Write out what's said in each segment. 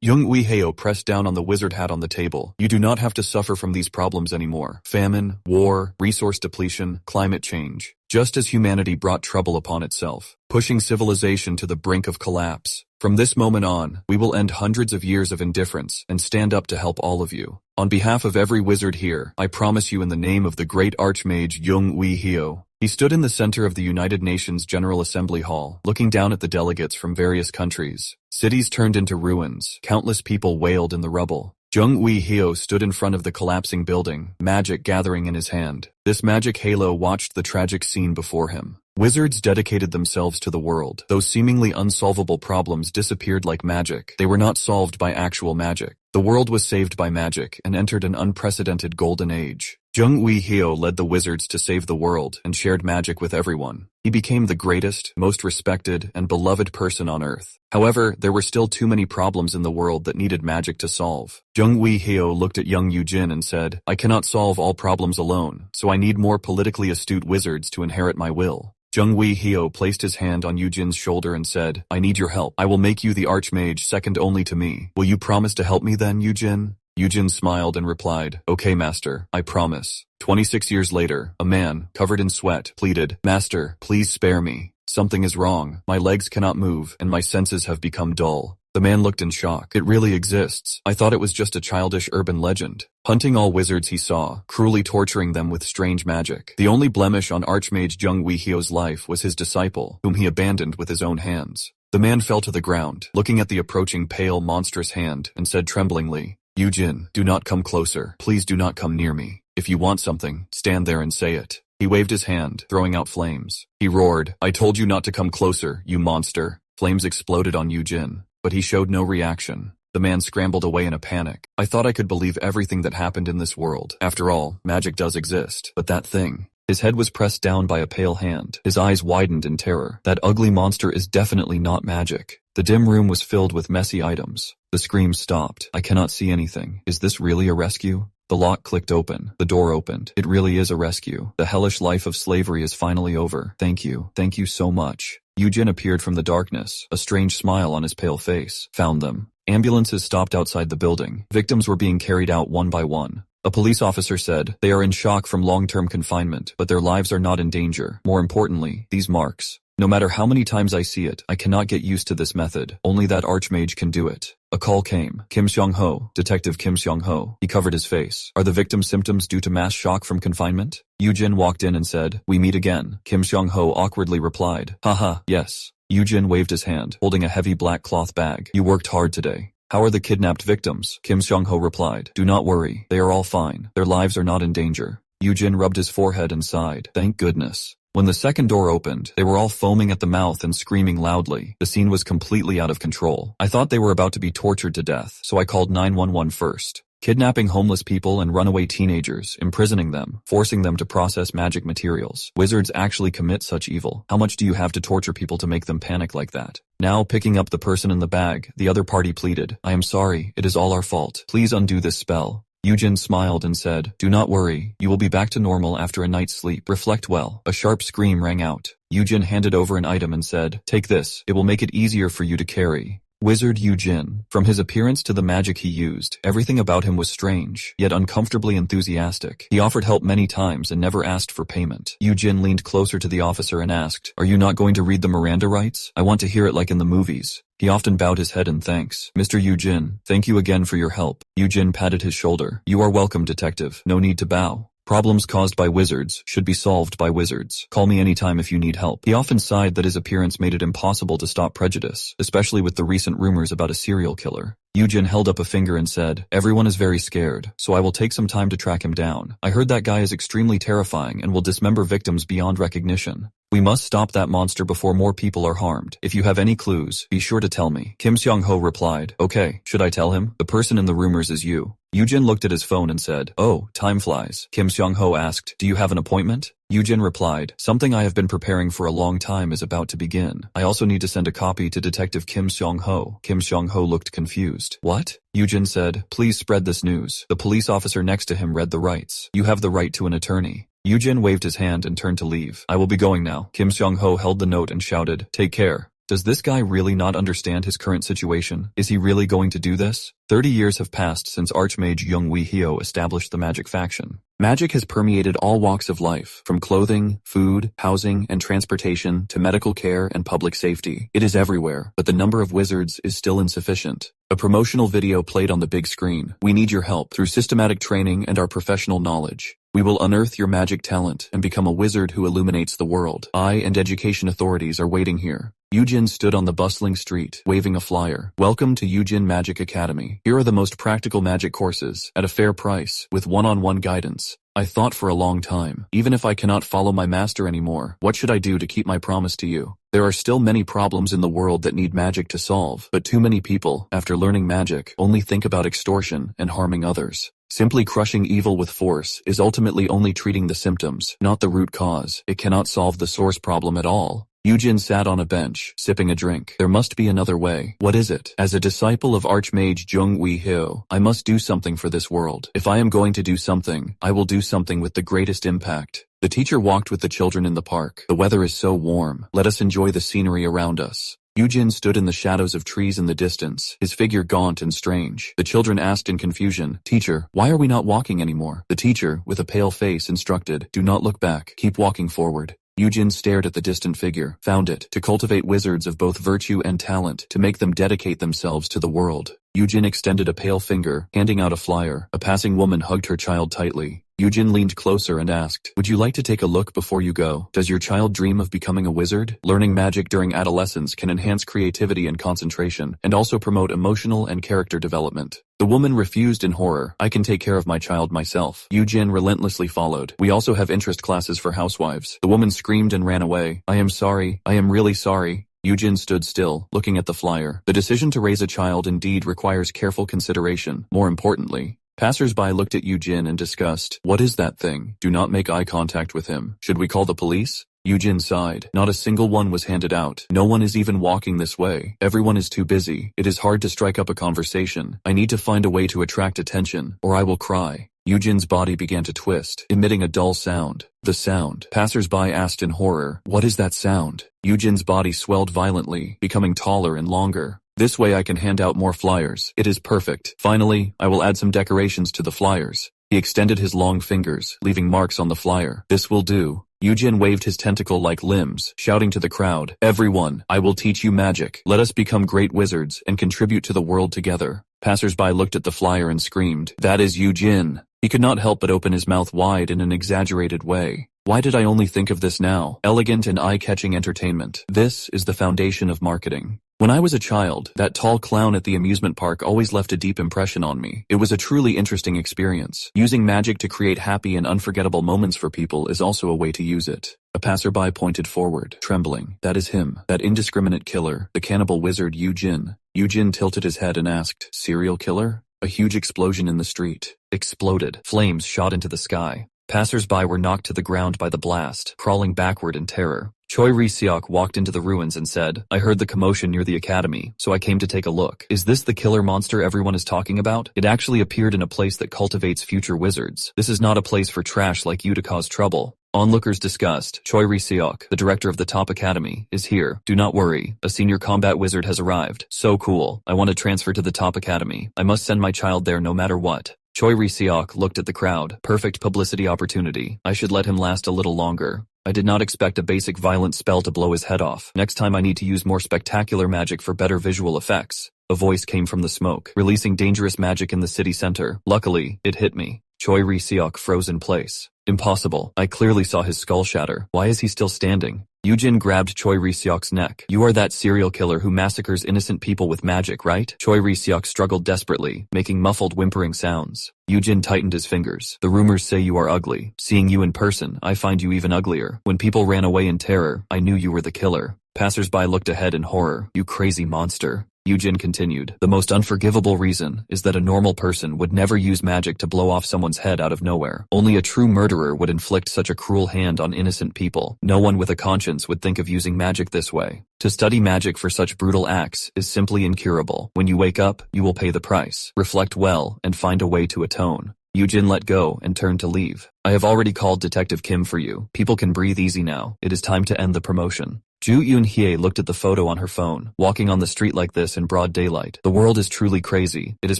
Young Yahello pressed down on the wizard hat on the table. You do not have to suffer from these problems anymore. Famine, war, resource depletion, climate change. Just as humanity brought trouble upon itself, pushing civilization to the brink of collapse. From this moment on, we will end hundreds of years of indifference and stand up to help all of you. On behalf of every wizard here, I promise you in the name of the great archmage Young Yahello. He stood in the center of the United Nations General Assembly Hall, looking down at the delegates from various countries. Cities turned into ruins, countless people wailed in the rubble. Young Yahello stood in front of the collapsing building, magic gathering in his hand. This magic halo watched the tragic scene before him. Wizards dedicated themselves to the world. Those seemingly unsolvable problems disappeared like magic. They were not solved by actual magic. The world was saved by magic and entered an unprecedented golden age. Young Yahello led the wizards to save the world and shared magic with everyone. He became the greatest, most respected, and beloved person on Earth. However, there were still too many problems in the world that needed magic to solve. Young Yahello looked at young Yujin and said, I cannot solve all problems alone, so I need more politically astute wizards to inherit my will. Young Yahello placed his hand on Yujin's shoulder and said, I need your help. I will make you the archmage second only to me. Will you promise to help me then, Yujin? Yujin smiled and replied, Okay, master, I promise. 26 years later, a man, covered in sweat, pleaded, Master, please spare me. Something is wrong. My legs cannot move, and my senses have become dull. The man looked in shock. It really exists. I thought it was just a childish urban legend. Hunting all wizards he saw, cruelly torturing them with strange magic. The only blemish on Archmage Young Yahello's life was his disciple, whom he abandoned with his own hands. The man fell to the ground, looking at the approaching pale, monstrous hand, and said tremblingly, Yujin, do not come closer. Please do not come near me. If you want something, stand there and say it. He waved his hand, throwing out flames. He roared, I told you not to come closer, you monster. Flames exploded on Yujin, but he showed no reaction. The man scrambled away in a panic. I thought I could believe everything that happened in this world. After all, magic does exist. But that thing. His head was pressed down by a pale hand. His eyes widened in terror. That ugly monster is definitely not magic. The dim room was filled with messy items. The screams stopped. I cannot see anything. Is this really a rescue? The lock clicked open. The door opened. It really is a rescue. The hellish life of slavery is finally over. Thank you. Thank you so much. Yujin appeared from the darkness, a strange smile on his pale face. Found them. Ambulances stopped outside the building. Victims were being carried out one by one. A police officer said, they are in shock from long-term confinement, but their lives are not in danger. More importantly, these marks. No matter how many times I see it, I cannot get used to this method. Only that archmage can do it. A call came. Kim Seong-ho, Detective Kim Seong-ho. He covered his face. Are the victim's symptoms due to mass shock from confinement? Yujin walked in and said, we meet again. Kim Seong-ho awkwardly replied, haha, yes. Yujin waved his hand, holding a heavy black cloth bag. You worked hard today. How are the kidnapped victims? Kim Seong-ho replied, do not worry. They are all fine. Their lives are not in danger. Yujin rubbed his forehead and sighed. Thank goodness. When the second door opened, they were all foaming at the mouth and screaming loudly. The scene was completely out of control. I thought they were about to be tortured to death, so I called 911 first. Kidnapping homeless people and runaway teenagers, imprisoning them, forcing them to process magic materials. Wizards actually commit such evil. How much do you have to torture people to make them panic like that? Now, picking up the person in the bag, the other party pleaded, I am sorry, it is all our fault. Please undo this spell. Yujin smiled and said, do not worry, you will be back to normal after a night's sleep. Reflect well. A sharp scream rang out. Yujin handed over an item and said, take this, it will make it easier for you to carry. Wizard Yujin. From his appearance to the magic he used, everything about him was strange, yet uncomfortably enthusiastic. He offered help many times and never asked for payment. Yujin leaned closer to the officer and asked, are you not going to read the Miranda rights? I want to hear it like in the movies. He often bowed his head in thanks. Mr. Yujin, thank you again for your help. Yujin patted his shoulder. You are welcome, detective. No need to bow. Problems caused by wizards should be solved by wizards. Call me anytime if you need help. He often sighed that his appearance made it impossible to stop prejudice, especially with the recent rumors about a serial killer. Yujin held up a finger and said, everyone is very scared, so I will take some time to track him down. I heard that guy is extremely terrifying and will dismember victims beyond recognition. We must stop that monster before more people are harmed. If you have any clues, be sure to tell me. Kim Seong-ho replied, okay, should I tell him? The person in the rumors is you. Yujin looked at his phone and said, oh, time flies. Kim Seong-ho asked, do you have an appointment? Yujin replied, something I have been preparing for a long time is about to begin. I also need to send a copy to Detective Kim Seong-ho. Kim Seong-ho looked confused. What? Yujin said, please spread this news. The police officer next to him read the rights. You have the right to an attorney. Yujin waved his hand and turned to leave. I will be going now. Kim Seong-ho held the note and shouted, take care. Does this guy really not understand his current situation? Is he really going to do this? 30 years have passed since Archmage Young Wee Hyo established the magic faction. Magic has permeated all walks of life, from clothing, food, housing, and transportation to medical care and public safety. It is everywhere, but the number of wizards is still insufficient. A promotional video played on the big screen. We need your help through systematic training and our professional knowledge. We will unearth your magic talent and become a wizard who illuminates the world. I and education authorities are waiting here. Yujin stood on the bustling street, waving a flyer. Welcome to Yujin Magic Academy. Here are the most practical magic courses, at a fair price, with one-on-one guidance. I thought for a long time, even if I cannot follow my master anymore, what should I do to keep my promise to you? There are still many problems in the world that need magic to solve, but too many people, after learning magic, only think about extortion and harming others. Simply crushing evil with force is ultimately only treating the symptoms, not the root cause. It cannot solve the source problem at all. Yujin sat on a bench, sipping a drink. There must be another way. What is it? As a disciple of Archmage Jung Wee Hyo, I must do something for this world. If I am going to do something, I will do something with the greatest impact. The teacher walked with the children in the park. The weather is so warm. Let us enjoy the scenery around us. Yujin stood in the shadows of trees in the distance, his figure gaunt and strange. The children asked in confusion, "Teacher, why are we not walking anymore?" The teacher, with a pale face, instructed, "Do not look back. Keep walking forward." Yujin stared at the distant figure, found it, to cultivate wizards of both virtue and talent, to make them dedicate themselves to the world. Yujin extended a pale finger, handing out a flyer. A passing woman hugged her child tightly. Yujin leaned closer and asked, "Would you like to take a look before you go? Does your child dream of becoming a wizard? Learning magic during adolescence can enhance creativity and concentration, and also promote emotional and character development." The woman refused in horror. "I can take care of my child myself." Yujin relentlessly followed. "We also have interest classes for housewives." The woman screamed and ran away. "I am sorry. I am really sorry." Yujin stood still, looking at the flyer. The decision to raise a child indeed requires careful consideration. More importantly, passers-by looked at Yujin and discussed, "What is that thing? Do not make eye contact with him. Should we call the police?" Yujin sighed. Not a single one was handed out. No one is even walking this way. Everyone is too busy. It is hard to strike up a conversation. I need to find a way to attract attention, or I will cry. Yujin's body began to twist, emitting a dull sound. The sound. Passers-by asked in horror, "What is that sound?" Yujin's body swelled violently, becoming taller and longer. "This way I can hand out more flyers. It is perfect. Finally, I will add some decorations to the flyers." He extended his long fingers, leaving marks on the flyer. "This will do." Yujin waved his tentacle-like limbs, shouting to the crowd, "Everyone, I will teach you magic. Let us become great wizards and contribute to the world together." Passers-by looked at the flyer and screamed, "That is Yujin." He could not help but open his mouth wide in an exaggerated way. Why did I only think of this now? Elegant and eye-catching entertainment. This is the foundation of marketing. When I was a child, that tall clown at the amusement park always left a deep impression on me. It was a truly interesting experience. Using magic to create happy and unforgettable moments for people is also a way to use it. A passerby pointed forward, trembling. "That is him, that indiscriminate killer, the cannibal wizard Yujin." Yujin tilted his head and asked, "Serial killer?" A huge explosion in the street exploded. Flames shot into the sky. Passers-by were knocked to the ground by the blast, crawling backward in terror. Choi Ri-seok walked into the ruins and said, "I heard the commotion near the academy, so I came to take a look. Is this the killer monster everyone is talking about? It actually appeared in a place that cultivates future wizards. This is not a place for trash like you to cause trouble." Onlookers discussed. Choi Ri-seok, the director of the top academy, is here. "Do not worry. A senior combat wizard has arrived. So cool. I want to transfer to the top academy. I must send my child there no matter what." Choi Ri-seok looked at the crowd. Perfect publicity opportunity. I should let him last a little longer. I did not expect a basic violent spell to blow his head off. Next time I need to use more spectacular magic for better visual effects. A voice came from the smoke, releasing dangerous magic in the city center. Luckily, it hit me. Choi Ri-seok froze in place. Impossible. I clearly saw his skull shatter. Why is he still standing? Yujin grabbed Choi Ri-seok's neck. "You are that serial killer who massacres innocent people with magic, right?" Choi Ri-seok struggled desperately, making muffled whimpering sounds. Yujin tightened his fingers. "The rumors say you are ugly. Seeing you in person, I find you even uglier. When people ran away in terror, I knew you were the killer." Passers-by looked ahead in horror. "You crazy monster." Yujin continued, "The most unforgivable reason is that a normal person would never use magic to blow off someone's head out of nowhere. Only a true murderer would inflict such a cruel hand on innocent people. No one with a conscience would think of using magic this way. To study magic for such brutal acts is simply incurable. When you wake up, you will pay the price. Reflect well and find a way to atone." Yujin let go and turned to leave. "I have already called Detective Kim for you. People can breathe easy now. It is time to end the promotion." Ju Eun-hye looked at the photo on her phone. Walking on the street like this in broad daylight. The world is truly crazy. It is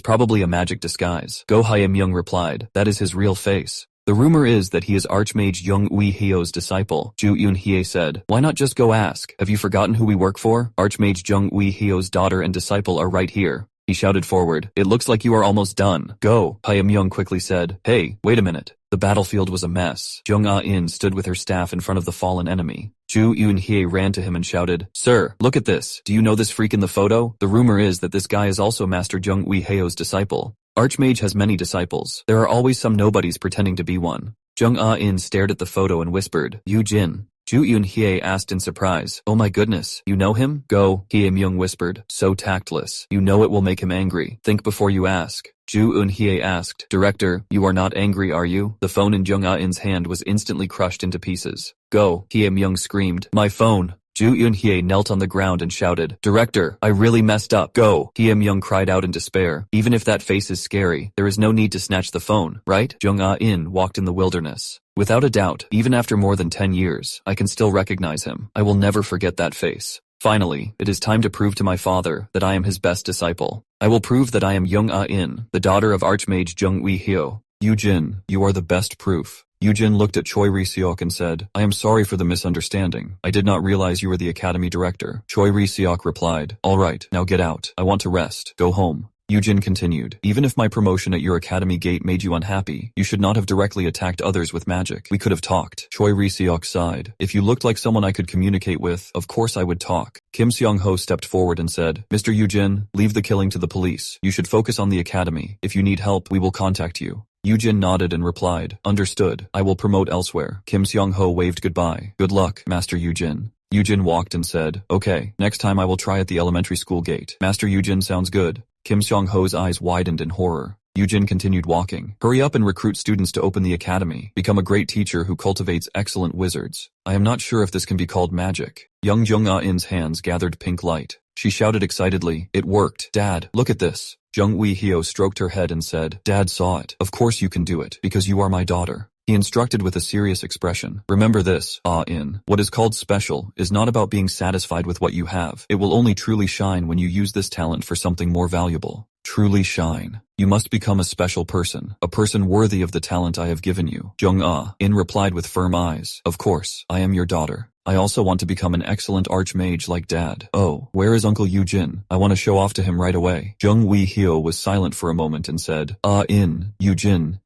probably a magic disguise. Go Hyam-young replied. That is his real face. The rumor is that he is Archmage Young Ui-hyo's disciple, Ju Eun-hye said. Why not just go ask? Have you forgotten who we work for? Archmage Jung Ui-hyo's daughter and disciple are right here. He shouted forward. It looks like you are almost done. Go, Hyam-young quickly said. Hey, wait a minute. The battlefield was a mess. Jung Ah-in stood with her staff in front of the fallen enemy. Ju Eun-hye ran to him and shouted, Sir, look at this. Do you know this freak in the photo? The rumor is that this guy is also Master Jung Ui-hyo's disciple. Archmage has many disciples. There are always some nobodies pretending to be one. Jung Ah-in stared at the photo and whispered, Yu Jin. Ju Eun-hye asked in surprise, Oh my goodness, you know him? Go, Hyam-young whispered, so tactless. You know it will make him angry. Think before you ask. Ju Eun-hye asked, Director, you are not angry, are you? The phone in Jung Ah-in's hand was instantly crushed into pieces. Go, Hyam-young screamed, My phone. Ju Eun-hye knelt on the ground and shouted, Director, I really messed up. Go. Hyam-young cried out in despair. Even if that face is scary, there is no need to snatch the phone, right? Jung Ah-in walked in the wilderness. Without a doubt, even after more than 10 years, I can still recognize him. I will never forget that face. Finally, it is time to prove to my father that I am his best disciple. I will prove that I am Jung Ah-in, the daughter of Archmage Jung Ui-hyo. Yu-jin, you are the best proof. Yu-jin looked at Choi Ri-seok and said, I am sorry for the misunderstanding. I did not realize you were the academy director. Choi Ri-seok replied, All right, now get out. I want to rest. Go home. Yu-jin continued, Even if my promotion at your academy gate made you unhappy, you should not have directly attacked others with magic. We could have talked. Choi Ri-seok sighed. If you looked like someone I could communicate with, of course I would talk. Kim Seong-ho stepped forward and said, Mr. Yu-jin, leave the killing to the police. You should focus on the academy. If you need help, we will contact you. Yu-jin nodded and replied, Understood. I will promote elsewhere. Kim Seong-ho waved goodbye. Good luck, Master Yu-jin. Yu-jin walked and said, Okay, next time I will try at the elementary school gate. Master Yu-jin sounds good. Kim Seong-ho's eyes widened in horror. Yu-jin continued walking. Hurry up and recruit students to open the academy. Become a great teacher who cultivates excellent wizards. I am not sure if this can be called magic. Young Jung Ah-in's hands gathered pink light. She shouted excitedly, It worked. Dad, look at this. Jung Ui-hyo stroked her head and said, Dad saw it. Of course you can do it, because you are my daughter. He instructed with a serious expression. Remember this, Ah-in. What is called special is not about being satisfied with what you have. It will only truly shine when you use this talent for something more valuable. Truly shine. You must become a special person, a person worthy of the talent I have given you. Jung Ah-in replied with firm eyes. Of course, I am your daughter. I also want to become an excellent archmage like Dad. Oh, where is Uncle Yu-jin? I want to show off to him right away. Jung Ui-hyo was silent for a moment and said, Ah-in, Yu-jin,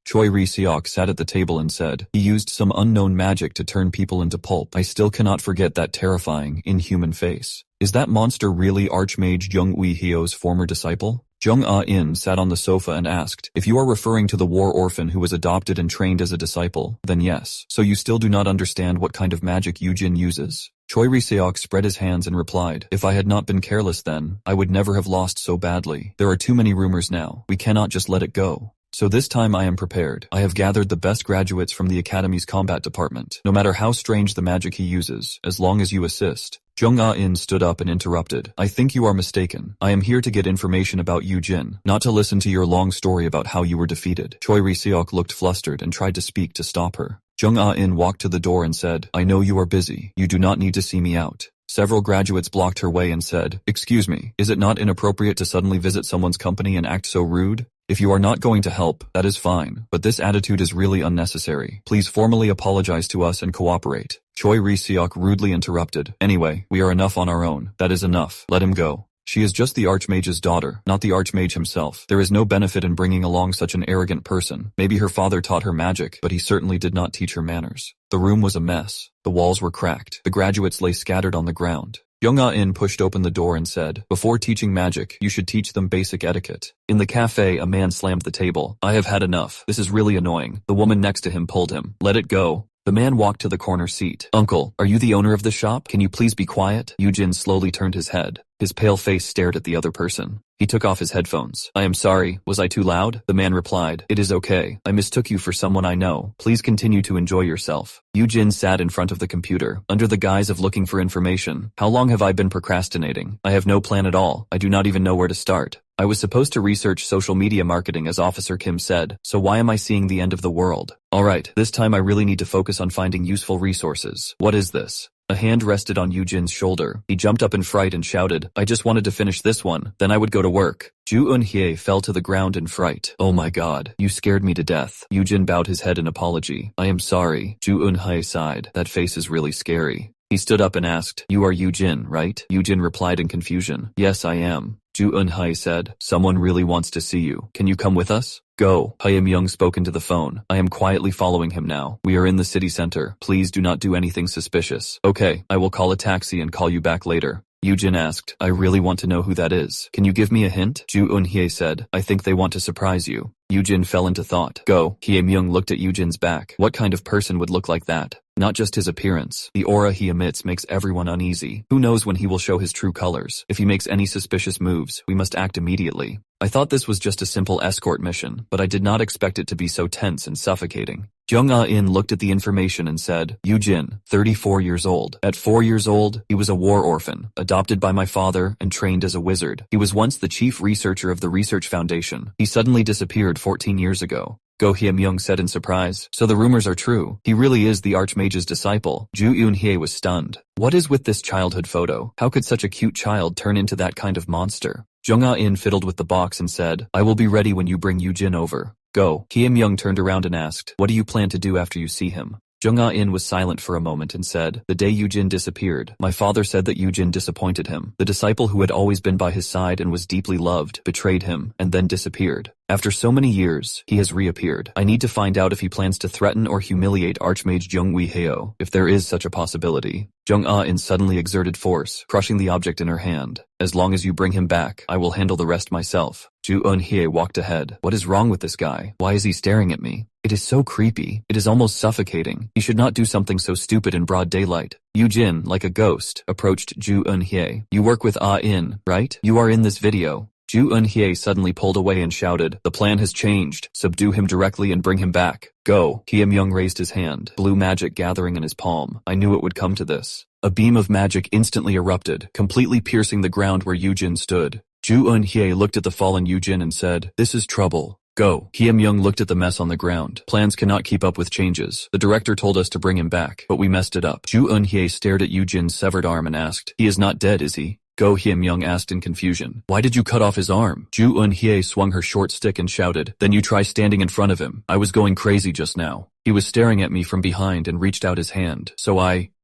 Choi Ri-seok sat at the table and said, He used some unknown magic to turn people into pulp. I still cannot forget that terrifying, inhuman face. Is that monster really Archmage Jung Ui-hyo's former disciple? Jung Ah-in sat on the sofa and asked, If you are referring to the war orphan who was adopted and trained as a disciple, then yes. So you still do not understand what kind of magic Yu-jin uses? Choi Ri-seok spread his hands and replied, If I had not been careless then, I would never have lost so badly. There are too many rumors now. We cannot just let it go. So this time I am prepared. I have gathered the best graduates from the Academy's combat department. No matter how strange the magic he uses, as long as you assist. Jung Ah-in stood up and interrupted. I think you are mistaken. I am here to get information about Yu-jin, not to listen to your long story about how you were defeated. Choi Ri-seok looked flustered and tried to speak to stop her. Jung Ah-in walked to the door and said, I know you are busy. You do not need to see me out. Several graduates blocked her way and said, Excuse me, is it not inappropriate to suddenly visit someone's company and act so rude? If you are not going to help, that is fine, but this attitude is really unnecessary. Please formally apologize to us and cooperate. Choi Ri-seok rudely interrupted. Anyway, we are enough on our own. That is enough. Let him go. She is just the Archmage's daughter, not the Archmage himself. There is no benefit in bringing along such an arrogant person. Maybe her father taught her magic, but he certainly did not teach her manners. The room was a mess. The walls were cracked. The graduates lay scattered on the ground. Jung Ah-in pushed open the door and said, Before teaching magic, you should teach them basic etiquette. In the cafe, a man slammed the table. I have had enough. This is really annoying. The woman next to him pulled him. Let it go. The man walked to the corner seat. Uncle, are you the owner of the shop? Can you please be quiet? Yu-jin slowly turned his head. His pale face stared at the other person. He took off his headphones. I am sorry. Was I too loud? The man replied. It is okay. I mistook you for someone I know. Please continue to enjoy yourself. Yu-jin sat in front of the computer, under the guise of looking for information. How long have I been procrastinating? I have no plan at all. I do not even know where to start. I was supposed to research social media marketing as Officer Kim said, so why am I seeing the end of the world? Alright, this time I really need to focus on finding useful resources. What is this? A hand rested on Yujin's shoulder. He jumped up in fright and shouted, I just wanted to finish this one, then I would go to work. Ju Eun-hye fell to the ground in fright. Oh my god, you scared me to death. Yujin bowed his head in apology. I am sorry. Ju Eun-hye sighed. That face is really scary. He stood up and asked, you are Yujin, right? Yujin replied in confusion. Yes, I am. Ju Eun-hye said, someone really wants to see you. Can you come with us? Go. Hyam-young spoke into the phone. I am quietly following him now. We are in the city center. Please do not do anything suspicious. Okay, I will call a taxi and call you back later. Yujin asked, I really want to know who that is. Can you give me a hint? Ju Eun-hye said, I think they want to surprise you. Yujin fell into thought. Go. Hyam-young looked at Yujin's back. What kind of person would look like that? Not just his appearance. The aura he emits makes everyone uneasy. Who knows when he will show his true colors? If he makes any suspicious moves, we must act immediately. I thought this was just a simple escort mission, but I did not expect it to be so tense and suffocating. Jung Ah-in looked at the information and said, Yujin, 34 years old. At 4 years old, he was a war orphan, adopted by my father and trained as a wizard. He was once the chief researcher of the Research Foundation. He suddenly disappeared 14 years ago. Go Hyam-young said in surprise. So the rumors are true. He really is the Archmage's disciple. Ju Eun-hye was stunned. What is with this childhood photo? How could such a cute child turn into that kind of monster? Jung Ah-in fiddled with the box and said, I will be ready when you bring Yujin over. Go. Hyam-young turned around and asked, what do you plan to do after you see him? Jung Ah-in was silent for a moment and said, the day Yujin disappeared, my father said that Yujin disappointed him. The disciple who had always been by his side and was deeply loved, betrayed him, and then disappeared. After so many years, he has reappeared. I need to find out if he plans to threaten or humiliate Archmage Jung Wee-heo, if there is such a possibility. Jung Ah-in suddenly exerted force, crushing the object in her hand. As long as you bring him back, I will handle the rest myself. Ju Eun-hye walked ahead. What is wrong with this guy? Why is he staring at me? It is so creepy. It is almost suffocating. He should not do something so stupid in broad daylight. Yujin, like a ghost, approached Ju Eun-hye. You work with Ah-in, right? You are in this video. Ju Eun-hye suddenly pulled away and shouted, the plan has changed. Subdue him directly and bring him back. Go. Hyam-young raised his hand, blue magic gathering in his palm. I knew it would come to this. A beam of magic instantly erupted, completely piercing the ground where Yujin stood. Ju Eun-hye looked at the fallen Yujin and said, this is trouble. Go. Hyam-young looked at the mess on the ground. Plans cannot keep up with changes. The director told us to bring him back, but we messed it up. Ju Eun-hye stared at Yujin's severed arm and asked, he is not dead, is he? Go Hyam-young asked in confusion. Why did you cut off his arm? Ju Eun-hye swung her short stick and shouted, then you try standing in front of him. I was going crazy just now. He was staring at me from behind and reached out his hand, so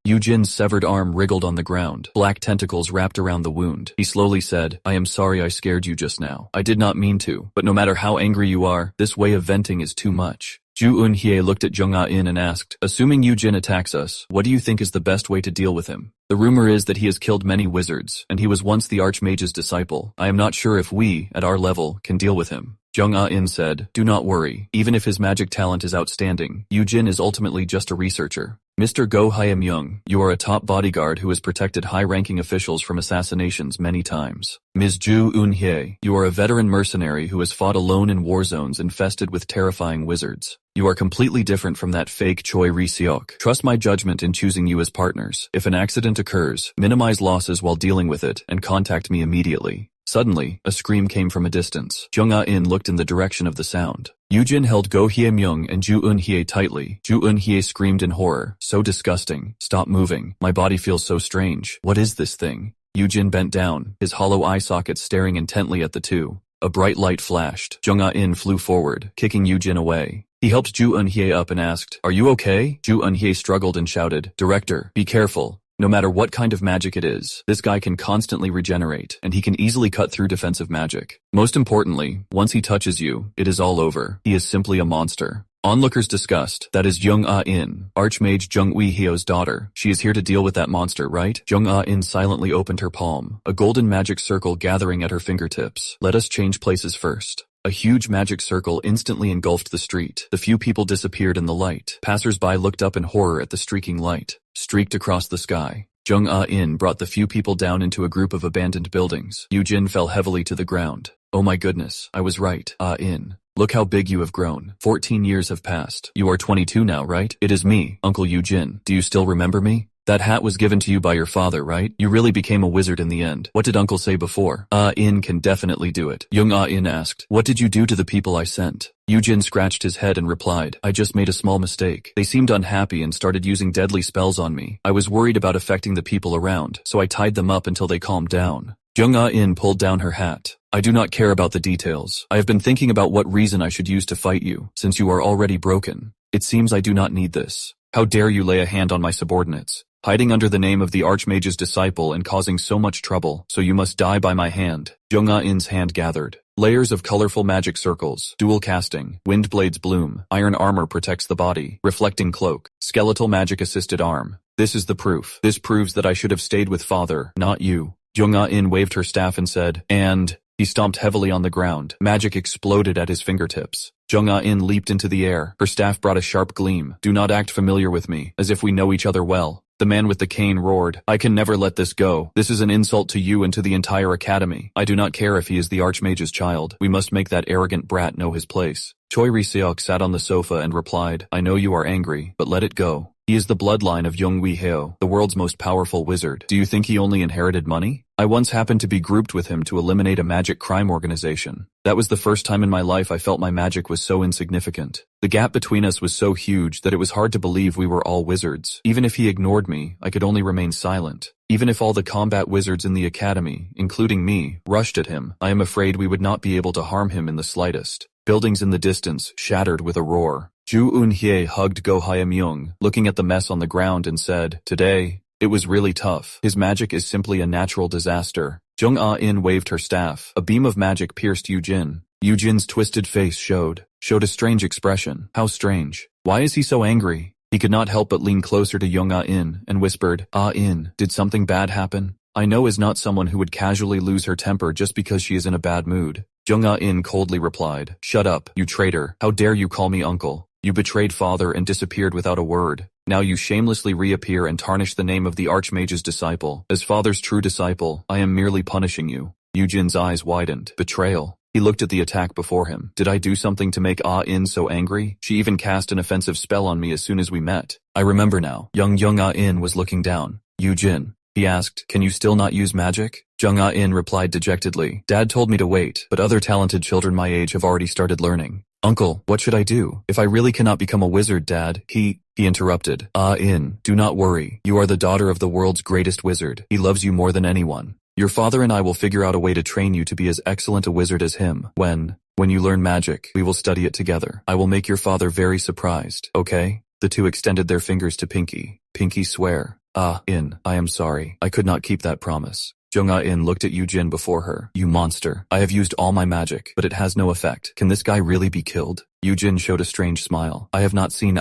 Yujin's severed arm wriggled on the ground. Black tentacles wrapped around the wound. He slowly said, I am sorry I scared you just now. I did not mean to, but no matter how angry you are, this way of venting is too much. Ju Eun-hye looked at Jung Ah-in and asked, assuming Yujin attacks us, what do you think is the best way to deal with him? The rumor is that he has killed many wizards, and he was once the Archmage's disciple. I am not sure if we, at our level, can deal with him. Jung Ah-in said, do not worry. Even if his magic talent is outstanding, Yujin is ultimately just a researcher. Mr. Go Hyam-young, you are a top bodyguard who has protected high-ranking officials from assassinations many times. Ms. Ju Eun-hye, you are a veteran mercenary who has fought alone in war zones infested with terrifying wizards. You are completely different from that fake Choi Ri-seok. Trust my judgment in choosing you as partners. If an accident occurs, minimize losses while dealing with it and contact me immediately. Suddenly, a scream came from a distance. Jung Ah-in looked in the direction of the sound. Yujin held Go Hyam-young and Ju Eun-hye tightly. Ju Eun-hye screamed in horror. So disgusting. Stop moving. My body feels so strange. What is this thing? Yujin bent down, his hollow eye sockets staring intently at the two. A bright light flashed. Jung Ah-in flew forward, kicking Yujin away. He helped Ju Eun-hye up and asked, are you okay? Ju Eun-hye struggled and shouted, Director, be careful. No matter what kind of magic it is, this guy can constantly regenerate, and he can easily cut through defensive magic. Most importantly, once he touches you, it is all over. He is simply a monster. Onlookers discussed, that is Jung Ah-in, Archmage Jung Wee-heo's daughter. She is here to deal with that monster, right? Jung Ah-in silently opened her palm, a golden magic circle gathering at her fingertips. Let us change places first. A huge magic circle instantly engulfed the street. The few people disappeared in the light. Passers-by looked up in horror at the streaking light. Streaked across the sky. Jung Ah-in brought the few people down into a group of abandoned buildings. Yujin fell heavily to the ground. Oh my goodness, I was right, Ah-in. Look how big you have grown. 14 years have passed. You are 22 now, right? It is me, Uncle Yujin. Do you still remember me? That hat was given to you by your father, right? You really became a wizard in the end. What did uncle say before? Ah-in can definitely do it. Young Ah-in asked, what did you do to the people I sent? Yujin scratched his head and replied, I just made a small mistake. They seemed unhappy and started using deadly spells on me. I was worried about affecting the people around, so I tied them up until they calmed down. Young Ah-in pulled down her hat. I do not care about the details. I have been thinking about what reason I should use to fight you, since you are already broken. It seems I do not need this. How dare you lay a hand on my subordinates? Hiding under the name of the Archmage's disciple and causing so much trouble, so you must die by my hand. Young Ah-in's hand gathered. Layers of colorful magic circles, dual casting, wind blades bloom, iron armor protects the body, reflecting cloak, skeletal magic assisted arm. This is the proof. This proves that I should have stayed with father, not you. Young Ah-in waved her staff and said, and... He stomped heavily on the ground. Magic exploded at his fingertips. Young Ah-in leaped into the air. Her staff brought a sharp gleam. Do not act familiar with me, as if we know each other well. The man with the cane roared, I can never let this go. This is an insult to you and to the entire academy. I do not care if he is the Archmage's child. We must make that arrogant brat know his place. Choi Ri-seok sat on the sofa and replied, I know you are angry, but let it go. He is the bloodline of Young Wi-heo, the world's most powerful wizard. Do you think he only inherited money? I once happened to be grouped with him to eliminate a magic crime organization. That was the first time in my life I felt my magic was so insignificant. The gap between us was so huge that it was hard to believe we were all wizards. Even if he ignored me, I could only remain silent. Even if all the combat wizards in the academy, including me, rushed at him, I am afraid we would not be able to harm him in the slightest. Buildings in the distance shattered with a roar. Ju Eun-hye hugged Go Hye-myung, looking at the mess on the ground and said, Today, it was really tough. His magic is simply a natural disaster. Jung Ah-in waved her staff. A beam of magic pierced Yujin. Yujin's twisted face showed a strange expression. How strange. Why is he so angry? He could not help but lean closer to Young Ah-in and whispered, Ah-in, did something bad happen? I know is not someone who would casually lose her temper just because she is in a bad mood. Jung Ah-in coldly replied, Shut up, you traitor. How dare you call me uncle? You betrayed father and disappeared without a word. Now you shamelessly reappear and tarnish the name of the Archmage's disciple. As father's true disciple, I am merely punishing you. Yujin's eyes widened. Betrayal. He looked at the attack before him. Did I do something to make Ah-in so angry? She even cast an offensive spell on me as soon as we met. I remember now. Young Ah-in was looking down. Yujin. He asked, Can you still not use magic? Jung Ah-in replied dejectedly, Dad told me to wait, but other talented children my age have already started learning. Uncle, what should I do? If I really cannot become a wizard, Dad, He interrupted. Ah-in, do not worry. You are the daughter of the world's greatest wizard. He loves you more than anyone. Your father and I will figure out a way to train you to be as excellent a wizard as him. When you learn magic, we will study it together. I will make your father very surprised, okay? The two extended their fingers to Pinky. Pinky swear. Ah-in, I am sorry. I could not keep that promise. Jung Ah-in looked at Yujin before her. You monster. I have used all my magic, but it has no effect. Can this guy really be killed? Yujin showed a strange smile. I have not seen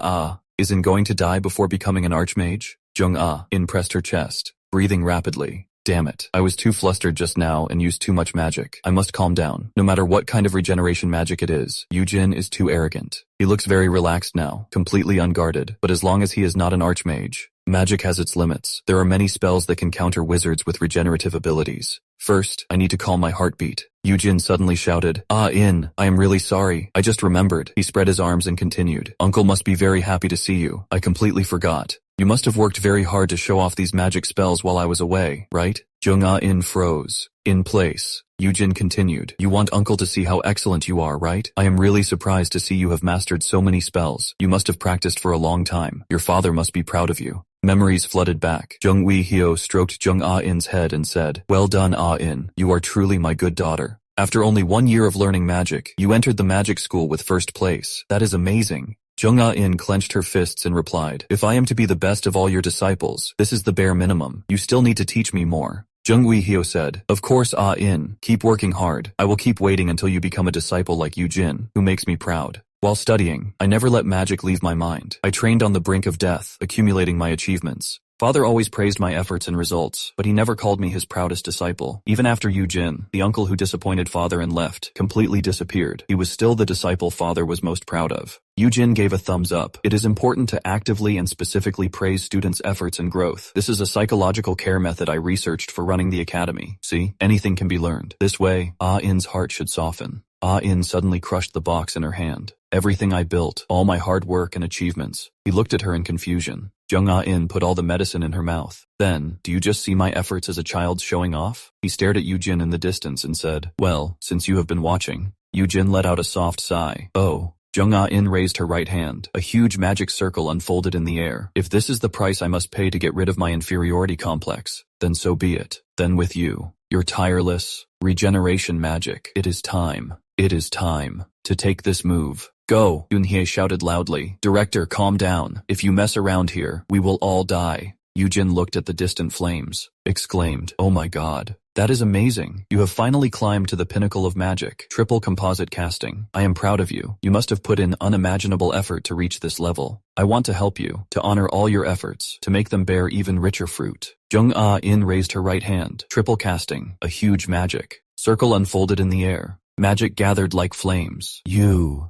Isn't going to die before becoming an archmage? Jung Ah-in pressed her chest, breathing rapidly. Damn it. I was too flustered just now and used too much magic. I must calm down. No matter what kind of regeneration magic it is, Yujin is too arrogant. He looks very relaxed now, completely unguarded, but as long as he is not an archmage, magic has its limits. There are many spells that can counter wizards with regenerative abilities. First, I need to calm my heartbeat. Yujin suddenly shouted, Ah-in, I am really sorry. I just remembered. He spread his arms and continued. Uncle must be very happy to see you. I completely forgot. You must have worked very hard to show off these magic spells while I was away, right? Jung Ah-in froze. In place. Yujin continued. You want uncle to see how excellent you are, right? I am really surprised to see you have mastered so many spells. You must have practiced for a long time. Your father must be proud of you. Memories flooded back. Jung Wi-heo stroked Jung Ah-in's head and said, Well done, Ah-in. You are truly my good daughter. After only 1 year of learning magic, you entered the magic school with first place. That is amazing. Jung Ah-in clenched her fists and replied, If I am to be the best of all your disciples, this is the bare minimum. You still need to teach me more. Jung Wi-heo said, Of course, Ah-in. Keep working hard. I will keep waiting until you become a disciple like Yujin, who makes me proud. While studying, I never let magic leave my mind. I trained on the brink of death, accumulating my achievements. Father always praised my efforts and results, but he never called me his proudest disciple. Even after Yujin, the uncle who disappointed father and left, completely disappeared, he was still the disciple father was most proud of. Yujin gave a thumbs up. It is important to actively and specifically praise students' efforts and growth. This is a psychological care method I researched for running the academy. See, anything can be learned. This way, Ah-in's heart should soften. Ah-in suddenly crushed the box in her hand. Everything I built, all my hard work and achievements. He looked at her in confusion. Jung Ah-in put all the medicine in her mouth. Then, do you just see my efforts as a child showing off? He stared at Yujin in the distance and said, well, since you have been watching. Yujin let out a soft sigh. Oh. Jung Ah-in raised her right hand. A huge magic circle unfolded in the air. If this is the price I must pay to get rid of my inferiority complex, then so be it. Then with you, your tireless regeneration magic, it is time. It is time to take this move. Go, Yunhye shouted loudly. Director, calm down. If you mess around here, we will all die. Yujin looked at the distant flames, exclaimed, oh my god. That is amazing. You have finally climbed to the pinnacle of magic. Triple composite casting. I am proud of you. You must have put in unimaginable effort to reach this level. I want to help you, to honor all your efforts, to make them bear even richer fruit. Jung Ah-in raised her right hand. Triple casting. A huge magic. Circle unfolded in the air. Magic gathered like flames. You.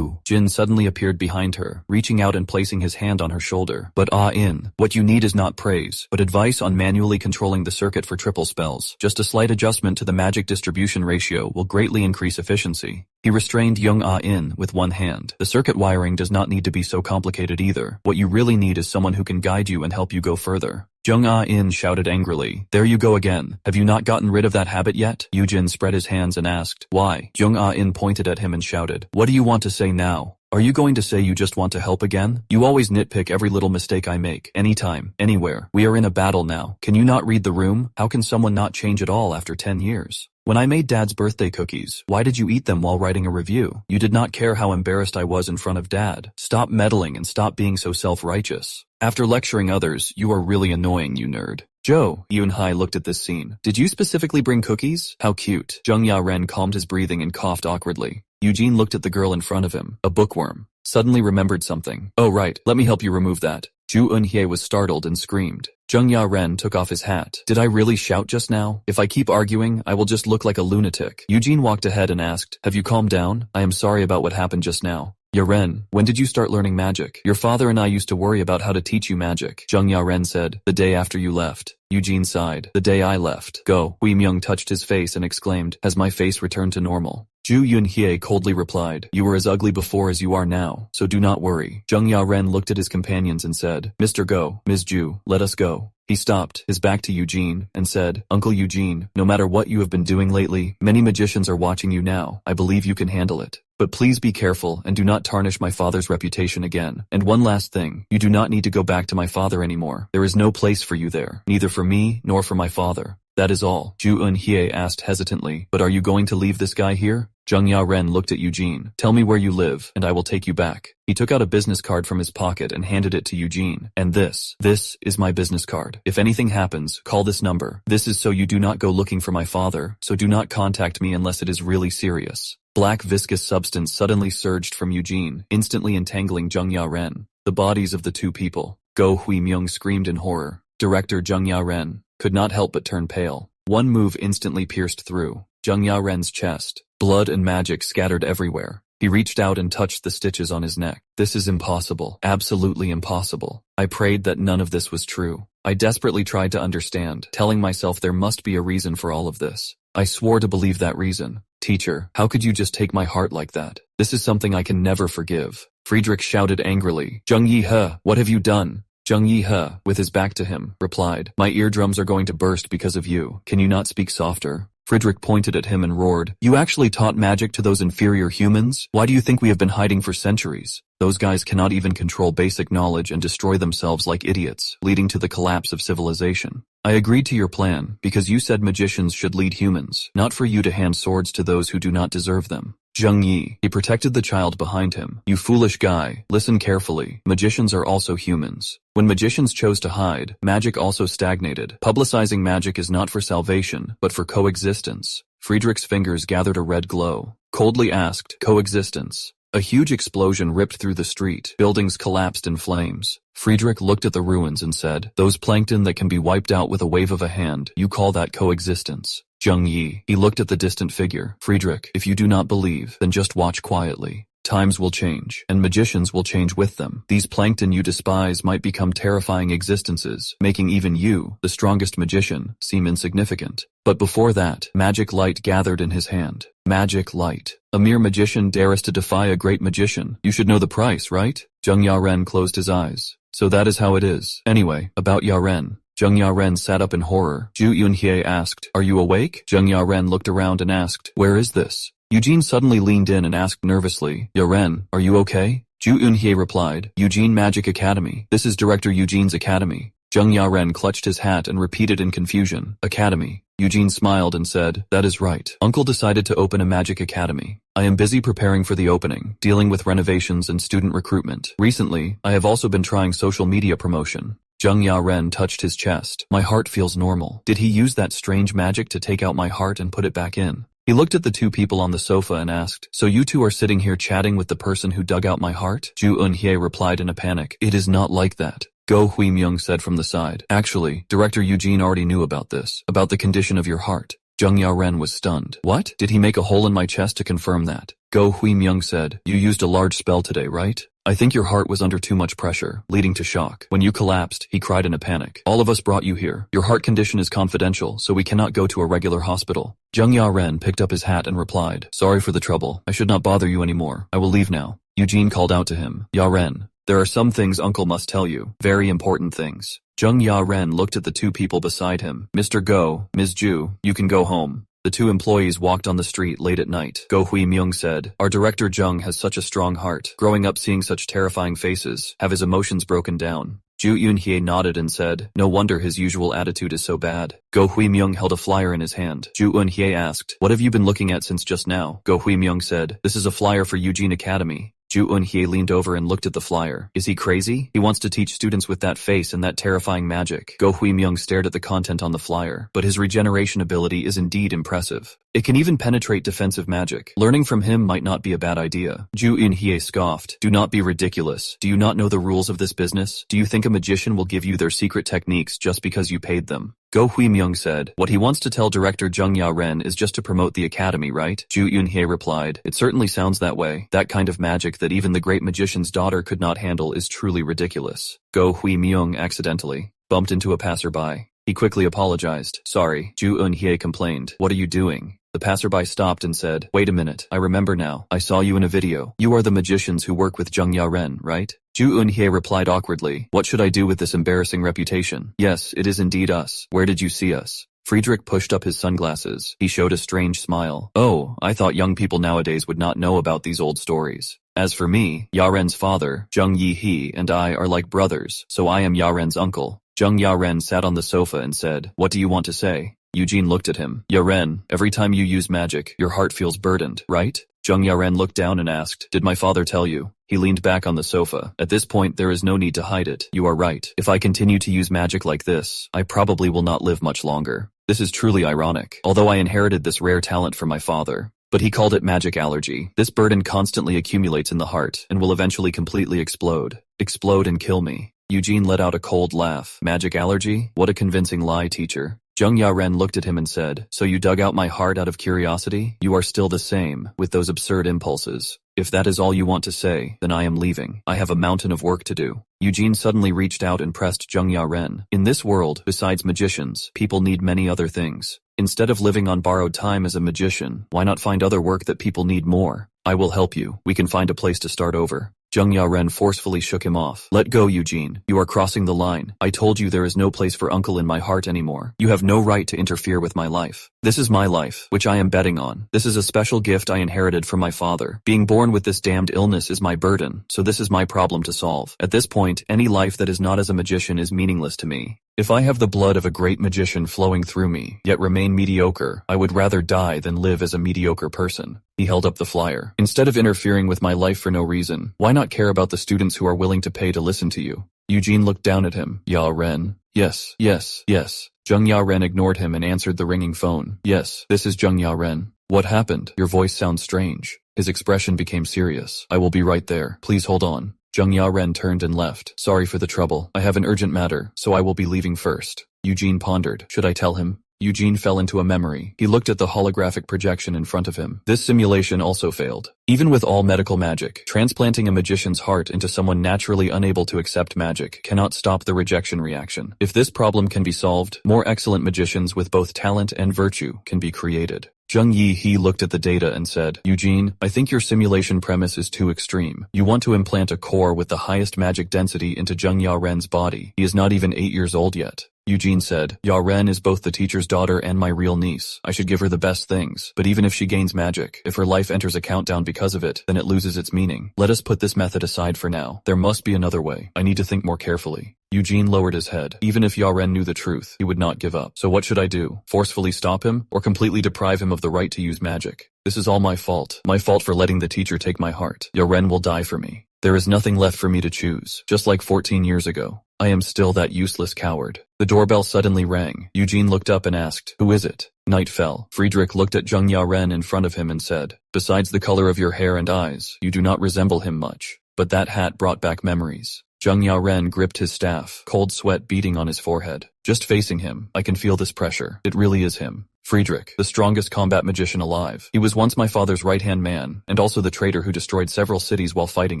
Jin suddenly appeared behind her, reaching out and placing his hand on her shoulder. But Ah-in, what you need is not praise, but advice on manually controlling the circuit for triple spells. Just a slight adjustment to the magic distribution ratio will greatly increase efficiency. He restrained Jung Ah-in with one hand. The circuit wiring does not need to be so complicated either. What you really need is someone who can guide you and help you go further. Jung Ah-in shouted angrily, there you go again. Have you not gotten rid of that habit yet? Yujin spread his hands and asked, why? Jung Ah-in pointed at him and shouted, what do you want to say now? Are you going to say you just want to help again? You always nitpick every little mistake I make, anytime, anywhere. We are in a battle now. Can you not read the room? How can someone not change at all after 10 years? When I made Dad's birthday cookies, why did you eat them while writing a review? You did not care how embarrassed I was in front of Dad. Stop meddling and stop being so self-righteous. After lecturing others, you are really annoying, you nerd. Joe, Yoon-hai looked at this scene. Did you specifically bring cookies? How cute. Jung Ya-ren calmed his breathing and coughed awkwardly. Eugene looked at the girl in front of him, a bookworm. Suddenly remembered something. Oh right, let me help you remove that. Ju Eun-hye was startled and screamed. Jung Ya-ren took off his hat. Did I really shout just now? If I keep arguing, I will just look like a lunatic. Eugene walked ahead and asked, have you calmed down? I am sorry about what happened just now. Ya-ren, when did you start learning magic? Your father and I used to worry about how to teach you magic. Jung Ya-ren said, the day after you left. Eugene sighed. The day I left. Go. Hui Myung touched his face and exclaimed, has my face returned to normal? Ju Eun-hye coldly replied, you were as ugly before as you are now, so do not worry. Jung Ya-ren looked at his companions and said, Mr. Go, Ms. Ju, let us go. He stopped, his back to Eugene, and said, Uncle Eugene, no matter what you have been doing lately, many magicians are watching you now. I believe you can handle it. But please be careful and do not tarnish my father's reputation again. And one last thing, you do not need to go back to my father anymore. There is no place for you there, neither for me nor for my father. That is all. Ju Eun-hye asked hesitantly, but are you going to leave this guy here? Jung Ya-ren looked at Eugene. Tell me where you live, and I will take you back. He took out a business card from his pocket and handed it to Eugene. And this is my business card. If anything happens, call this number. This is so you do not go looking for my father, so do not contact me unless it is really serious. Black viscous substance suddenly surged from Eugene, instantly entangling Jung Ya-ren. The bodies of the two people. Go Hui Myung screamed in horror. Director Jung Ya-ren could not help but turn pale. One move instantly pierced through Jung Ya-ren's chest. Blood and magic scattered everywhere. He reached out and touched the stitches on his neck. This is impossible. Absolutely impossible. I prayed that none of this was true. I desperately tried to understand, telling myself there must be a reason for all of this. I swore to believe that reason. Teacher, how could you just take my heart like that? This is something I can never forgive. Friedrich shouted angrily. Jung Yi-he, what have you done? Jung Yi-he, with his back to him, replied, my eardrums are going to burst because of you. Can you not speak softer? Friedrich pointed at him and roared, you actually taught magic to those inferior humans? Why do you think we have been hiding for centuries? Those guys cannot even control basic knowledge and destroy themselves like idiots, leading to the collapse of civilization. I agreed to your plan because you said magicians should lead humans, not for you to hand swords to those who do not deserve them. Zheng Yi, he protected the child behind him. You foolish guy, listen carefully. Magicians are also humans. When magicians chose to hide, magic also stagnated. Publicizing magic is not for salvation, but for coexistence. Friedrich's fingers gathered a red glow. Coldly asked, coexistence. A huge explosion ripped through the street. Buildings collapsed in flames. Friedrich looked at the ruins and said, those plankton that can be wiped out with a wave of a hand, you call that coexistence. Zheng Yi, he looked at the distant figure. Friedrich, if you do not believe, then just watch quietly. Times will change, and magicians will change with them. These plankton you despise might become terrifying existences, making even you, the strongest magician, seem insignificant. But before that, magic light gathered in his hand. Magic light. A mere magician dares to defy a great magician. You should know the price, right? Jung Ya-ren closed his eyes. So that is how it is. Anyway, about Yaren. Jung Yaren sat up in horror. Ju Eunhye asked, "Are you awake?" Jung Yaren looked around and asked, "Where is this?" Eugene suddenly leaned in and asked nervously, "Yaren, are you okay?" Ju Eunhye replied, "Eugene Magic Academy. This is Director Eugene's academy." Jung Yaren clutched his hat and repeated in confusion, "Academy." Eugene smiled and said, "That is right. Uncle decided to open a magic academy. I am busy preparing for the opening, dealing with renovations and student recruitment. Recently, I have also been trying social media promotion." Jung Yaren touched his chest. "My heart feels normal. Did he use that strange magic to take out my heart and put it back in?" He looked at the two people on the sofa and asked, "So you two are sitting here chatting with the person who dug out my heart?" Ju Eunhye replied in a panic, "It is not like that." Go Hui-myung said from the side, "Actually, Director Eugene already knew about this, about the condition of your heart." Jung Yaren was stunned. "What? Did he make a hole in my chest to confirm that?" Go Hui-myung said, "You used a large spell today, right? I think your heart was under too much pressure, leading to shock. When you collapsed," he cried in a panic. "All of us brought you here. Your heart condition is confidential, so we cannot go to a regular hospital." Jung Yaren picked up his hat and replied, "Sorry for the trouble. I should not bother you anymore. I will leave now." Eugene called out to him, "Yaren, there are some things Uncle must tell you, very important things." Jung Yaren looked at the two people beside him. "Mr. Go, Ms. Ju, you can go home." The two employees walked on the street late at night. Go Hui-myung said, "Our director Jung has such a strong heart. Growing up seeing such terrifying faces, have his emotions broken down." Ju Eunhye nodded and said, "No wonder his usual attitude is so bad." Go Hui-myung held a flyer in his hand. Ju Eunhye asked, "What have you been looking at since just now?" Go Hui-myung said, "This is a flyer for Eugene Academy." Ju Eunhye leaned over and looked at the flyer. "Is he crazy? He wants to teach students with that face and that terrifying magic." Go Hui-myung stared at the content on the flyer, but his regeneration ability is indeed impressive. It can even penetrate defensive magic. Learning from him might not be a bad idea. Ju Eunhye scoffed. "Do not be ridiculous. Do you not know the rules of this business? Do you think a magician will give you their secret techniques just because you paid them?" Go Hui-myung said, "What he wants to tell Director Jung Yaren is just to promote the academy, right?" Ju Eunhye replied, "It certainly sounds that way. That kind of magic that even the great magician's daughter could not handle is truly ridiculous." Go Hui-myung accidentally bumped into a passerby. He quickly apologized. "Sorry," Ju Eunhye complained. "What are you doing?" The passerby stopped and said, "Wait a minute, I remember now. I saw you in a video. You are the magicians who work with Jung Yaren, right?" Ju Eunhye replied awkwardly, "What should I do with this embarrassing reputation?" "Yes, it is indeed us. Where did you see us?" Friedrich pushed up his sunglasses. He showed a strange smile. "Oh, I thought young people nowadays would not know about these old stories. As for me, Yaren's father, Jung Yi-hee, and I are like brothers, so I am Yaren's uncle." Jung Yaren sat on the sofa and said, "What do you want to say?" Eugene looked at him. "Yaren, every time you use magic, your heart feels burdened, right?" Jung Yaren looked down and asked, "Did my father tell you?" He leaned back on the sofa. "At this point, there is no need to hide it. You are right. If I continue to use magic like this, I probably will not live much longer. This is truly ironic, although I inherited this rare talent from my father. But he called it magic allergy. This burden constantly accumulates in the heart and will eventually completely explode. Explode and kill me." Eugene let out a cold laugh. "Magic allergy? What a convincing lie, teacher." Jung Yaren looked at him and said, "So you dug out my heart out of curiosity? You are still the same, with those absurd impulses. If that is all you want to say, then I am leaving. I have a mountain of work to do." Eugene suddenly reached out and pressed Jung Yaren. "In this world, besides magicians, people need many other things. Instead of living on borrowed time as a magician, why not find other work that people need more? I will help you. We can find a place to start over." Jung Yaren forcefully shook him off. "Let go, Eugene. You are crossing the line. I told you there is no place for uncle in my heart anymore. You have no right to interfere with my life. This is my life, which I am betting on. This is a special gift I inherited from my father. Being born with this damned illness is my burden, so this is my problem to solve. At this point, any life that is not as a magician is meaningless to me. If I have the blood of a great magician flowing through me, yet remain mediocre, I would rather die than live as a mediocre person." He held up the flyer. "Instead of interfering with my life for no reason, why not care about the students who are willing to pay to listen to you?" Eugene looked down at him. "Yaren." "Yes, yes, yes." Jung Yaren ignored him and answered the ringing phone. "Yes, this is Jung Yaren." "What happened? Your voice sounds strange." His expression became serious. "I will be right there. Please hold on." Jung Yaren turned and left. "Sorry for the trouble. I have an urgent matter, so I will be leaving first." Eugene pondered. Should I tell him? Eugene fell into a memory. He looked at the holographic projection in front of him. This simulation also failed. Even with all medical magic, transplanting a magician's heart into someone naturally unable to accept magic cannot stop the rejection reaction. If this problem can be solved, more excellent magicians with both talent and virtue can be created. Zheng Yi looked at the data and said, Eugene, I think your simulation premise is too extreme. You want to implant a core with the highest magic density into Zheng Yaren's body. He is not even 8 years old yet. Eugene said, Yaren is both the teacher's daughter and my real niece. I should give her the best things. But even if she gains magic, if her life enters a countdown because of it, then it loses its meaning. Let us put this method aside for now. There must be another way. I need to think more carefully. Eugene lowered his head. Even if Yaren knew the truth, he would not give up. So what should I do? Forcefully stop him? Or completely deprive him of the right to use magic? This is all my fault. My fault for letting the teacher take my heart. Yaren will die for me. There is nothing left for me to choose. Just like 14 years ago. I am still that useless coward. The doorbell suddenly rang. Eugene looked up and asked, Who is it? Night fell. Friedrich looked at Zheng Yaren in front of him and said, Besides the color of your hair and eyes, you do not resemble him much. But that hat brought back memories. Zheng Yaren gripped his staff, cold sweat beating on his forehead. Just facing him, I can feel this pressure. It really is him. Friedrich, the strongest combat magician alive. He was once my father's right-hand man, and also the traitor who destroyed several cities while fighting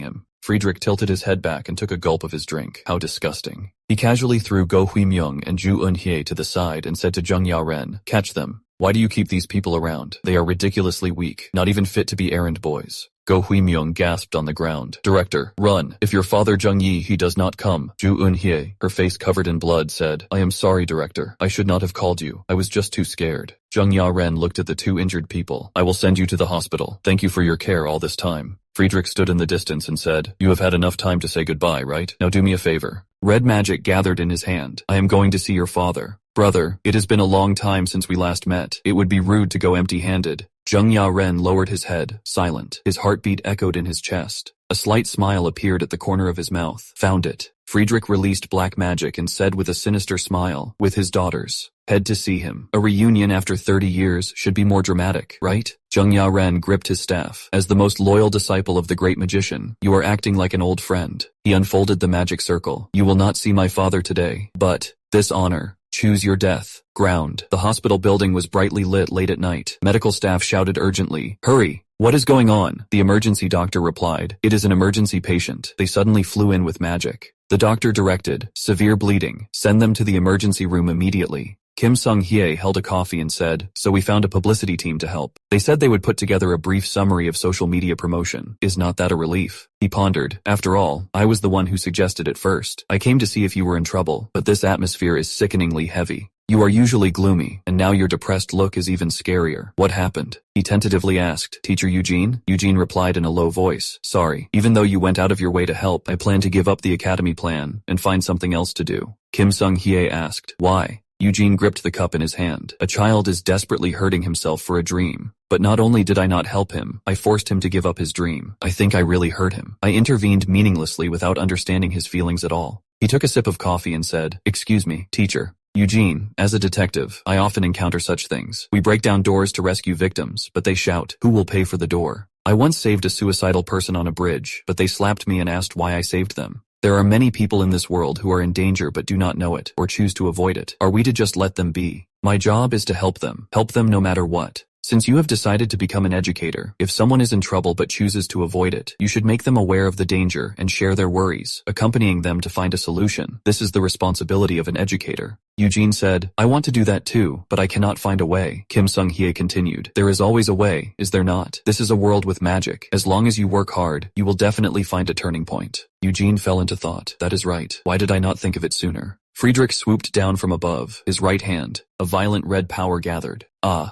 him. Friedrich tilted his head back and took a gulp of his drink. How disgusting. He casually threw Go Huimyung and Zhu Eunhye to the side and said to Zheng Yaren, Catch them. Why do you keep these people around? They are ridiculously weak, not even fit to be errand boys. Go Huimyung gasped on the ground. Director, run. If your father Zheng Yi he does not come. Zhu Eunhye, her face covered in blood, said, I am sorry, Director. I should not have called you. I was just too scared. Zheng Yaren looked at the two injured people. I will send you to the hospital. Thank you for your care all this time. Friedrich stood in the distance and said, You have had enough time to say goodbye, right? Now do me a favor. Red magic gathered in his hand. I am going to see your father. Brother, it has been a long time since we last met. It would be rude to go empty-handed. Zheng Yaren lowered his head, silent. His heartbeat echoed in his chest. A slight smile appeared at the corner of his mouth. Found it. Friedrich released black magic and said with a sinister smile, with his daughters. Head to see him. A reunion after 30 years should be more dramatic, right? Zheng Yaren gripped his staff. As the most loyal disciple of the great magician, you are acting like an old friend. He unfolded the magic circle. You will not see my father today, but this honor. Choose your death. Ground. The hospital building was brightly lit late at night. Medical staff shouted urgently, Hurry! What is going on? The emergency doctor replied, It is an emergency patient. They suddenly flew in with magic. The doctor directed, Severe bleeding. Send them to the emergency room immediately. Kim Sung-hye held a coffee and said, So we found a publicity team to help. They said they would put together a brief summary of social media promotion. Is not that a relief? He pondered. After all, I was the one who suggested it first. I came to see if you were in trouble, but this atmosphere is sickeningly heavy. You are usually gloomy, and now your depressed look is even scarier. What happened? He tentatively asked. Teacher Eugene? Eugene replied in a low voice. Sorry. Even though you went out of your way to help, I plan to give up the academy plan and find something else to do. Kim Sung-hye asked. Why? Eugene gripped the cup in his hand. A child is desperately hurting himself for a dream. But not only did I not help him, I forced him to give up his dream. I think I really hurt him. I intervened meaninglessly without understanding his feelings at all. He took a sip of coffee and said, Excuse me, teacher. Eugene, as a detective, I often encounter such things. We break down doors to rescue victims, but they shout, Who will pay for the door? I once saved a suicidal person on a bridge, but they slapped me and asked why I saved them. There are many people in this world who are in danger but do not know it, or choose to avoid it. Are we to just let them be? My job is to help them no matter what. Since you have decided to become an educator, if someone is in trouble but chooses to avoid it, you should make them aware of the danger and share their worries, accompanying them to find a solution. This is the responsibility of an educator. Eugene said, I want to do that too, but I cannot find a way. Kim Sung-hye continued, There is always a way, is there not? This is a world with magic. As long as you work hard, you will definitely find a turning point. Eugene fell into thought. That is right. Why did I not think of it sooner? Friedrich swooped down from above, his right hand. A violent red power gathered.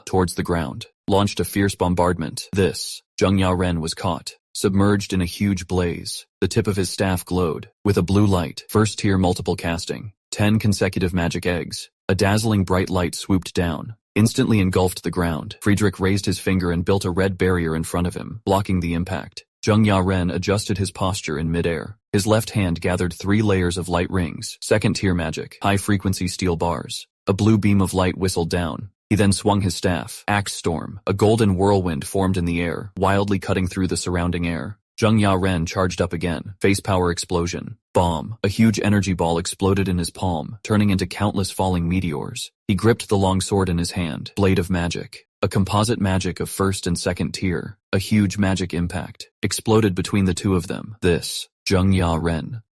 Towards the ground. Launched a fierce bombardment. Zheng Yaren was caught. Submerged in a huge blaze. The tip of his staff glowed. With a blue light. First tier multiple casting. 10 consecutive magic eggs. A dazzling bright light swooped down. Instantly engulfed the ground. Friedrich raised his finger and built a red barrier in front of him, blocking the impact. Zheng Yaren adjusted his posture in midair. His left hand gathered 3 layers of light rings, second-tier magic, high-frequency steel bars. A blue beam of light whistled down. He then swung his staff, Axe Storm. A golden whirlwind formed in the air, wildly cutting through the surrounding air. Zheng Yaren charged up again. Face power explosion. Bomb. A huge energy ball exploded in his palm, turning into countless falling meteors. He gripped the long sword in his hand, blade of magic. A composite magic of first and second tier. A huge magic impact exploded between the two of them. Zheng Zheng Ya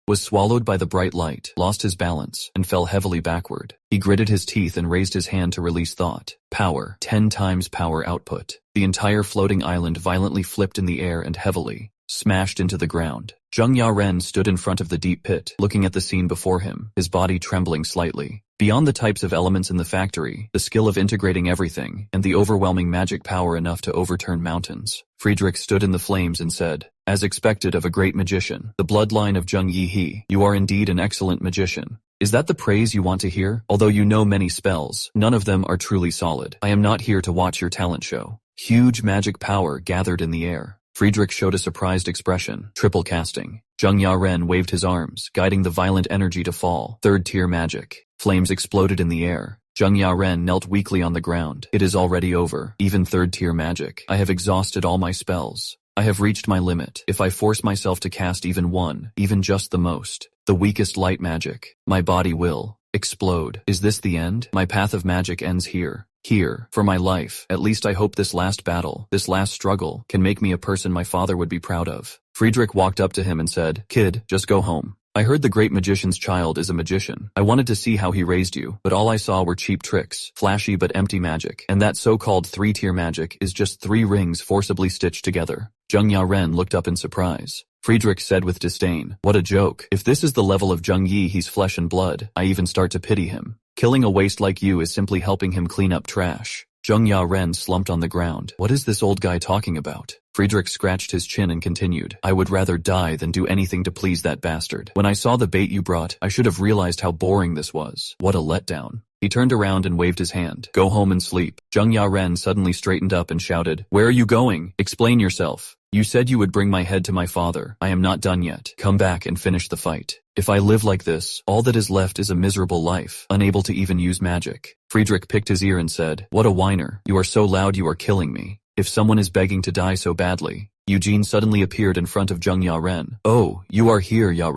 was swallowed by the bright light, lost his balance, and fell heavily backward. He gritted his teeth and raised his hand to release thought. Power. 10 times power output. The entire floating island violently flipped in the air and heavily smashed into the ground. Zheng Ya stood in front of the deep pit, looking at the scene before him, his body trembling slightly. Beyond the types of elements in the factory, the skill of integrating everything, and the overwhelming magic power enough to overturn mountains, Friedrich stood in the flames and said, "As expected of a great magician, the bloodline of Zheng Yi, you are indeed an excellent magician. Is that the praise you want to hear? Although you know many spells, none of them are truly solid. I am not here to watch your talent show." Huge magic power gathered in the air. Friedrich showed a surprised expression. Triple casting. Zheng Ya waved his arms, guiding the violent energy to fall. Third-tier magic. Flames exploded in the air. Zheng Ya knelt weakly on the ground. It is already over. Even third-tier magic. I have exhausted all my spells. I have reached my limit. If I force myself to cast even one, even just the most, the weakest light magic, my body will explode. Is this the end? My path of magic ends here. Here, for my life. At least I hope this last battle, this last struggle, can make me a person my father would be proud of. Friedrich walked up to him and said, "Kid, just go home. I heard the great magician's child is a magician. I wanted to see how he raised you, but all I saw were cheap tricks, flashy but empty magic, and that so-called 3-tier magic is just 3 rings forcibly stitched together." Zheng Ya looked up in surprise. Friedrich said with disdain, "What a joke. If this is the level of Zheng Yi, he's flesh and blood. I even start to pity him. Killing a waste like you is simply helping him clean up trash." Zheng Ya slumped on the ground. What is this old guy talking about? Friedrich scratched his chin and continued, "I would rather die than do anything to please that bastard. When I saw the bait you brought, I should have realized how boring this was. What a letdown." He turned around and waved his hand. "Go home and sleep." Zheng Ya suddenly straightened up and shouted, "Where are you going? Explain yourself. You said you would bring my head to my father. I am not done yet. Come back and finish the fight. If I live like this, all that is left is a miserable life, unable to even use magic." Friedrich picked his ear and said, "What a whiner. You are so loud you are killing me. If someone is begging to die so badly." Eugene suddenly appeared in front of Zheng Ya. "Oh, you are here, Ya."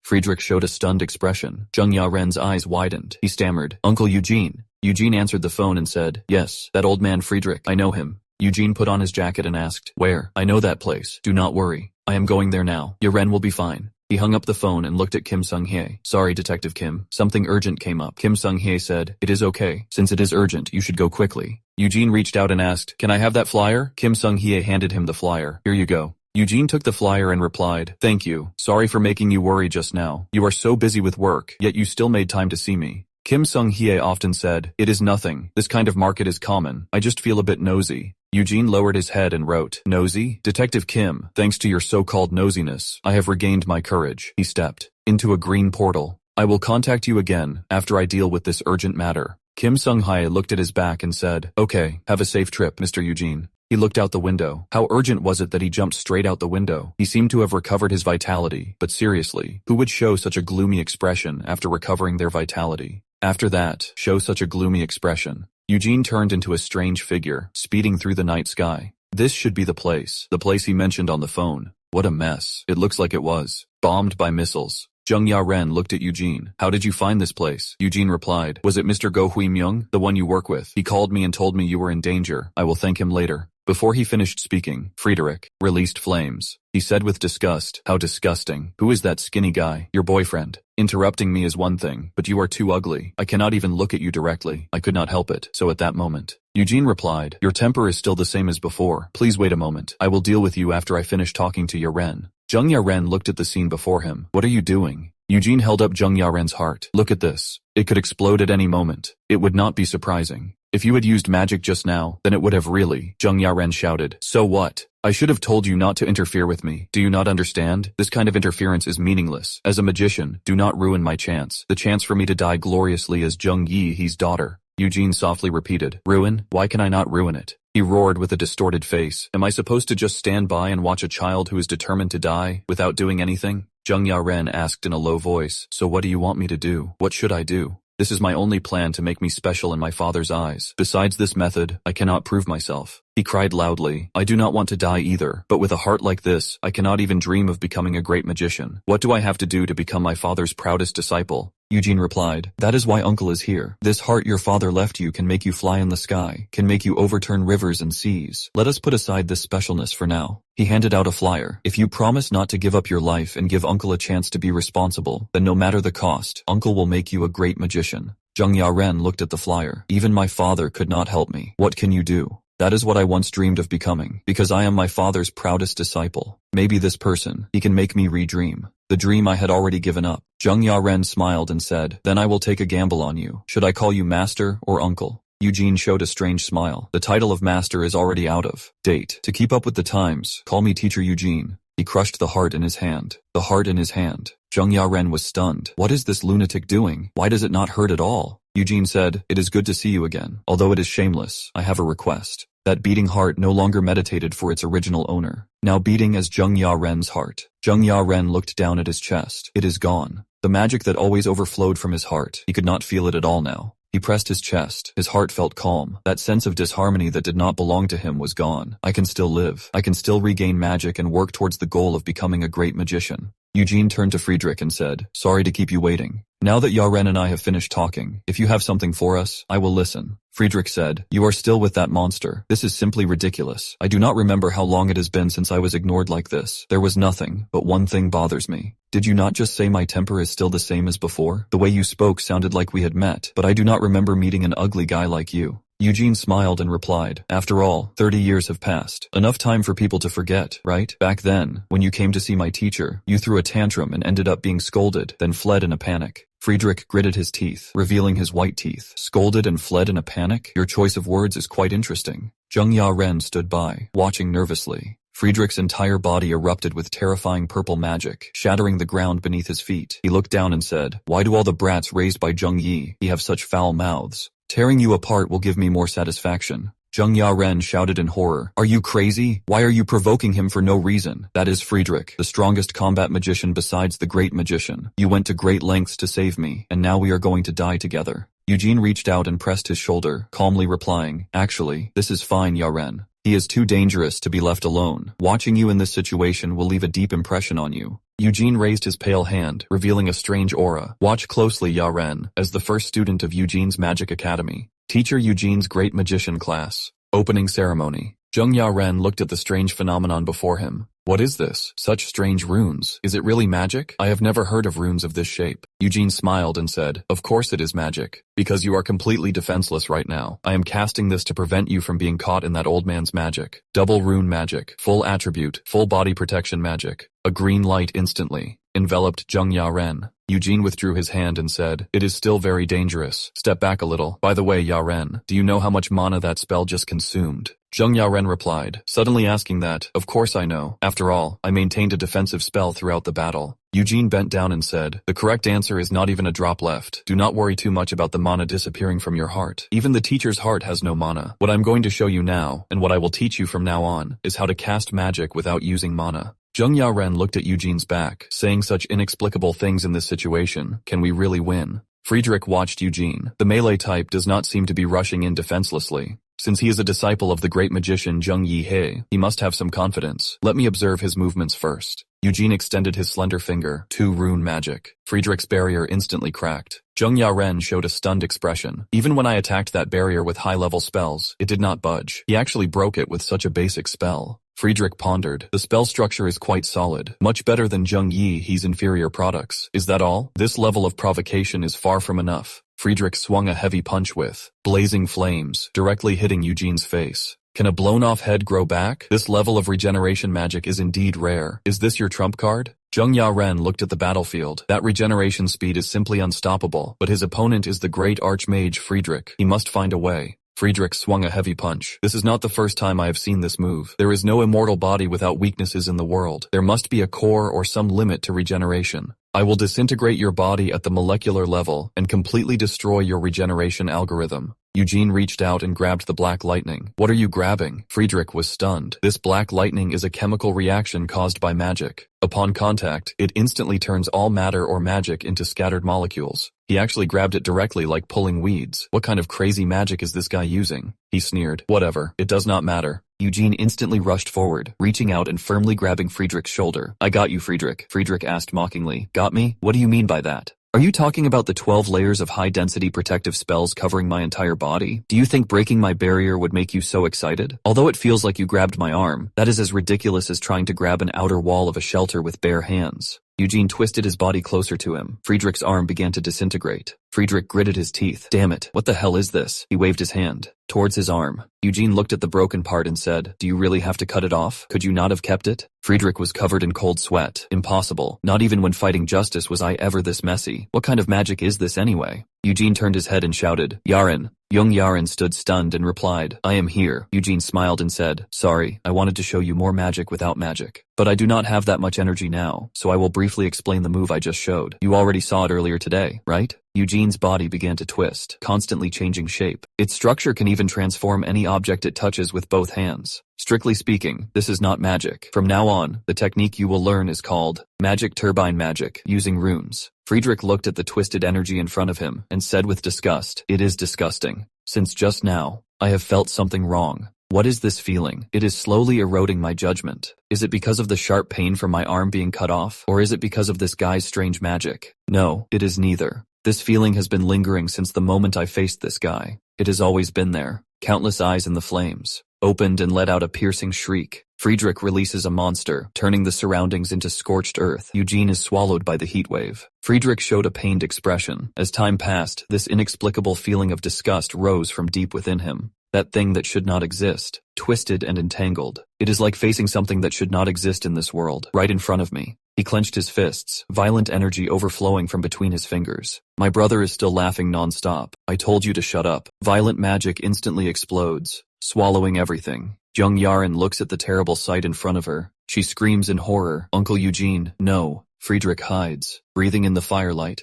Friedrich showed a stunned expression. Zheng Ya eyes widened. He stammered, "Uncle Eugene." Eugene answered the phone and said, "Yes, that old man Friedrich, I know him." Eugene put on his jacket and asked, "Where?" "I know that place. Do not worry. I am going there now. Ya will be fine." He hung up the phone and looked at Kim Sung-hye. "Sorry, Detective Kim. Something urgent came up." Kim Sung-hye said, "It is okay. Since it is urgent, you should go quickly." Eugene reached out and asked, "Can I have that flyer?" Kim Sung-hye handed him the flyer. "Here you go." Eugene took the flyer and replied, "Thank you. Sorry for making you worry just now. You are so busy with work, yet you still made time to see me." Kim Sung-hye often said, "It is nothing. This kind of market is common. I just feel a bit nosy." Eugene lowered his head and wrote, "Nosy? Detective Kim, thanks to your so-called nosiness, I have regained my courage." He stepped into a green portal. "I will contact you again, after I deal with this urgent matter." Kim Sung-hye looked at his back and said, "Okay, have a safe trip, Mr. Eugene." He looked out the window. How urgent was it that he jumped straight out the window? He seemed to have recovered his vitality, but seriously, who would show such a gloomy expression after recovering their vitality? After that, show such a gloomy expression. Eugene turned into a strange figure, speeding through the night sky. This should be the place he mentioned on the phone. What a mess. It looks like it was bombed by missiles. Zheng Ya looked at Eugene. "How did you find this place?" Eugene replied, "Was it Mr. Go Hui Myung, the one you work with? He called me and told me you were in danger. I will thank him later." Before he finished speaking, Friedrich released flames. He said with disgust, "How disgusting. Who is that skinny guy? Your boyfriend. Interrupting me is one thing, but you are too ugly. I cannot even look at you directly. I could not help it, so at that moment." Eugene replied, "Your temper is still the same as before. Please wait a moment. I will deal with you after I finish talking to Ya Ren." Zheng Ya looked at the scene before him. "What are you doing?" Eugene held up Zheng Ya heart. "Look at this. It could explode at any moment. It would not be surprising. If you had used magic just now, then it would have really." Zheng Ya shouted, "So what? I should have told you not to interfere with me. Do you not understand? This kind of interference is meaningless. As a magician, do not ruin my chance. The chance for me to die gloriously as Zheng Yi's daughter." Eugene softly repeated, "Ruin? Why can I not ruin it?" He roared with a distorted face. "Am I supposed to just stand by and watch a child who is determined to die, without doing anything?" Zheng Ya asked in a low voice, "So what do you want me to do? What should I do? This is my only plan to make me special in my father's eyes. Besides this method, I cannot prove myself." He cried loudly, "I do not want to die either, but with a heart like this, I cannot even dream of becoming a great magician. What do I have to do to become my father's proudest disciple?" Eugene replied. That is why uncle is here. This heart your father left you can make you fly in the sky, can make you overturn rivers and seas. Let us put aside this specialness for now. He handed out a flyer. If you promise not to give up your life and give uncle a chance to be responsible, then no matter the cost, uncle will make you a great magician. Zheng Yaren looked at the flyer. Even my father could not help me. What can you do? That is what I once dreamed of becoming, because I am my father's proudest disciple. Maybe this person, he can make me redream the dream I had already given up. Zheng Yaren smiled and said, then I will take a gamble on you. Should I call you master or uncle? Eugene showed a strange smile. The title of master is already out of date. To keep up with the times, call me teacher Eugene. He crushed the heart in his hand. The heart in his hand. Zheng Yaren was stunned. What is this lunatic doing? Why does it not hurt at all? Eugene said, it is good to see you again. Although it is shameless, I have a request. That beating heart no longer meditated for its original owner, now beating as Zheng Yaren's heart. Zheng Yaren looked down at his chest. It is gone. The magic that always overflowed from his heart, he could not feel it at all now. He pressed his chest. His heart felt calm. That sense of disharmony that did not belong to him was gone. I can still live. I can still regain magic and work towards the goal of becoming a great magician. Eugene turned to Friedrich and said, sorry to keep you waiting. Now that Yaren and I have finished talking, if you have something for us, I will listen. Friedrich said, you are still with that monster. This is simply ridiculous. I do not remember how long it has been since I was ignored like this. There was nothing, but one thing bothers me. Did you not just say my temper is still the same as before? The way you spoke sounded like we had met, but I do not remember meeting an ugly guy like you. Eugene smiled and replied, after all, 30 years have passed. Enough time for people to forget, right? Back then, when you came to see my teacher, you threw a tantrum and ended up being scolded, then fled in a panic. Friedrich gritted his teeth, revealing his white teeth. Scolded and fled in a panic? Your choice of words is quite interesting. Zheng Yaren stood by, watching nervously. Friedrich's entire body erupted with terrifying purple magic, shattering the ground beneath his feet. He looked down and said, why do all the brats raised by Zheng Yi have such foul mouths? Tearing you apart will give me more satisfaction. Zheng Yaren shouted in horror. Are you crazy? Why are you provoking him for no reason? That is Friedrich, the strongest combat magician besides the great magician. You went to great lengths to save me, and now we are going to die together. Eugene reached out and pressed his shoulder, calmly replying, actually, this is fine, Yaren. He is too dangerous to be left alone. Watching you in this situation will leave a deep impression on you. Eugene raised his pale hand, revealing a strange aura. Watch closely, Yaren, as the first student of Eugene's Magic Academy. Teacher Eugene's Great Magician Class. Opening Ceremony. Zheng Yaren looked at the strange phenomenon before him. What is this? Such strange runes. Is it really magic? I have never heard of runes of this shape. Eugene smiled and said, of course it is magic. Because you are completely defenseless right now. I am casting this to prevent you from being caught in that old man's magic. Double rune magic. Full attribute. Full body protection magic. A green light instantly enveloped Zheng Yaren. Eugene withdrew his hand and said, it is still very dangerous. Step back a little. By the way, Yaren, do you know how much mana that spell just consumed? Zheng Yaren replied, suddenly asking that, of course I know. After all, I maintained a defensive spell throughout the battle. Eugene bent down and said, the correct answer is not even a drop left. Do not worry too much about the mana disappearing from your heart. Even the teacher's heart has no mana. What I'm going to show you now, and what I will teach you from now on, is how to cast magic without using mana. Zheng Yaren looked at Eugene's back, saying such inexplicable things in this situation. Can we really win? Friedrich watched Eugene. The melee type does not seem to be rushing in defenselessly. Since he is a disciple of the great magician Zheng Yi, he must have some confidence. Let me observe his movements first. Eugene extended his slender finger. 2 rune magic. Friedrich's barrier instantly cracked. Zheng Yaren showed a stunned expression. Even when I attacked that barrier with high-level spells, it did not budge. He actually broke it with such a basic spell. Friedrich pondered. The spell structure is quite solid, much better than Zheng Yi's inferior products. Is that all? This level of provocation is far from enough. Friedrich swung a heavy punch with blazing flames, directly hitting Eugene's face. Can a blown-off head grow back? This level of regeneration magic is indeed rare. Is this your trump card? Zheng Yaren looked at the battlefield. That regeneration speed is simply unstoppable, but his opponent is the great archmage Friedrich. He must find a way. Friedrich swung a heavy punch. This is not the first time I have seen this move. There is no immortal body without weaknesses in the world. There must be a core or some limit to regeneration. I will disintegrate your body at the molecular level and completely destroy your regeneration algorithm. Eugene reached out and grabbed the black lightning. What are you grabbing? Friedrich was stunned. This black lightning is a chemical reaction caused by magic. Upon contact, it instantly turns all matter or magic into scattered molecules. He actually grabbed it directly like pulling weeds. What kind of crazy magic is this guy using? He sneered. Whatever, it does not matter. Eugene instantly rushed forward, reaching out and firmly grabbing Friedrich's shoulder. I got you, Friedrich. Friedrich asked mockingly. Got me? What do you mean by that? Are you talking about the 12 layers of high-density protective spells covering my entire body? Do you think breaking my barrier would make you so excited? Although it feels like you grabbed my arm, that is as ridiculous as trying to grab an outer wall of a shelter with bare hands. Eugene twisted his body closer to him. Friedrich's arm began to disintegrate. Friedrich gritted his teeth. Damn it, what the hell is this? He waved his hand towards his arm. Eugene looked at the broken part and said, do you really have to cut it off? Could you not have kept it? Friedrich was covered in cold sweat. Impossible. Not even when fighting justice was I ever this messy. What kind of magic is this anyway? Eugene turned his head and shouted, Yaren. Young Yaren stood stunned and replied, I am here. Eugene smiled and said, sorry, I wanted to show you more magic without magic. But I do not have that much energy now, so I will briefly explain the move I just showed. You already saw it earlier today, right? Eugene's body began to twist, constantly changing shape. Its structure can even transform any object it touches with both hands. Strictly speaking, this is not magic. From now on, the technique you will learn is called magic turbine magic, using runes. Friedrich looked at the twisted energy in front of him and said with disgust, it is disgusting. Since just now, I have felt something wrong. What is this feeling? It is slowly eroding my judgment. Is it because of the sharp pain from my arm being cut off, or is it because of this guy's strange magic? No, it is neither. This feeling has been lingering since the moment I faced this guy. It has always been there. Countless eyes in the flames opened and let out a piercing shriek. Friedrich releases a monster, turning the surroundings into scorched earth. Eugene is swallowed by the heat wave. Friedrich showed a pained expression. As time passed, this inexplicable feeling of disgust rose from deep within him. That thing that should not exist, twisted and entangled. It is like facing something that should not exist in this world, right in front of me. He clenched his fists, violent energy overflowing from between his fingers. My brother is still laughing non-stop. I told you to shut up. Violent magic instantly explodes, swallowing everything. Young Yaren looks at the terrible sight in front of her. She screams in horror. Uncle Eugene, no. Friedrich hides, breathing in the firelight.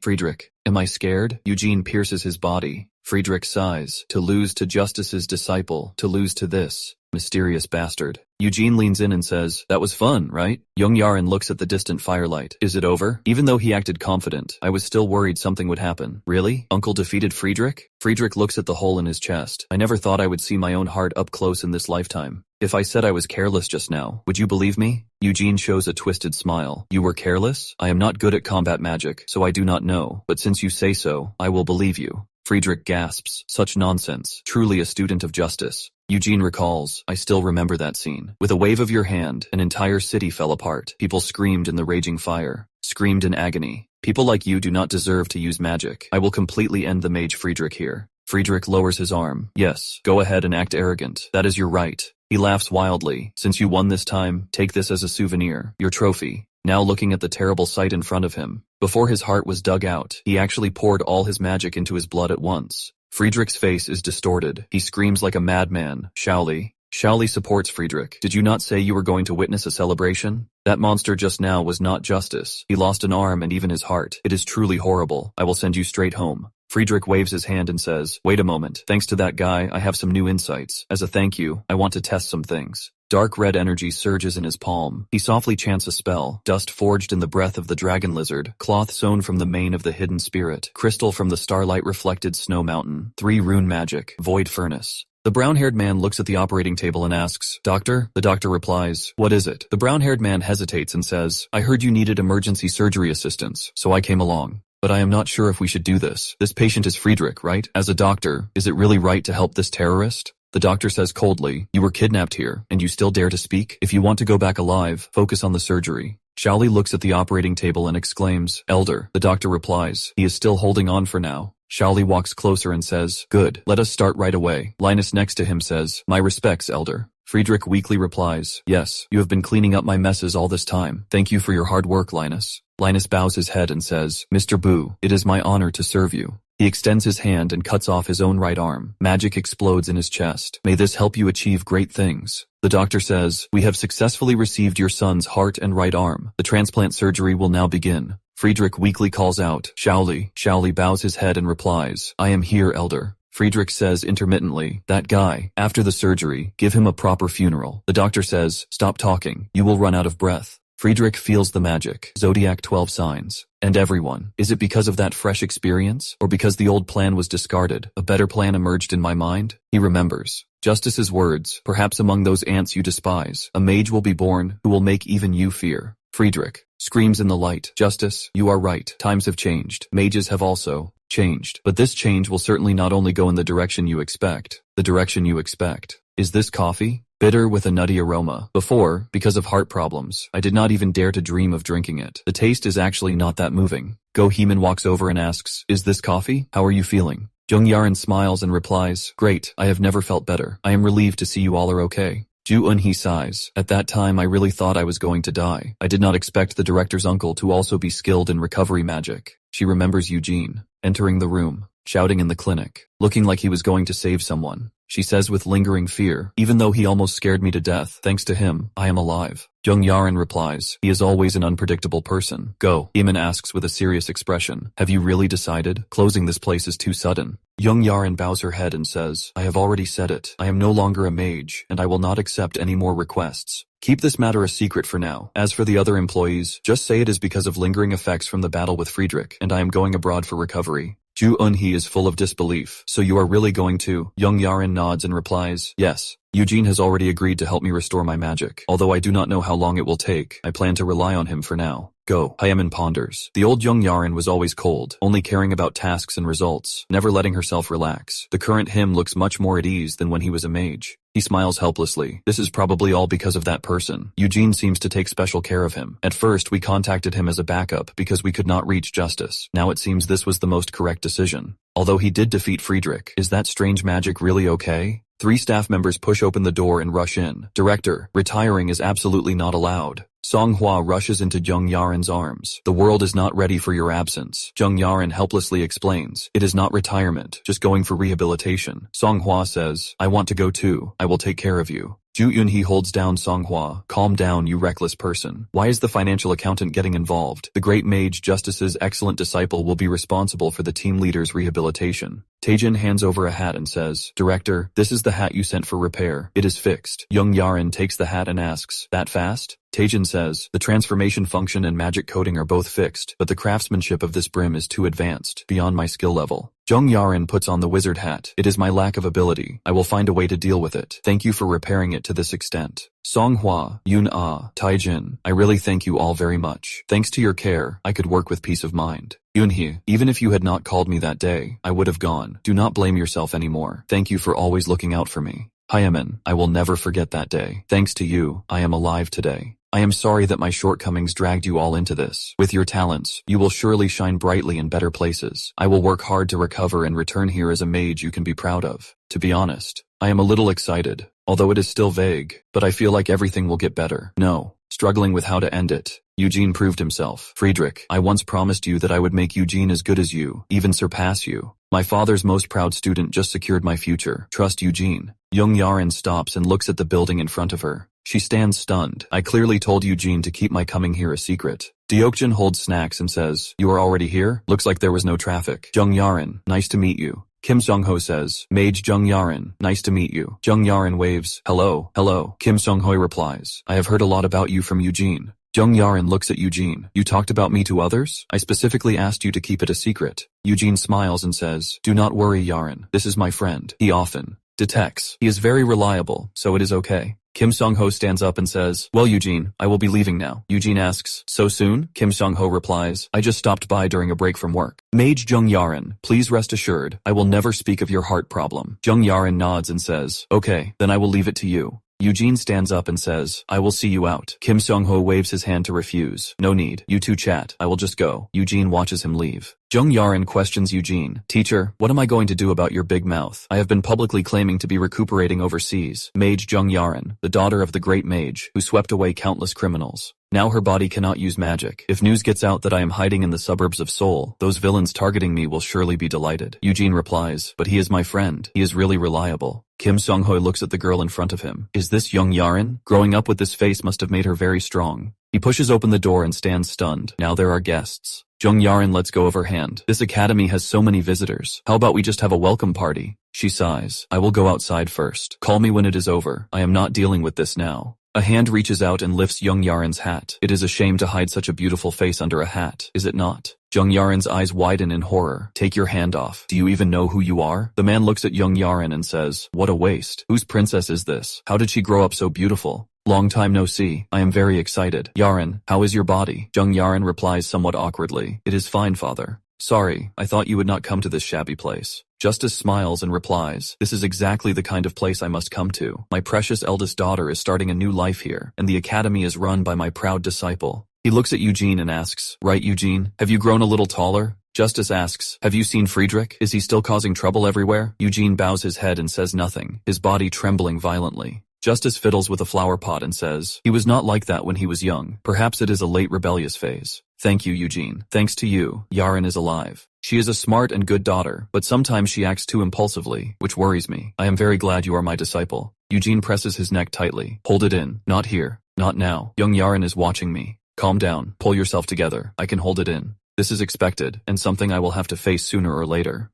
Friedrich, am I scared? Eugene pierces his body. Friedrich sighs. To lose to Justice's disciple, to lose to this mysterious bastard. Eugene leans in and says, that was fun, right? Young Yaren looks at the distant firelight. Is it over? Even though he acted confident, I was still worried something would happen. Really? Uncle defeated Friedrich? Friedrich looks at the hole in his chest. I never thought I would see my own heart up close in this lifetime. If I said I was careless just now, would you believe me? Eugene shows a twisted smile. You were careless? I am not good at combat magic, so I do not know. But since you say so, I will believe you. Friedrich gasps. Such nonsense. Truly a student of justice. Eugene recalls, I still remember that scene. With a wave of your hand, an entire city fell apart. People screamed in the raging fire, screamed in agony. People like you do not deserve to use magic. I will completely end the mage Friedrich here. Friedrich lowers his arm. Yes, go ahead and act arrogant. That is your right. He laughs wildly. Since you won this time, take this as a souvenir, your trophy. Now looking at the terrible sight in front of him. Before his heart was dug out, he actually poured all his magic into his blood at once. Friedrich's face is distorted. He screams like a madman. Shaoli. Shaoli supports Friedrich. Did you not say you were going to witness a celebration? That monster just now was not justice. He lost an arm and even his heart. It is truly horrible. I will send you straight home. Friedrich waves his hand and says, wait a moment. Thanks to that guy, I have some new insights. As a thank you, I want to test some things. Dark red energy surges in his palm. He softly chants a spell. Dust forged in the breath of the dragon lizard. Cloth sewn from the mane of the hidden spirit. Crystal from the starlight reflected snow mountain. 3 rune magic. Void furnace. The brown-haired man looks at the operating table and asks, Doctor? The doctor replies, what is it? The brown-haired man hesitates and says, I heard you needed emergency surgery assistance, so I came along. But I am not sure if we should do this. This patient is Friedrich, right? As a doctor, is it really right to help this terrorist? The doctor says coldly, you were kidnapped here, and you still dare to speak? If you want to go back alive, focus on the surgery. Shaoli looks at the operating table and exclaims, Elder. The doctor replies, he is still holding on for now. Shaoli walks closer and says, good, let us start right away. Linus next to him says, my respects, Elder. Friedrich weakly replies, yes, you have been cleaning up my messes all this time. Thank you for your hard work, Linus. Linus bows his head and says, Mr. Boo, it is my honor to serve you. He extends his hand and cuts off his own right arm. Magic explodes in his chest. May this help you achieve great things. The doctor says, we have successfully received your son's heart and right arm. The transplant surgery will now begin. Friedrich weakly calls out, Shaoli. Shaoli bows his head and replies, I am here, Elder. Friedrich says intermittently, that guy, after the surgery, give him a proper funeral. The doctor says, stop talking, you will run out of breath. Friedrich feels the magic, Zodiac 12 signs. And everyone, is it because of that fresh experience, or because the old plan was discarded, a better plan emerged in my mind? He remembers. Justice's words, perhaps among those ants you despise, a mage will be born who will make even you fear. Friedrich screams in the light. Justice, you are right. Times have changed. Mages have also changed. But this change will certainly not only go in the direction you expect. The direction you expect. Is this coffee? Bitter with a nutty aroma. Before, because of heart problems, I did not even dare to dream of drinking it. The taste is actually not that moving. Go Heeman walks over and asks, is this coffee? How are you feeling? Jung Yarin smiles and replies, great, I have never felt better. I am relieved to see you all are okay. Ju Eun-hee sighs. At that time I really thought I was going to die. I did not expect the director's uncle to also be skilled in recovery magic. She remembers Eugene, entering the room, shouting in the clinic, looking like he was going to save someone. She says with lingering fear, even though he almost scared me to death, thanks to him, I am alive. Jung Yarin replies, he is always an unpredictable person. Go. Eamon asks with a serious expression, have you really decided? Closing this place is too sudden. Jung Yarin bows her head and says, I have already said it. I am no longer a mage, and I will not accept any more requests. Keep this matter a secret for now. As for the other employees, just say it is because of lingering effects from the battle with Friedrich, and I am going abroad for recovery. Ju Eun-hee is full of disbelief. So you are really going to? Jung Yarin nods and replies, yes. Eugene has already agreed to help me restore my magic. Although I do not know how long it will take, I plan to rely on him for now. Go. Hyemin ponders. The old Jung Yarin was always cold, only caring about tasks and results, never letting herself relax. The current him looks much more at ease than when he was a mage. He smiles helplessly. This is probably all because of that person. Eugene seems to take special care of him. At first, we contacted him as a backup because we could not reach justice. Now it seems this was the most correct decision. Although he did defeat Friedrich, is that strange magic really okay? 3 staff members push open the door and rush in. Director, retiring is absolutely not allowed. Song Hwa rushes into Jung Yarin's arms. The world is not ready for your absence. Jung Yarin helplessly explains, it is not retirement, just going for rehabilitation. Song Hwa says, I want to go too. I will take care of you. Ju Eun-hee holds down Song Hwa. Calm down, you reckless person. Why is the financial accountant getting involved? The great mage Justice's excellent disciple will be responsible for the team leader's rehabilitation. Taejin hands over a hat and says, Director, this is the hat you sent for repair. It is fixed. Jung Yarin takes the hat and asks, that fast? Taejin says, the transformation function and magic coating are both fixed, but the craftsmanship of this brim is too advanced, beyond my skill level. Jung Yarin puts on the wizard hat. It is my lack of ability. I will find a way to deal with it. Thank you for repairing it to this extent. Song Hwa, Yoon-ah, Taejin, I really thank you all very much. Thanks to your care, I could work with peace of mind. Yoon-hee, even if you had not called me that day, I would have gone. Do not blame yourself anymore. Thank you for always looking out for me. Hyemin, I will never forget that day. Thanks to you, I am alive today. I am sorry that my shortcomings dragged you all into this. With your talents, you will surely shine brightly in better places. I will work hard to recover and return here as a mage you can be proud of. To be honest, I am a little excited, although it is still vague, but I feel like everything will get better. No, struggling with how to end it. Eugene proved himself. Friedrich, I once promised you that I would make Eugene as good as you, even surpass you. My father's most proud student just secured my future. Trust Eugene. Jung Yarin stops and looks at the building in front of her. She stands stunned. I clearly told Eugene to keep my coming here a secret. Deokjin holds snacks and says, you are already here? Looks like there was no traffic. Jung Yarin, nice to meet you. Kim Sung-ho says, Mage Jung Yarin, nice to meet you. Jung Yarin waves, hello, hello. Kim Sung-ho replies, I have heard a lot about you from Eugene. Jung Yarin looks at Eugene. You talked about me to others? I specifically asked you to keep it a secret. Eugene smiles and says, do not worry, Yarin. This is my friend. He often detects. He is very reliable, so it is okay. Kim Sung-ho stands up and says, well, Eugene, I will be leaving now. Eugene asks, so soon? Kim Sung-ho replies, I just stopped by during a break from work. Mage Jung Yarin, please rest assured, I will never speak of your heart problem. Jung Yarin nods and says, okay, then I will leave it to you. Eugene stands up and says, I will see you out. Kim Sung-ho waves his hand to refuse. No need. You two chat. I will just go. Eugene watches him leave. Jung Yarin questions Eugene. Teacher, what am I going to do about your big mouth? I have been publicly claiming to be recuperating overseas. Mage Jung Yarin, the daughter of the great mage, who swept away countless criminals. Now her body cannot use magic. If news gets out that I am hiding in the suburbs of Seoul, those villains targeting me will surely be delighted. Eugene replies, but he is my friend. He is really reliable. Kim Sung-ho looks at the girl in front of him. Is this Jung Yarin? Growing up with this face must have made her very strong. He pushes open the door and stands stunned. Now there are guests. Jung Yarin lets go of her hand. This academy has so many visitors. How about we just have a welcome party? She sighs. I will go outside first. Call me when it is over. I am not dealing with this now. A hand reaches out and lifts Jung Yarin's hat. It is a shame to hide such a beautiful face under a hat, is it not? Jung Yarin's eyes widen in horror. Take your hand off. Do you even know who you are? The man looks at Jung Yarin and says, what a waste. Whose princess is this? How did she grow up so beautiful? Long time no see. I am very excited. Yaren, how is your body? Jung Yaren replies somewhat awkwardly. It is fine, father. Sorry, I thought you would not come to this shabby place. Justice smiles and replies, this is exactly the kind of place I must come to. My precious eldest daughter is starting a new life here, and the academy is run by my proud disciple. He looks at Eugene and asks, right, Eugene? Have you grown a little taller? Justice asks, have you seen Friedrich? Is he still causing trouble everywhere? Eugene bows his head and says nothing, his body trembling violently. Justice fiddles with a flower pot and says, he was not like that when he was young. Perhaps it is a late rebellious phase. Thank you, Eugene. Thanks to you, Yaren is alive. She is a smart and good daughter, but sometimes she acts too impulsively, which worries me. I am very glad you are my disciple. Eugene presses his neck tightly. Hold it in. Not here. Not now. Young Yaren is watching me. Calm down. Pull yourself together. I can hold it in. This is expected, and something I will have to face sooner or later.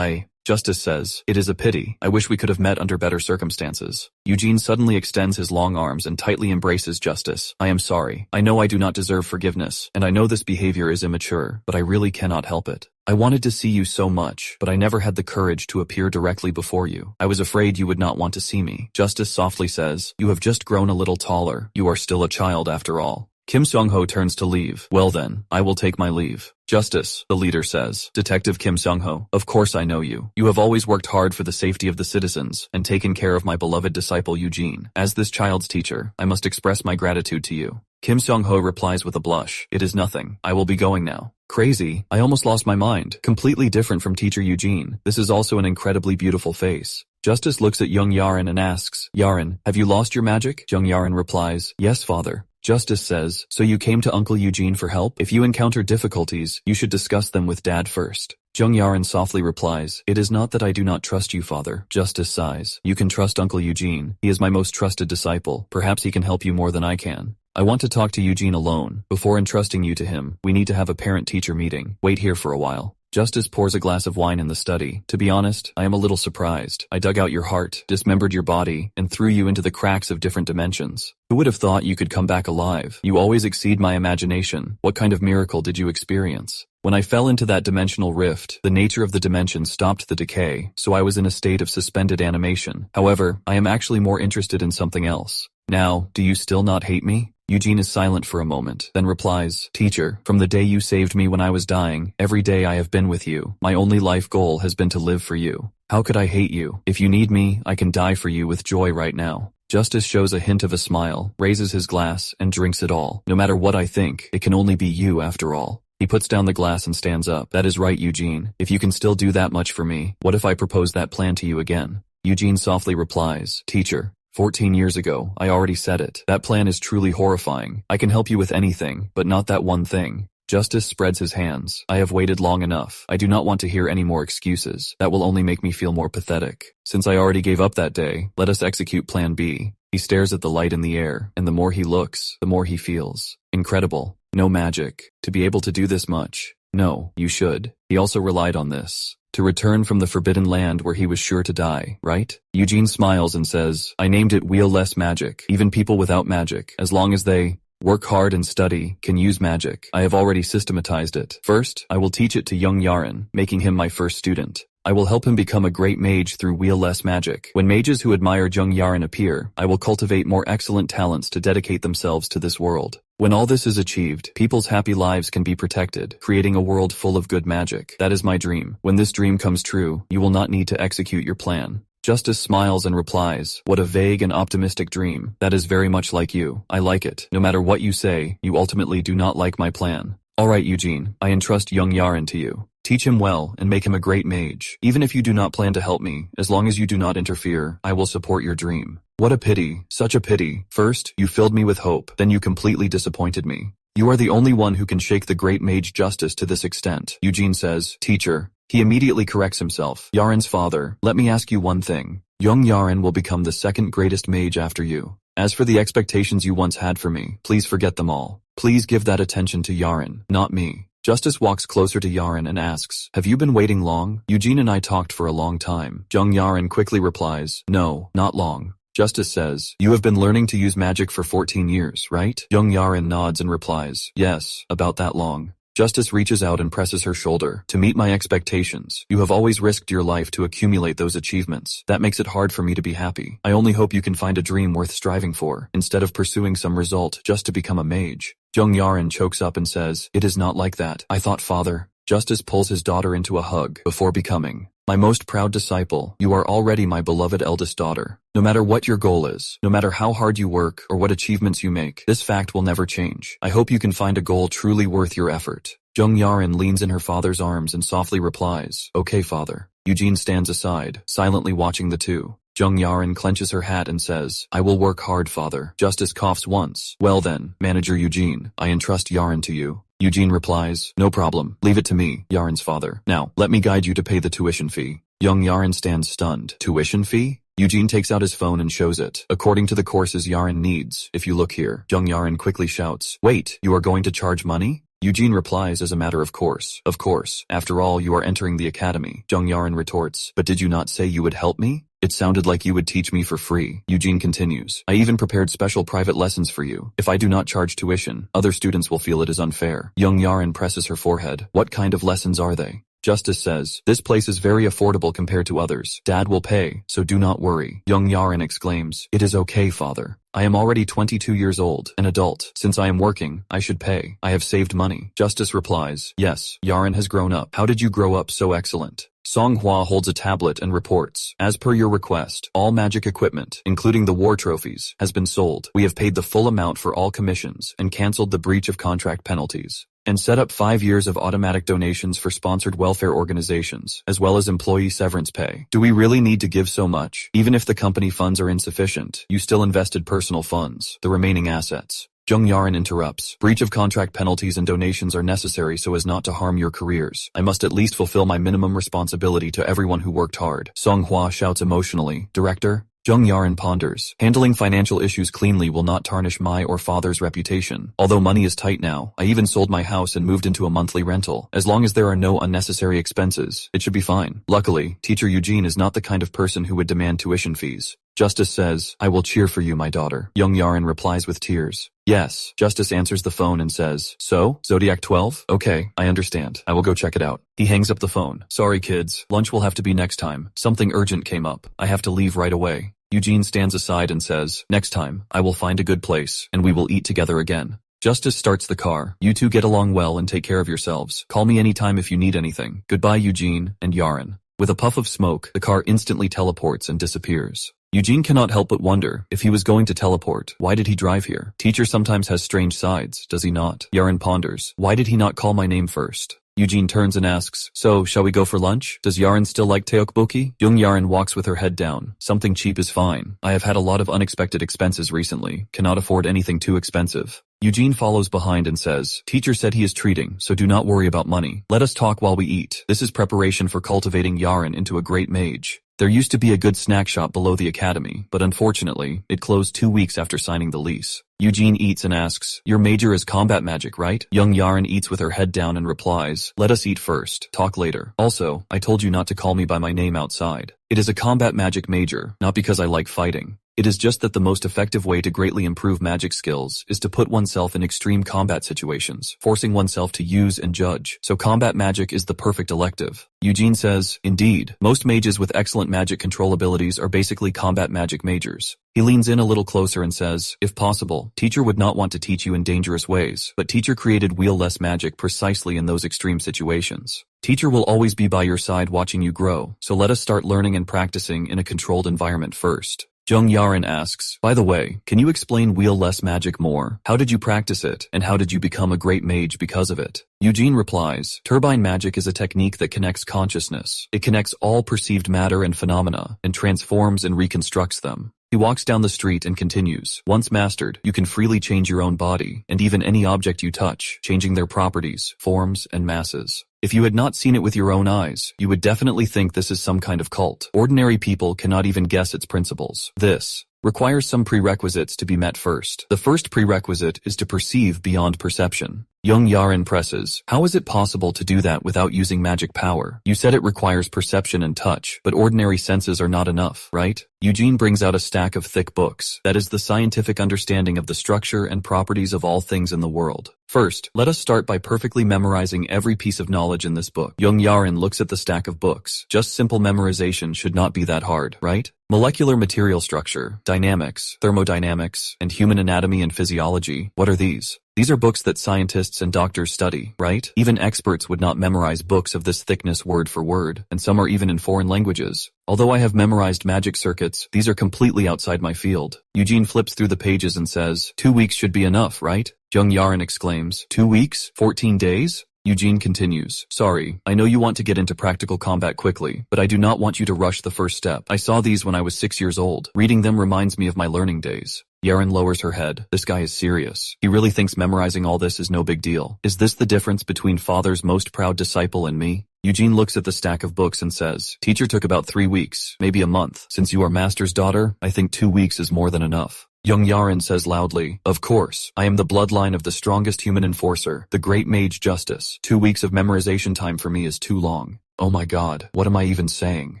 Justice says, it is a pity. I wish we could have met under better circumstances. Eugene suddenly extends his long arms and tightly embraces Justice. I am sorry. I know I do not deserve forgiveness, and I know this behavior is immature, but I really cannot help it. I wanted to see you so much, but I never had the courage to appear directly before you. I was afraid you would not want to see me. Justice softly says, you have just grown a little taller. You are still a child after all. Kim Seong-ho turns to leave. Well then, I will take my leave. Justice, the leader says. Detective Kim Seong-ho, of course I know you. You have always worked hard for the safety of the citizens and taken care of my beloved disciple Eugene. As this child's teacher, I must express my gratitude to you. Kim Seong-ho replies with a blush. It is nothing. I will be going now. Crazy. I almost lost my mind. Completely different from teacher Eugene. This is also an incredibly beautiful face. Justice looks at young Yaren and asks, Yaren, have you lost your magic? Young Yaren replies, yes, father. Justice says, so you came to Uncle Eugene for help? If you encounter difficulties, you should discuss them with Dad first. Jung Yaren softly replies, it is not that I do not trust you, father. Justice sighs. You can trust Uncle Eugene. He is my most trusted disciple. Perhaps he can help you more than I can. I want to talk to Eugene alone. Before entrusting you to him, we need to have a parent-teacher meeting. Wait here for a while. Justice pours a glass of wine in the study. To be honest, I am a little surprised. I dug out your heart, dismembered your body, and threw you into the cracks of different dimensions. Who would have thought you could come back alive? You always exceed my imagination. What kind of miracle did you experience? When I fell into that dimensional rift, the nature of the dimension stopped the decay, so I was in a state of suspended animation. However, I am actually more interested in something else. Now, do you still not hate me? Eugene is silent for a moment, then replies, Teacher, from the day you saved me when I was dying, every day I have been with you. My only life goal has been to live for you. How could I hate you? If you need me, I can die for you with joy right now. Justice shows a hint of a smile, raises his glass, and drinks it all. No matter what I think, it can only be you after all. He puts down the glass and stands up. That is right, Eugene. If you can still do that much for me, what if I propose that plan to you again? Eugene softly replies, Teacher, 14 years ago, I already said it. That plan is truly horrifying. I can help you with anything, but not that one thing. Justice spreads his hands. I have waited long enough. I do not want to hear any more excuses. That will only make me feel more pathetic. Since I already gave up that day, let us execute Plan B. He stares at the light in the air, and the more he looks, the more he feels. Incredible. No magic. To be able to do this much. No, you should. He also relied on this. To return from the forbidden land where he was sure to die, right? Eugene smiles and says, I named it Wheel-less magic. Even people without magic, as long as they work hard and study, can use magic. I have already systematized it. First, I will teach it to young Yaren, making him my first student. I will help him become a great mage through wheel-less magic. When mages who admire young Yaren appear, I will cultivate more excellent talents to dedicate themselves to this world. When all this is achieved, people's happy lives can be protected, creating a world full of good magic. That is my dream. When this dream comes true, you will not need to execute your plan. Justice smiles and replies, what a vague and optimistic dream. That is very much like you. I like it. No matter what you say, you ultimately do not like my plan. Alright, Eugene, I entrust young Yaren to you. Teach him well and make him a great mage. Even if you do not plan to help me, as long as you do not interfere, I will support your dream. What a pity, such a pity. First, you filled me with hope, then you completely disappointed me. You are the only one who can shake the great mage Justice to this extent. Eugene says, Teacher. He immediately corrects himself. Yaren's father, let me ask you one thing. Young Yaren will become the second greatest mage after you. As for the expectations you once had for me, please forget them all. Please give that attention to Yaren, not me. Justice walks closer to Yaren and asks, have you been waiting long? Eugene and I talked for a long time. Young Yaren quickly replies, no, not long. Justice says, you have been learning to use magic for 14 years, right? Young Yaren nods and replies, yes, about that long. Justice reaches out and presses her shoulder. To meet my expectations, you have always risked your life to accumulate those achievements. That makes it hard for me to be happy. I only hope you can find a dream worth striving for, instead of pursuing some result just to become a mage. Jung Yarin chokes up and says, "It is not like that. I thought, father." Justice pulls his daughter into a hug before becoming, "My most proud disciple, you are already my beloved eldest daughter. No matter what your goal is, no matter how hard you work or what achievements you make, this fact will never change. I hope you can find a goal truly worth your effort." Jung Yarin leans in her father's arms and softly replies, "Okay, father." Eugene stands aside, silently watching the two. Jung Yarin clenches her hat and says, "I will work hard, father." Justice coughs once. "Well then, Manager Eugene, I entrust Yarin to you." Eugene replies, "No problem, leave it to me, Yarin's father. Now, let me guide you to pay the tuition fee." Young Yarin stands stunned. "Tuition fee?" Eugene takes out his phone and shows it. "According to the courses Yarin needs, if you look here." Jung Yarin quickly shouts, "Wait, you are going to charge money?" Eugene replies as a matter of course. "Of course. After all, you are entering the academy." Jung Yarin retorts, "But did you not say you would help me? It sounded like you would teach me for free." Eugene continues, "I even prepared special private lessons for you. If I do not charge tuition, other students will feel it is unfair." Young Yarin presses her forehead. "What kind of lessons are they?" Justice says, "This place is very affordable compared to others. Dad will pay, so do not worry." Young Yarin exclaims, "It is okay, father. I am already 22 years old, an adult. Since I am working, I should pay. I have saved money." Justice replies, "Yes, Yarin has grown up. How did you grow up so excellent?" Songhua holds a tablet and reports, "As per your request, all magic equipment, including the war trophies, has been sold. We have paid the full amount for all commissions and cancelled the breach of contract penalties, and set up 5 years of automatic donations for sponsored welfare organizations, as well as employee severance pay. Do we really need to give so much? Even if the company funds are insufficient, you still invested personal funds, the remaining assets." Jung Yarin interrupts, "Breach of contract penalties and donations are necessary so as not to harm your careers. I must at least fulfill my minimum responsibility to everyone who worked hard." Songhua shouts emotionally, "Director?" Jung Yarin ponders, "Handling financial issues cleanly will not tarnish my or father's reputation. Although money is tight now, I even sold my house and moved into a monthly rental. As long as there are no unnecessary expenses, it should be fine. Luckily, Teacher Eugene is not the kind of person who would demand tuition fees." Justice says, "I will cheer for you, my daughter." Young Yarin replies with tears. "Yes." Justice answers the phone and says, "So, Zodiac 12? Okay, I understand. I will go check it out." He hangs up the phone. "Sorry kids, lunch will have to be next time. Something urgent came up. I have to leave right away." Eugene stands aside and says, "Next time, I will find a good place, and we will eat together again." Justice starts the car. "You two get along well and take care of yourselves. Call me anytime if you need anything. Goodbye, Eugene and Yarin." With a puff of smoke, the car instantly teleports and disappears. Eugene cannot help but wonder, if he was going to teleport, why did he drive here? Teacher sometimes has strange sides, does he not? Yarin ponders, why did he not call my name first? Eugene turns and asks, "So, shall we go for lunch? Does Yarin still like tteokbokki?" Young Yarin walks with her head down. "Something cheap is fine. I have had a lot of unexpected expenses recently. Cannot afford anything too expensive." Eugene follows behind and says, "Teacher said he is treating, so do not worry about money. Let us talk while we eat. This is preparation for cultivating Yarin into a great mage." There used to be a good snack shop below the academy, but unfortunately, it closed 2 weeks after signing the lease. Eugene eats and asks, "Your major is combat magic, right?" Young Yarin eats with her head down and replies, "Let us eat first, talk later. Also, I told you not to call me by my name outside. It is a combat magic major, not because I like fighting. It is just that the most effective way to greatly improve magic skills is to put oneself in extreme combat situations, forcing oneself to use and judge. So combat magic is the perfect elective." Eugene says, "Indeed, most mages with excellent magic control abilities are basically combat magic majors." He leans in a little closer and says, "If possible, teacher would not want to teach you in dangerous ways, but teacher created wheel-less magic precisely in those extreme situations. Teacher will always be by your side watching you grow, so let us start learning and practicing in a controlled environment first." Jung Yarin asks, "By the way, can you explain wheel-less magic more? How did you practice it, and how did you become a great mage because of it?" Eugene replies, "Turbine magic is a technique that connects consciousness. It connects all perceived matter and phenomena, and transforms and reconstructs them." He walks down the street and continues, "Once mastered, you can freely change your own body, and even any object you touch, changing their properties, forms, and masses. If you had not seen it with your own eyes, you would definitely think this is some kind of cult. Ordinary people cannot even guess its principles. This requires some prerequisites to be met first. The first prerequisite is to perceive beyond perception. Young Yaren presses. How is it possible to do that without using magic power? You said it requires perception and touch, but ordinary senses are not enough, right? Eugene brings out a stack of thick books. That is the scientific understanding of the structure and properties of all things in the world. First, let us start by perfectly memorizing every piece of knowledge in this book. Young Yaren looks at the stack of books. Just simple memorization should not be that hard, right? Molecular material structure, dynamics, thermodynamics, and human anatomy and physiology. What are these? These are books that scientists and doctors study, right? Even experts would not memorize books of this thickness word for word, and some are even in foreign languages. Although I have memorized magic circuits, these are completely outside my field. Eugene flips through the pages and says, 2 weeks should be enough, right? Young Yaren exclaims, 2 weeks? 14 days? Eugene continues, sorry, I know you want to get into practical combat quickly, but I do not want you to rush the first step. I saw these when I was 6 years old. Reading them reminds me of my learning days. Yaren lowers her head. This guy is serious. He really thinks memorizing all this is no big deal. Is this the difference between father's most proud disciple and me? Eugene looks at the stack of books and says, teacher took about 3 weeks, maybe a month. Since you are master's daughter, I think 2 weeks is more than enough. Young Yaren says loudly, of course, I am the bloodline of the strongest human enforcer, the great mage Justice. 2 weeks of memorization time for me is too long. Oh my god, what am I even saying?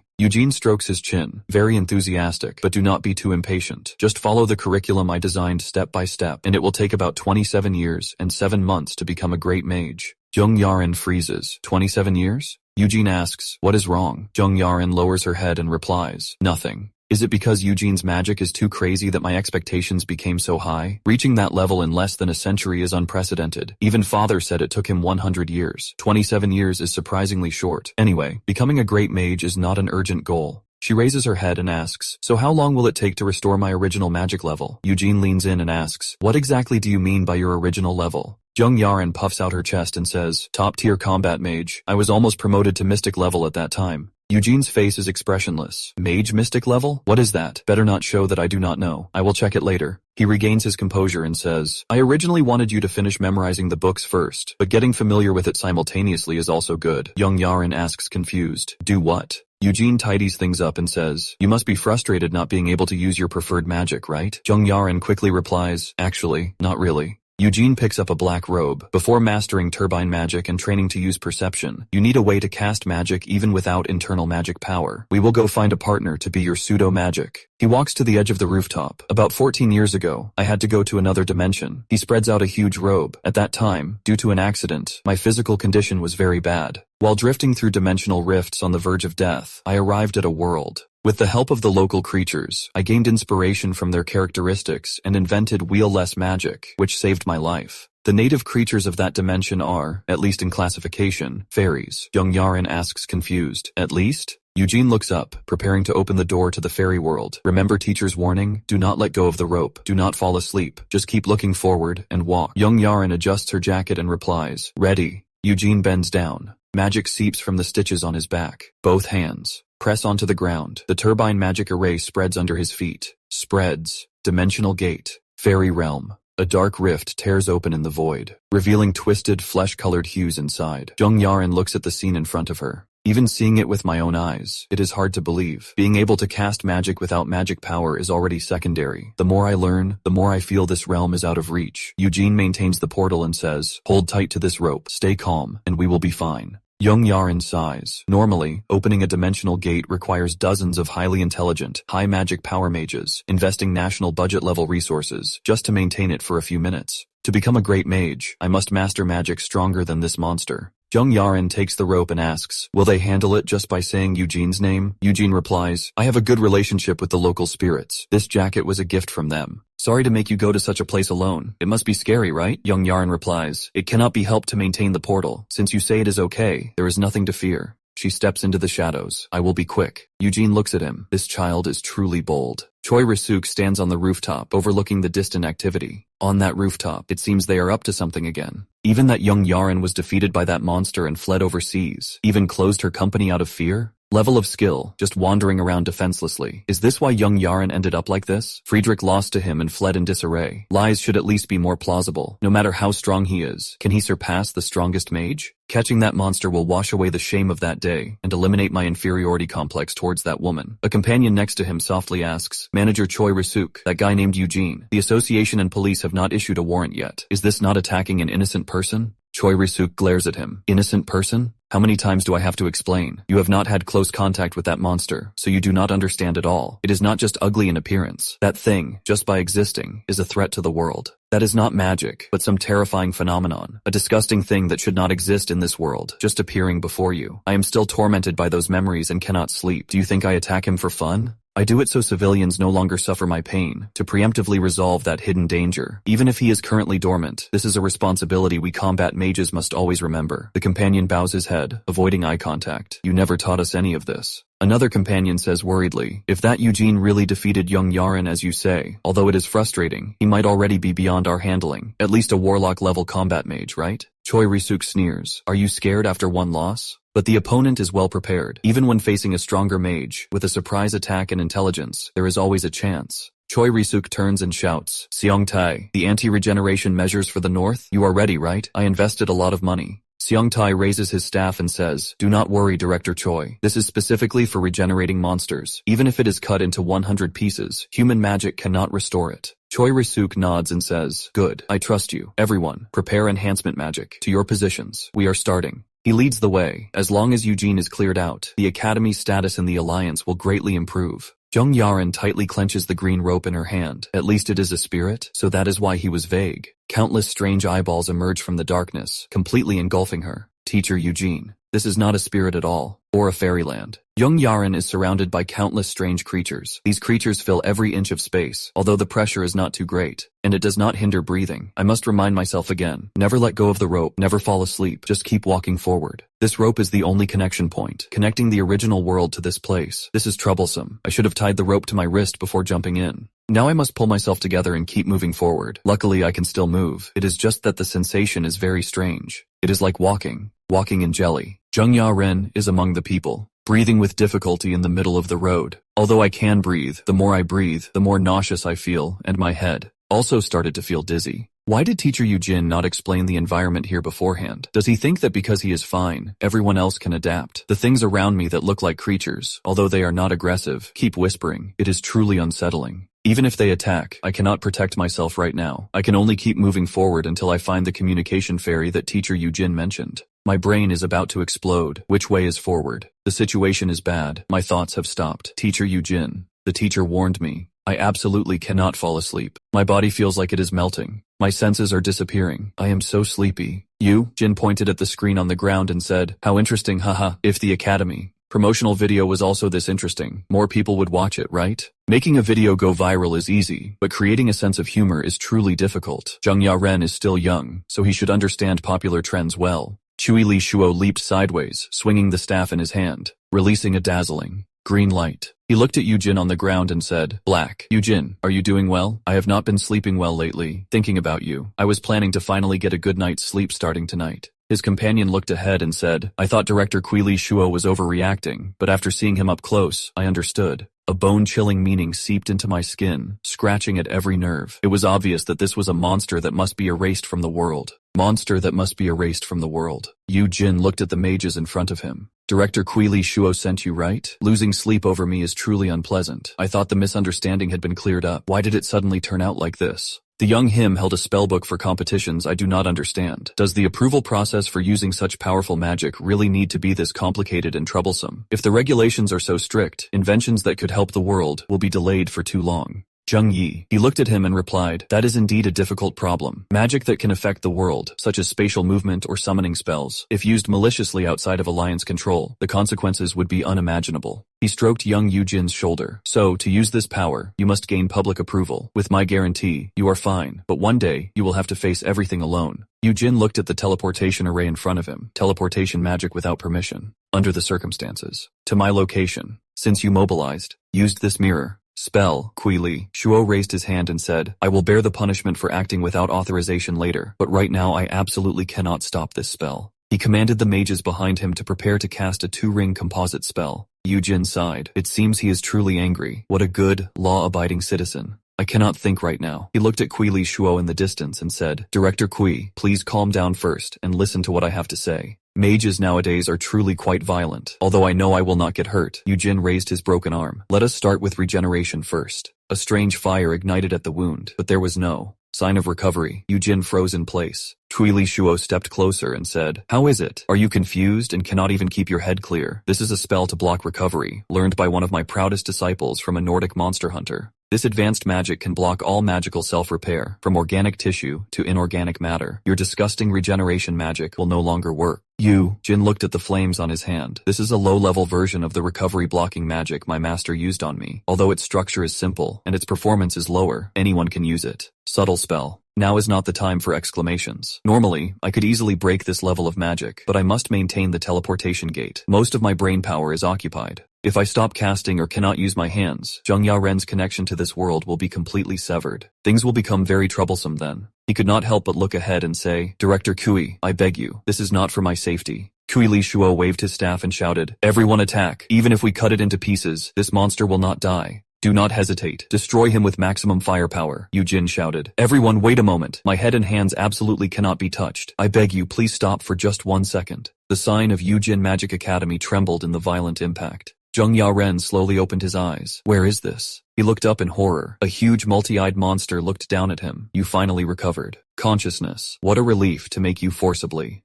Eugene strokes his chin, very enthusiastic, but do not be too impatient. Just follow the curriculum I designed step by step, and it will take about 27 years and 7 months to become a great mage. Young Yaren freezes. 27 years? Eugene asks, what is wrong? Young Yaren lowers her head and replies, nothing. Is it because Eugene's magic is too crazy that my expectations became so high? Reaching that level in less than a century is unprecedented. Even father said it took him 100 years. 27 years is surprisingly short. Anyway, becoming a great mage is not an urgent goal. She raises her head and asks, so how long will it take to restore my original magic level? Eugene leans in and asks, what exactly do you mean by your original level? Young Yaren puffs out her chest and says, top-tier combat mage. I was almost promoted to mystic level at that time. Eugene's face is expressionless. Mage mystic level? What is that? Better not show that I do not know. I will check it later. He regains his composure and says, I originally wanted you to finish memorizing the books first, but getting familiar with it simultaneously is also good. Young Yaren asks confused, do what? Eugene tidies things up and says, you must be frustrated not being able to use your preferred magic, right? Young Yaren quickly replies, actually, not really. Eugene picks up a black robe. Before mastering turbine magic and training to use perception, you need a way to cast magic even without internal magic power. We will go find a partner to be your pseudo-magic. He walks to the edge of the rooftop. About 14 years ago, I had to go to another dimension. He spreads out a huge robe. At that time, due to an accident, my physical condition was very bad. While drifting through dimensional rifts on the verge of death, I arrived at a world. With the help of the local creatures, I gained inspiration from their characteristics and invented wheel-less magic, which saved my life. The native creatures of that dimension are, at least in classification, fairies. Young Yaren asks confused, at least? Eugene looks up, preparing to open the door to the fairy world. Remember teacher's warning? Do not let go of the rope. Do not fall asleep. Just keep looking forward and walk. Young Yaren adjusts her jacket and replies, ready. Eugene bends down. Magic seeps from the stitches on his back. Both hands press onto the ground. The turbine magic array spreads under his feet. Spreads. Dimensional gate. Fairy realm. A dark rift tears open in the void, revealing twisted, flesh-colored hues inside. Young Yaren looks at the scene in front of her. Even seeing it with my own eyes, it is hard to believe. Being able to cast magic without magic power is already secondary. The more I learn, the more I feel this realm is out of reach. Eugene maintains the portal and says, hold tight to this rope, stay calm, and we will be fine. Young Yaren sighs. Normally, opening a dimensional gate requires dozens of highly intelligent, high magic power mages, investing national budget-level resources just to maintain it for a few minutes. To become a great mage, I must master magic stronger than this monster. Young Yaren takes the rope and asks, will they handle it just by saying Eugene's name? Eugene replies, I have a good relationship with the local spirits. This jacket was a gift from them. Sorry to make you go to such a place alone. It must be scary, right? Young Yaren replies, it cannot be helped to maintain the portal. Since you say it is okay, there is nothing to fear. She steps into the shadows. I will be quick. Eugene looks at him. This child is truly bold. Choi Risuk stands on the rooftop, overlooking the distant activity. On that rooftop, it seems they are up to something again. Even that young Yaren was defeated by that monster and fled overseas, even closed her company out of fear? Level of skill, just wandering around defenselessly. Is this why young Yaren ended up like this? Friedrich lost to him and fled in disarray. Lies should at least be more plausible. No matter how strong he is, can he surpass the strongest mage? Catching that monster will wash away the shame of that day and eliminate my inferiority complex towards that woman. A companion next to him softly asks, Manager Choi Risuk, that guy named Eugene. The association and police have not issued a warrant yet. Is this not attacking an innocent person? Choi Risuk glares at him. Innocent person? How many times do I have to explain? You have not had close contact with that monster, so you do not understand at all. It is not just ugly in appearance. That thing, just by existing, is a threat to the world. That is not magic, but some terrifying phenomenon. A disgusting thing that should not exist in this world, just appearing before you. I am still tormented by those memories and cannot sleep. Do you think I attack him for fun? I do it so civilians no longer suffer my pain, to preemptively resolve that hidden danger. Even if he is currently dormant, this is a responsibility we combat mages must always remember. The companion bows his head, avoiding eye contact. You never taught us any of this. Another companion says worriedly, if that Eugene really defeated young Yaren as you say, although it is frustrating, he might already be beyond our handling. At least a warlock-level combat mage, right? Choi Risuk sneers. Are you scared after one loss? But the opponent is well prepared. Even when facing a stronger mage, with a surprise attack and intelligence, there is always a chance. Choi Risuk turns and shouts, Seong Tai, the anti-regeneration measures for the north? You are ready, right? I invested a lot of money. Seong Tai raises his staff and says, do not worry, Director Choi. This is specifically for regenerating monsters. Even if it is cut into 100 pieces, human magic cannot restore it. Choi Risuk nods and says, good, I trust you. Everyone, prepare enhancement magic. To your positions. We are starting. He leads the way. As long as Eugene is cleared out, the Academy's status in the Alliance will greatly improve. Young Yaren tightly clenches the green rope in her hand. At least it is a spirit, so that is why he was vague. Countless strange eyeballs emerge from the darkness, completely engulfing her. Teacher Eugene, this is not a spirit at all, or a fairyland. Young Yaren is surrounded by countless strange creatures. These creatures fill every inch of space, although the pressure is not too great, and it does not hinder breathing. I must remind myself again, never let go of the rope, never fall asleep, just keep walking forward. This rope is the only connection point, connecting the original world to this place. This is troublesome. I should have tied the rope to my wrist before jumping in. Now I must pull myself together and keep moving forward. Luckily I can still move. It is just that the sensation is very strange. It is like walking in jelly. Jung Ya-ren is among the people, breathing with difficulty in the middle of the road. Although I can breathe, the more I breathe, the more nauseous I feel, and my head also started to feel dizzy. Why did Teacher Eugene not explain the environment here beforehand? Does he think that because he is fine, everyone else can adapt? The things around me that look like creatures, although they are not aggressive, keep whispering. It is truly unsettling. Even if they attack, I cannot protect myself right now. I can only keep moving forward until I find the communication ferry that Teacher Eugene mentioned. My brain is about to explode. Which way is forward? The situation is bad. My thoughts have stopped. Teacher Eugene. The teacher warned me. I absolutely cannot fall asleep. My body feels like it is melting. My senses are disappearing. I am so sleepy. You? Jin pointed at the screen on the ground and said, how interesting, haha. If the Academy promotional video was also this interesting, more people would watch it, right? Making a video go viral is easy, but creating a sense of humor is truly difficult. Jung Ya-ren is still young, so he should understand popular trends well. Chui Li Shuo leaped sideways, swinging the staff in his hand, releasing a dazzling green light. He looked at Eugene on the ground and said, Black. Eugene, are you doing well? I have not been sleeping well lately, thinking about you. I was planning to finally get a good night's sleep starting tonight. His companion looked ahead and said, I thought Director Quili Shuo was overreacting, but after seeing him up close, I understood. A bone-chilling meaning seeped into my skin, scratching at every nerve. It was obvious that this was a monster that must be erased from the world. Monster that must be erased from the world. Yu Jin looked at the mages in front of him. Director Quili Shuo sent you, right? Losing sleep over me is truly unpleasant. I thought the misunderstanding had been cleared up. Why did it suddenly turn out like this? The young him held a spellbook for competitions I do not understand. Does the approval process for using such powerful magic really need to be this complicated and troublesome? If the regulations are so strict, inventions that could help the world will be delayed for too long. Zheng Yi. He looked at him and replied, that is indeed a difficult problem. Magic that can affect the world, such as spatial movement or summoning spells, if used maliciously outside of Alliance control, the consequences would be unimaginable. He stroked young Yujin's shoulder. So, to use this power, you must gain public approval. With my guarantee, you are fine, but one day, you will have to face everything alone. Yujin looked at the teleportation array in front of him. Teleportation magic without permission. Under the circumstances. To my location. Since you mobilized, used this mirror. Spell, Quili. Shuo raised his hand and said, I will bear the punishment for acting without authorization later, but right now I absolutely cannot stop this spell. He commanded the mages behind him to prepare to cast a 2-ring composite spell. Jin sighed. It seems he is truly angry. What a good, law-abiding citizen. I cannot think right now. He looked at Kui Li Shuo in the distance and said, Director Kui, please calm down first and listen to what I have to say. Mages nowadays are truly quite violent. Although I know I will not get hurt. Jin raised his broken arm. Let us start with regeneration first. A strange fire ignited at the wound, but there was no sign of recovery. Jin froze in place. Kui Li Shuo stepped closer and said, How is it? Are you confused and cannot even keep your head clear? This is a spell to block recovery, learned by one of my proudest disciples from a Nordic monster hunter. This advanced magic can block all magical self-repair, from organic tissue to inorganic matter. Your disgusting regeneration magic will no longer work. Jin looked at the flames on his hand. This is a low-level version of the recovery-blocking magic my master used on me. Although its structure is simple and its performance is lower, anyone can use it. Subtle spell. Now is not the time for exclamations. Normally, I could easily break this level of magic, but I must maintain the teleportation gate. Most of my brain power is occupied. If I stop casting or cannot use my hands, Zheng Yaren's connection to this world will be completely severed. Things will become very troublesome then. He could not help but look ahead and say, Director Kui, I beg you, this is not for my safety. Kui Li Shuo waved his staff and shouted, Everyone attack! Even if we cut it into pieces, this monster will not die. Do not hesitate. Destroy him with maximum firepower, Jin shouted. Everyone wait a moment. My head and hands absolutely cannot be touched. I beg you, please stop for just 1 second. The sign of Jin Magic Academy trembled in the violent impact. Zheng Yaren slowly opened his eyes. Where is this? He looked up in horror. A huge multi-eyed monster looked down at him. You finally recovered. Consciousness. What a relief to make you forcibly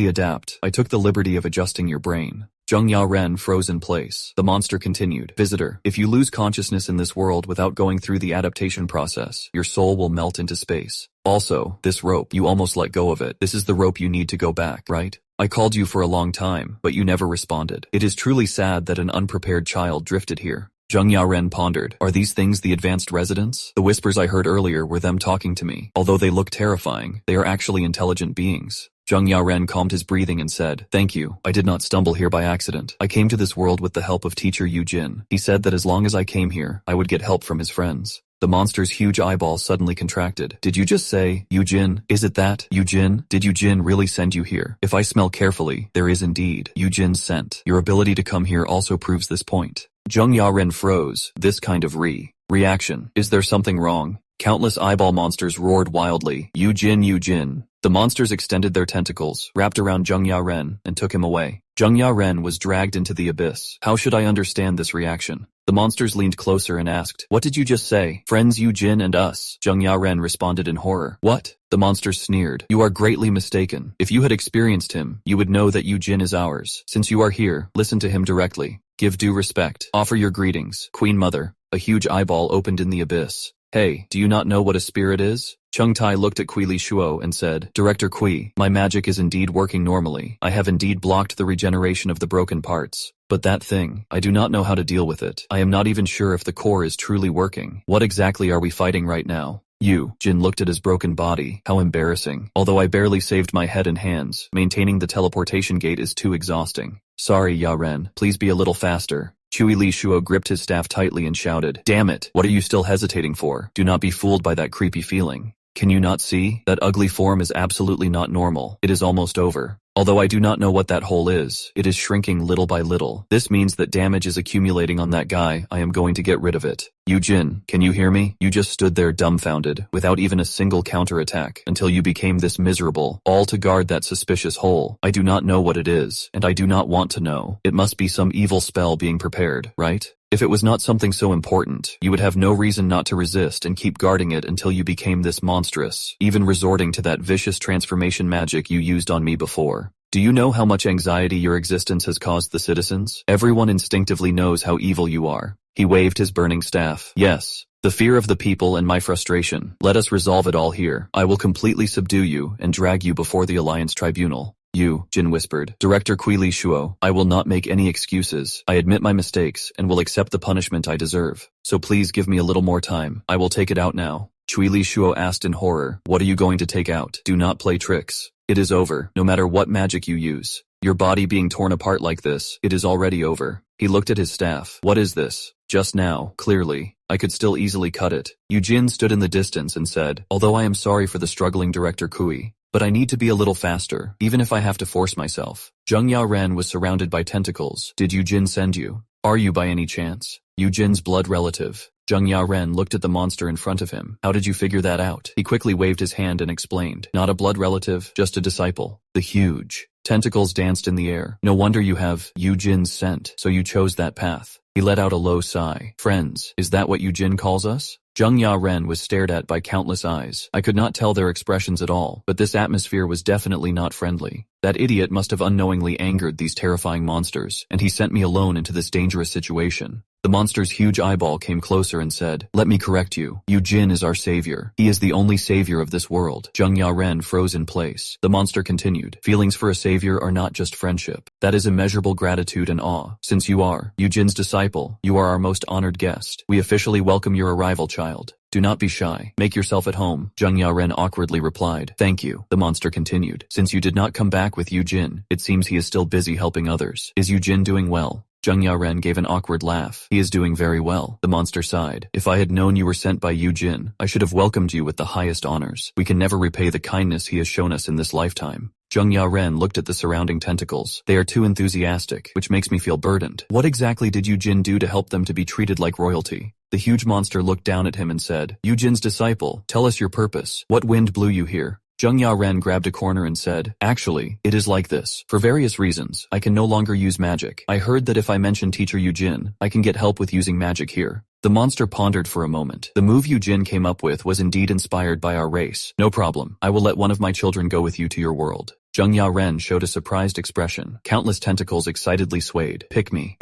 adapt. I took the liberty of adjusting your brain. Zheng Yaren froze in place. The monster continued. Visitor, if you lose consciousness in this world without going through the adaptation process, your soul will melt into space. Also, this rope, you almost let go of it. This is the rope you need to go back, right? I called you for a long time, but you never responded. It is truly sad that an unprepared child drifted here. Zheng Yaren pondered. Are these things the advanced residents? The whispers I heard earlier were them talking to me. Although they look terrifying, they are actually intelligent beings. Zheng Yaren calmed his breathing and said, Thank you. I did not stumble here by accident. I came to this world with the help of teacher Jin. He said that as long as I came here, I would get help from his friends. The monster's huge eyeballs suddenly contracted. Did you just say, Jin? Is it that, Jin? Did Jin really send you here? If I smell carefully, there is indeed Jin's scent. Your ability to come here also proves this point. Zheng Yaren froze. This kind of reaction. Is there something wrong? Countless eyeball monsters roared wildly. Jin. The monsters extended their tentacles, wrapped around Zheng Yaren, and took him away. Zheng Yaren was dragged into the abyss. How should I understand this reaction? The monsters leaned closer and asked, What did you just say? Friends Jin and us. Zheng Yaren responded in horror. What? The monsters sneered. You are greatly mistaken. If you had experienced him, you would know that Jin is ours. Since you are here, listen to him directly. Give due respect. Offer your greetings, Queen Mother. A huge eyeball opened in the abyss. Hey, do you not know what a spirit is? Chung Tai looked at Kui Li Shuo and said, Director Kui, my magic is indeed working normally. I have indeed blocked the regeneration of the broken parts. But that thing, I do not know how to deal with it. I am not even sure if the core is truly working. What exactly are we fighting right now? Jin looked at his broken body. How embarrassing. Although I barely saved my head and hands, maintaining the teleportation gate is too exhausting. Sorry, Yaren. Please be a little faster. Kui Li Shuo gripped his staff tightly and shouted, Damn it, what are you still hesitating for? Do not be fooled by that creepy feeling. Can you not see? That ugly form is absolutely not normal. It is almost over. Although I do not know what that hole is, it is shrinking little by little. This means that damage is accumulating on that guy. I am going to get rid of it. Jin, can you hear me? You just stood there dumbfounded, without even a single counterattack, until you became this miserable, all to guard that suspicious hole. I do not know what it is, and I do not want to know. It must be some evil spell being prepared, right? If it was not something so important, you would have no reason not to resist and keep guarding it until you became this monstrous, even resorting to that vicious transformation magic you used on me before. Do you know how much anxiety your existence has caused the citizens? Everyone instinctively knows how evil you are. He waved his burning staff. Yes, the fear of the people and my frustration. Let us resolve it all here. I will completely subdue you and drag you before the Alliance Tribunal. Jin whispered. Director Kui Li Shuo, I will not make any excuses. I admit my mistakes and will accept the punishment I deserve. So please give me a little more time. I will take it out now. Kui Li Shuo asked in horror, What are you going to take out? Do not play tricks. It is over, no matter what magic you use. Your body being torn apart like this, it is already over. He looked at his staff. What is this? Just now, clearly, I could still easily cut it. Jin stood in the distance and said, Although I am sorry for the struggling Director Kui, but I need to be a little faster, even if I have to force myself. Zheng Yaoren was surrounded by tentacles. Did Jin send you? Are you by any chance Yujin's blood relative? Zheng Yaren looked at the monster in front of him. How did you figure that out? He quickly waved his hand and explained. Not a blood relative, just a disciple. The huge tentacles danced in the air. No wonder you have Yujin's scent, so you chose that path. He let out a low sigh. Friends, is that what Yujin calls us? Zheng Yaren was stared at by countless eyes. I could not tell their expressions at all, but this atmosphere was definitely not friendly. That idiot must have unknowingly angered these terrifying monsters, and he sent me alone into this dangerous situation. The monster's huge eyeball came closer and said, let me correct you. Yujin is our savior. He is the only savior of this world. Zheng Yaren froze in place. The monster continued, feelings for a savior are not just friendship. That is immeasurable gratitude and awe. Since you are Yujin's disciple, you are our most honored guest. We officially welcome your arrival, child. Do not be shy. Make yourself at home. Zheng Yaren awkwardly replied. Thank you. The monster continued. Since you did not come back with Yujin, it seems he is still busy helping others. Is Yujin doing well? Zheng Yaren gave an awkward laugh. He is doing very well. The monster sighed. If I had known you were sent by Yujin, I should have welcomed you with the highest honors. We can never repay the kindness he has shown us in this lifetime. Zheng Yaren looked at the surrounding tentacles. They are too enthusiastic, which makes me feel burdened. What exactly did Yujin do to help them to be treated like royalty? The huge monster looked down at him and said, Yujin's disciple, tell us your purpose. What wind blew you here? Zheng Yaren grabbed a corner and said, actually, it is like this. For various reasons, I can no longer use magic. I heard that if I mention Teacher Yujin, I can get help with using magic here. The monster pondered for a moment. The move Yujin came up with was indeed inspired by our race. No problem. I will let one of my children go with you to your world. Zheng Yaren showed a surprised expression. Countless tentacles excitedly swayed. Pick me.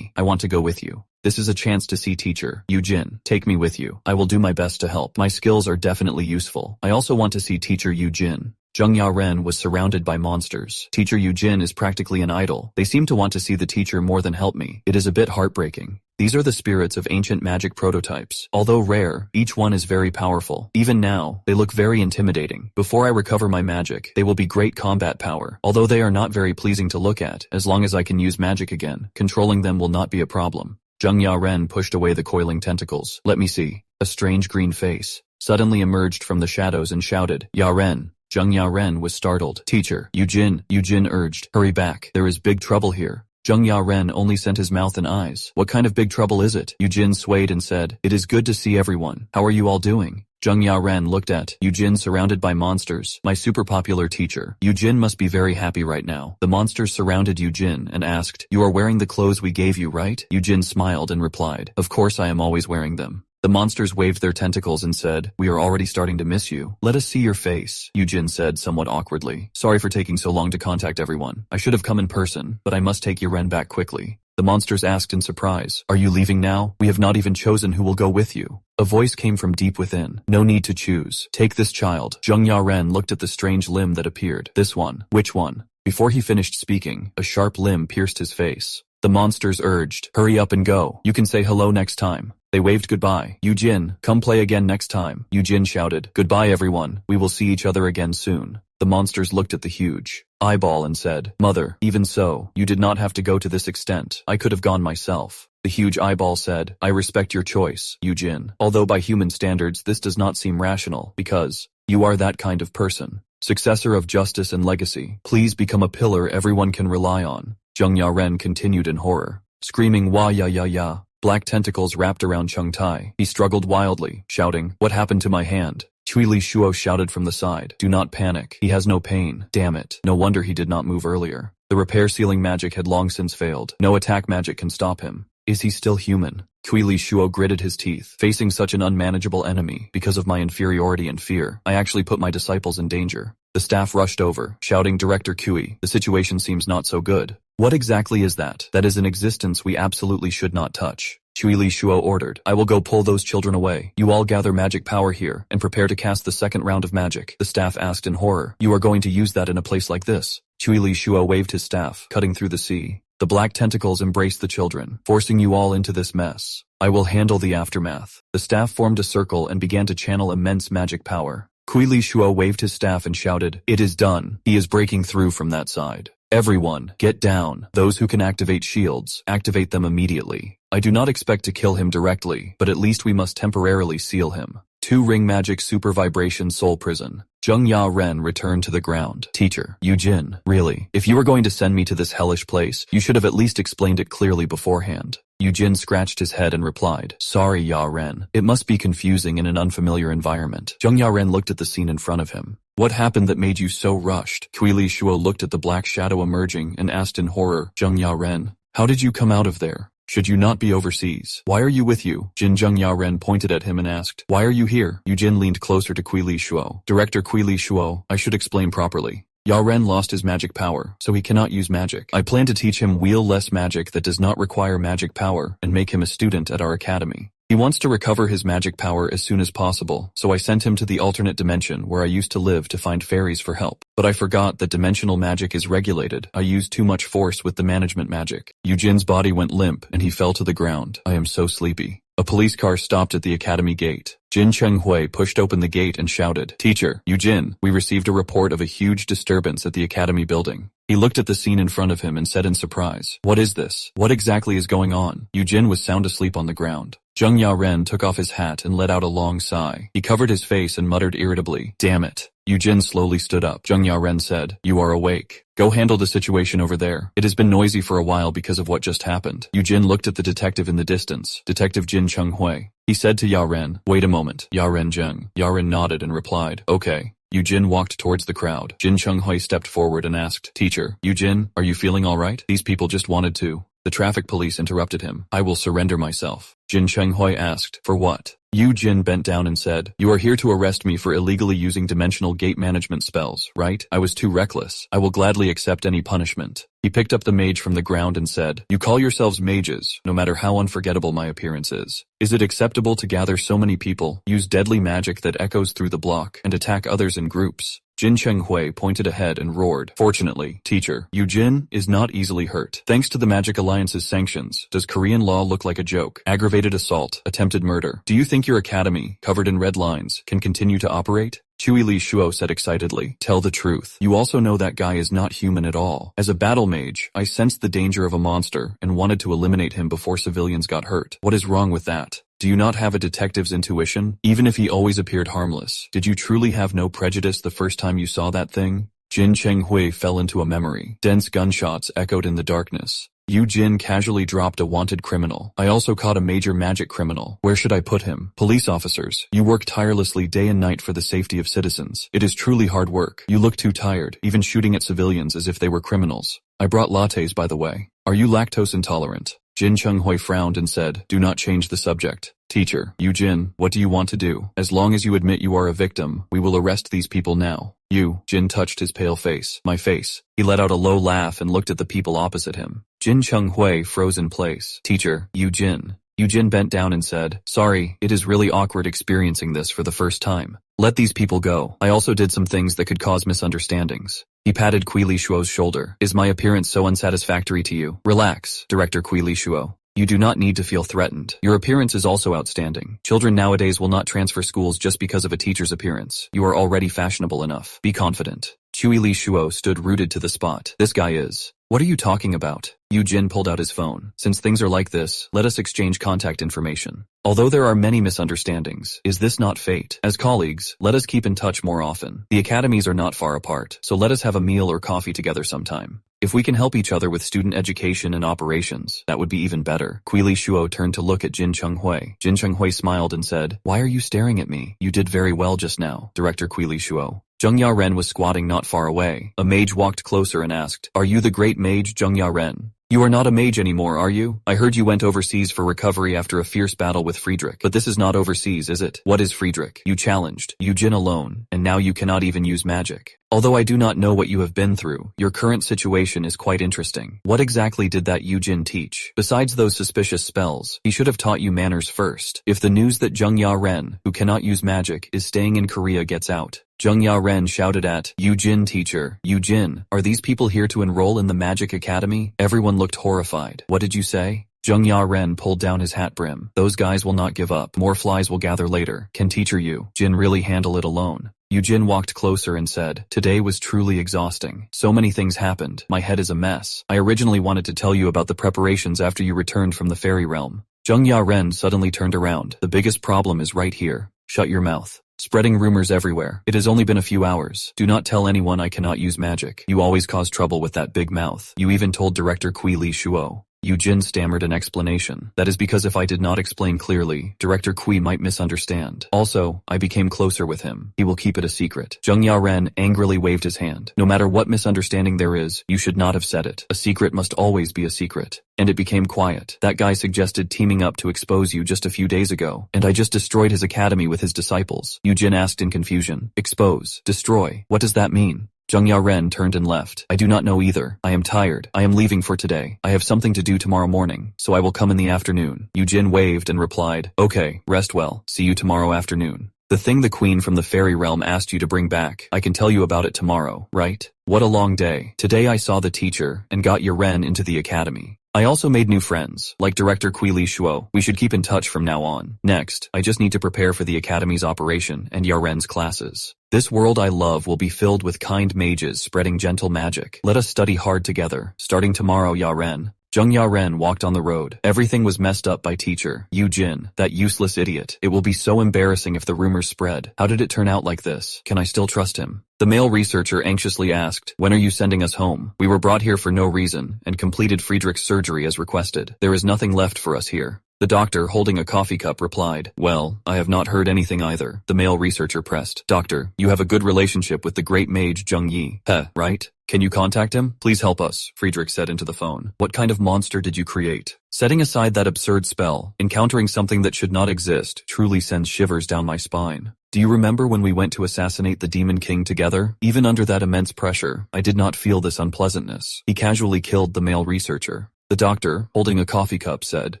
I want to go with you. This is a chance to see Teacher Yujin. Take me with you. I will do my best to help. My skills are definitely useful. I also want to see Teacher Yujin. Zheng Yaren was surrounded by monsters. Teacher Yujin is practically an idol. They seem to want to see the teacher more than help me. It is a bit heartbreaking. These are the spirits of ancient magic prototypes. Although rare, each one is very powerful. Even now, they look very intimidating. Before I recover my magic, they will be great combat power. Although they are not very pleasing to look at, as long as I can use magic again, controlling them will not be a problem. Zheng Yaren pushed away the coiling tentacles. Let me see. A strange green face suddenly emerged from the shadows and shouted, Yaren. Zheng Yaren was startled. Teacher, Yujin urged. Hurry back. There is big trouble here. Zheng Yaren only sent his mouth and eyes. What kind of big trouble is it? Yujin swayed and said, it is good to see everyone. How are you all doing? Zheng Yaren looked at Yujin surrounded by monsters. My super popular teacher. Yujin must be very happy right now. The monsters surrounded Yujin and asked, you are wearing the clothes we gave you, right? Yujin smiled and replied, of course I am always wearing them. The monsters waved their tentacles and said, we are already starting to miss you. Let us see your face, Yujin said somewhat awkwardly. Sorry for taking so long to contact everyone. I should have come in person, but I must take Yaren back quickly. The monsters asked in surprise, are you leaving now? We have not even chosen who will go with you. A voice came from deep within. No need to choose. Take this child. Zheng Yaren looked at the strange limb that appeared. This one. Which one? Before he finished speaking, a sharp limb pierced his face. The monsters urged, hurry up and go. You can say hello next time. They waved goodbye. Yujin, come play again next time. Yujin shouted, goodbye everyone. We will see each other again soon. The monsters looked at the huge eyeball and said, Mother, even so, you did not have to go to this extent. I could have gone myself. The huge eyeball said, I respect your choice, Yujin. Although by human standards this does not seem rational, because you are that kind of person. Successor of justice and legacy. Please become a pillar everyone can rely on. Zheng Yaren continued in horror, screaming wah ya ya ya. Black tentacles wrapped around Cheng Tai. He struggled wildly, shouting, what happened to my hand? Chui Li Shuo shouted from the side, do not panic. He has no pain. Damn it. No wonder he did not move earlier. The repair sealing magic had long since failed. No attack magic can stop him. Is he still human? Chui Li Shuo gritted his teeth. Facing such an unmanageable enemy, because of my inferiority and fear, I actually put my disciples in danger. The staff rushed over, shouting, Director Cui, the situation seems not so good. What exactly is that? That is an existence we absolutely should not touch. Chui Li Shuo ordered, I will go pull those children away. You all gather magic power here, and prepare to cast the second round of magic. The staff asked in horror, you are going to use that in a place like this? Chui Li Shuo waved his staff, cutting through the sea. The black tentacles embraced the children, forcing you all into this mess. I will handle the aftermath. The staff formed a circle and began to channel immense magic power. Cui Li Shuo waved his staff and shouted, it is done. He is breaking through from that side. Everyone, get down. Those who can activate shields, activate them immediately. I do not expect to kill him directly, but at least we must temporarily seal him. 2 ring magic super vibration soul prison. Zheng Yaren returned to the ground. Teacher, Yujin, really? If you were going to send me to this hellish place, you should have at least explained it clearly beforehand. Yujin scratched his head and replied, sorry Ya-ren. It must be confusing in an unfamiliar environment. Zheng Ya-ren looked at the scene in front of him. What happened that made you so rushed? Kuili Shuo looked at the black shadow emerging and asked in horror, Zheng Ya-ren, how did you come out of there? Should you not be overseas? Why are you with you? Zheng Ya-ren pointed at him and asked, why are you here? Yujin leaned closer to Kuili Shuo. Director Kuili Shuo, I should explain properly. Ya-ren lost his magic power, so he cannot use magic. I plan to teach him wheel-less magic that does not require magic power and make him a student at our academy. He wants to recover his magic power as soon as possible, so I sent him to the alternate dimension where I used to live to find fairies for help. But I forgot that dimensional magic is regulated. I used too much force with the management magic. Yujin's body went limp and he fell to the ground. I am so sleepy. A police car stopped at the academy gate. Jin Chenghui pushed open the gate and shouted, Teacher, Yujin, we received a report of a huge disturbance at the academy building. He looked at the scene in front of him and said in surprise, what is this? What exactly is going on? Yujin was sound asleep on the ground. Zheng Ya-ren took off his hat and let out a long sigh. He covered his face and muttered irritably, damn it. Yujin slowly stood up. Zheng Ya-ren said, you are awake. Go handle the situation over there. It has been noisy for a while because of what just happened. Yujin looked at the detective in the distance, Detective Jin Chenghui. He said to Ya-ren, wait a moment, Ya-ren Zheng. Ya-ren nodded and replied, okay. Yujin walked towards the crowd. Jin Chenghui stepped forward and asked, Teacher, Yujin, are you feeling alright? These people just wanted to. The traffic police interrupted him. I will surrender myself. Jin Chenghui asked, for what? Yujin bent down and said, you are here to arrest me for illegally using dimensional gate management spells, right? I was too reckless. I will gladly accept any punishment. He picked up the mage from the ground and said, you call yourselves mages, no matter how unforgettable my appearance is. Is it acceptable to gather so many people, use deadly magic that echoes through the block, and attack others in groups? Jin Chenghui pointed ahead and roared, fortunately, teacher, Yujin is not easily hurt. Thanks to the Magic Alliance's sanctions, does Korean law look like a joke? Aggravated assault, attempted murder. Do you think your academy, covered in red lines, can continue to operate? Kuili Shuo said excitedly, tell the truth. You also know that guy is not human at all. As a battle mage, I sensed the danger of a monster and wanted to eliminate him before civilians got hurt. What is wrong with that? Do you not have a detective's intuition? Even if he always appeared harmless, did you truly have no prejudice the first time you saw that thing? Jin Chenghui fell into a memory. Dense gunshots echoed in the darkness. Yujin casually dropped a wanted criminal. I also caught a major magic criminal. Where should I put him? Police officers, you work tirelessly day and night for the safety of citizens. It is truly hard work. You look too tired, even shooting at civilians as if they were criminals. I brought lattes, by the way. Are you lactose intolerant? Jin Chenghui frowned and said, do not change the subject. Teacher, Yujin, what do you want to do? As long as you admit you are a victim, we will arrest these people now. You, Jin touched his pale face. My face. He let out a low laugh and looked at the people opposite him. Jin Chenghui froze in place. Teacher, Yujin. Yujin bent down and said, sorry, it is really awkward experiencing this for the first time. Let these people go. I also did some things that could cause misunderstandings. He patted Kuili Shuo's shoulder. Is my appearance so unsatisfactory to you? Relax, Director Kuili Shuo. You do not need to feel threatened. Your appearance is also outstanding. Children nowadays will not transfer schools just because of a teacher's appearance. You are already fashionable enough. Be confident. Kuili Shuo stood rooted to the spot. This guy is. What are you talking about? Yujin pulled out his phone. Since things are like this, let us exchange contact information. Although there are many misunderstandings, is this not fate? As colleagues, let us keep in touch more often. The academies are not far apart, so let us have a meal or coffee together sometime. If we can help each other with student education and operations, that would be even better. Kuili Shuo turned to look at Jin Chenghui. Jin Chenghui smiled and said, why are you staring at me? You did very well just now, Director Kuili Shuo. Zheng Ya-ren was squatting not far away. A mage walked closer and asked, are you the great mage Zheng Ya-ren? You are not a mage anymore, are you? I heard you went overseas for recovery after a fierce battle with Friedrich. But this is not overseas, is it? What is Friedrich? You challenged Yujin alone, and now you cannot even use magic. Although I do not know what you have been through, your current situation is quite interesting. What exactly did that Yujin teach? Besides those suspicious spells, he should have taught you manners first. If the news that Zheng Ya-ren, who cannot use magic, is staying in Korea gets out, Zheng Ya-ren shouted at Yujin, teacher, Yujin, are these people here to enroll in the Magic Academy? Everyone looked horrified. What did you say? Zheng Ya-ren pulled down his hat brim. Those guys will not give up. More flies will gather later. Can teacher Jin really handle it alone? Yujin walked closer and said, today was truly exhausting. So many things happened. My head is a mess. I originally wanted to tell you about the preparations after you returned from the fairy realm. Zheng Ya-ren suddenly turned around. The biggest problem is right here. Shut your mouth. Spreading rumors everywhere. It has only been a few hours. Do not tell anyone I cannot use magic. You always cause trouble with that big mouth. You even told Director Kuili Shuo. Jin stammered an explanation. That is because if I did not explain clearly, Director Kui might misunderstand. Also, I became closer with him. He will keep it a secret. Zheng Yaren angrily waved his hand. No matter what misunderstanding there is, you should not have said it. A secret must always be a secret. And it became quiet. That guy suggested teaming up to expose you just a few days ago, and I just destroyed his academy with his disciples. Jin asked in confusion. Expose? Destroy? What does that mean? Zheng Yaren turned and left. I do not know either. I am tired. I am leaving for today. I have something to do tomorrow morning, so I will come in the afternoon. Jin waved and replied, okay, rest well. See you tomorrow afternoon. The thing the queen from the fairy realm asked you to bring back, I can tell you about it tomorrow, right? What a long day. Today I saw the teacher and got Yaren into the academy. I also made new friends, like Director Kui Li Shuo. We should keep in touch from now on. Next, I just need to prepare for the academy's operation and Yaren's classes. This world I love will be filled with kind mages spreading gentle magic. Let us study hard together. Starting tomorrow, Yaren. Zheng Yaren walked on the road. Everything was messed up by teacher Jin, that useless idiot. It will be so embarrassing if the rumors spread. How did it turn out like this? Can I still trust him? The male researcher anxiously asked, when are you sending us home? We were brought here for no reason and completed Friedrich's surgery as requested. There is nothing left for us here. The doctor, holding a coffee cup, replied, well, I have not heard anything either. The male researcher pressed, Doctor, you have a good relationship with the great mage Zheng Yi, right? Can you contact him? Please help us, Friedrich said into the phone. What kind of monster did you create? Setting aside that absurd spell, encountering something that should not exist truly sends shivers down my spine. Do you remember when we went to assassinate the Demon King together? Even under that immense pressure, I did not feel this unpleasantness. He casually killed the male researcher. The doctor, holding a coffee cup, said,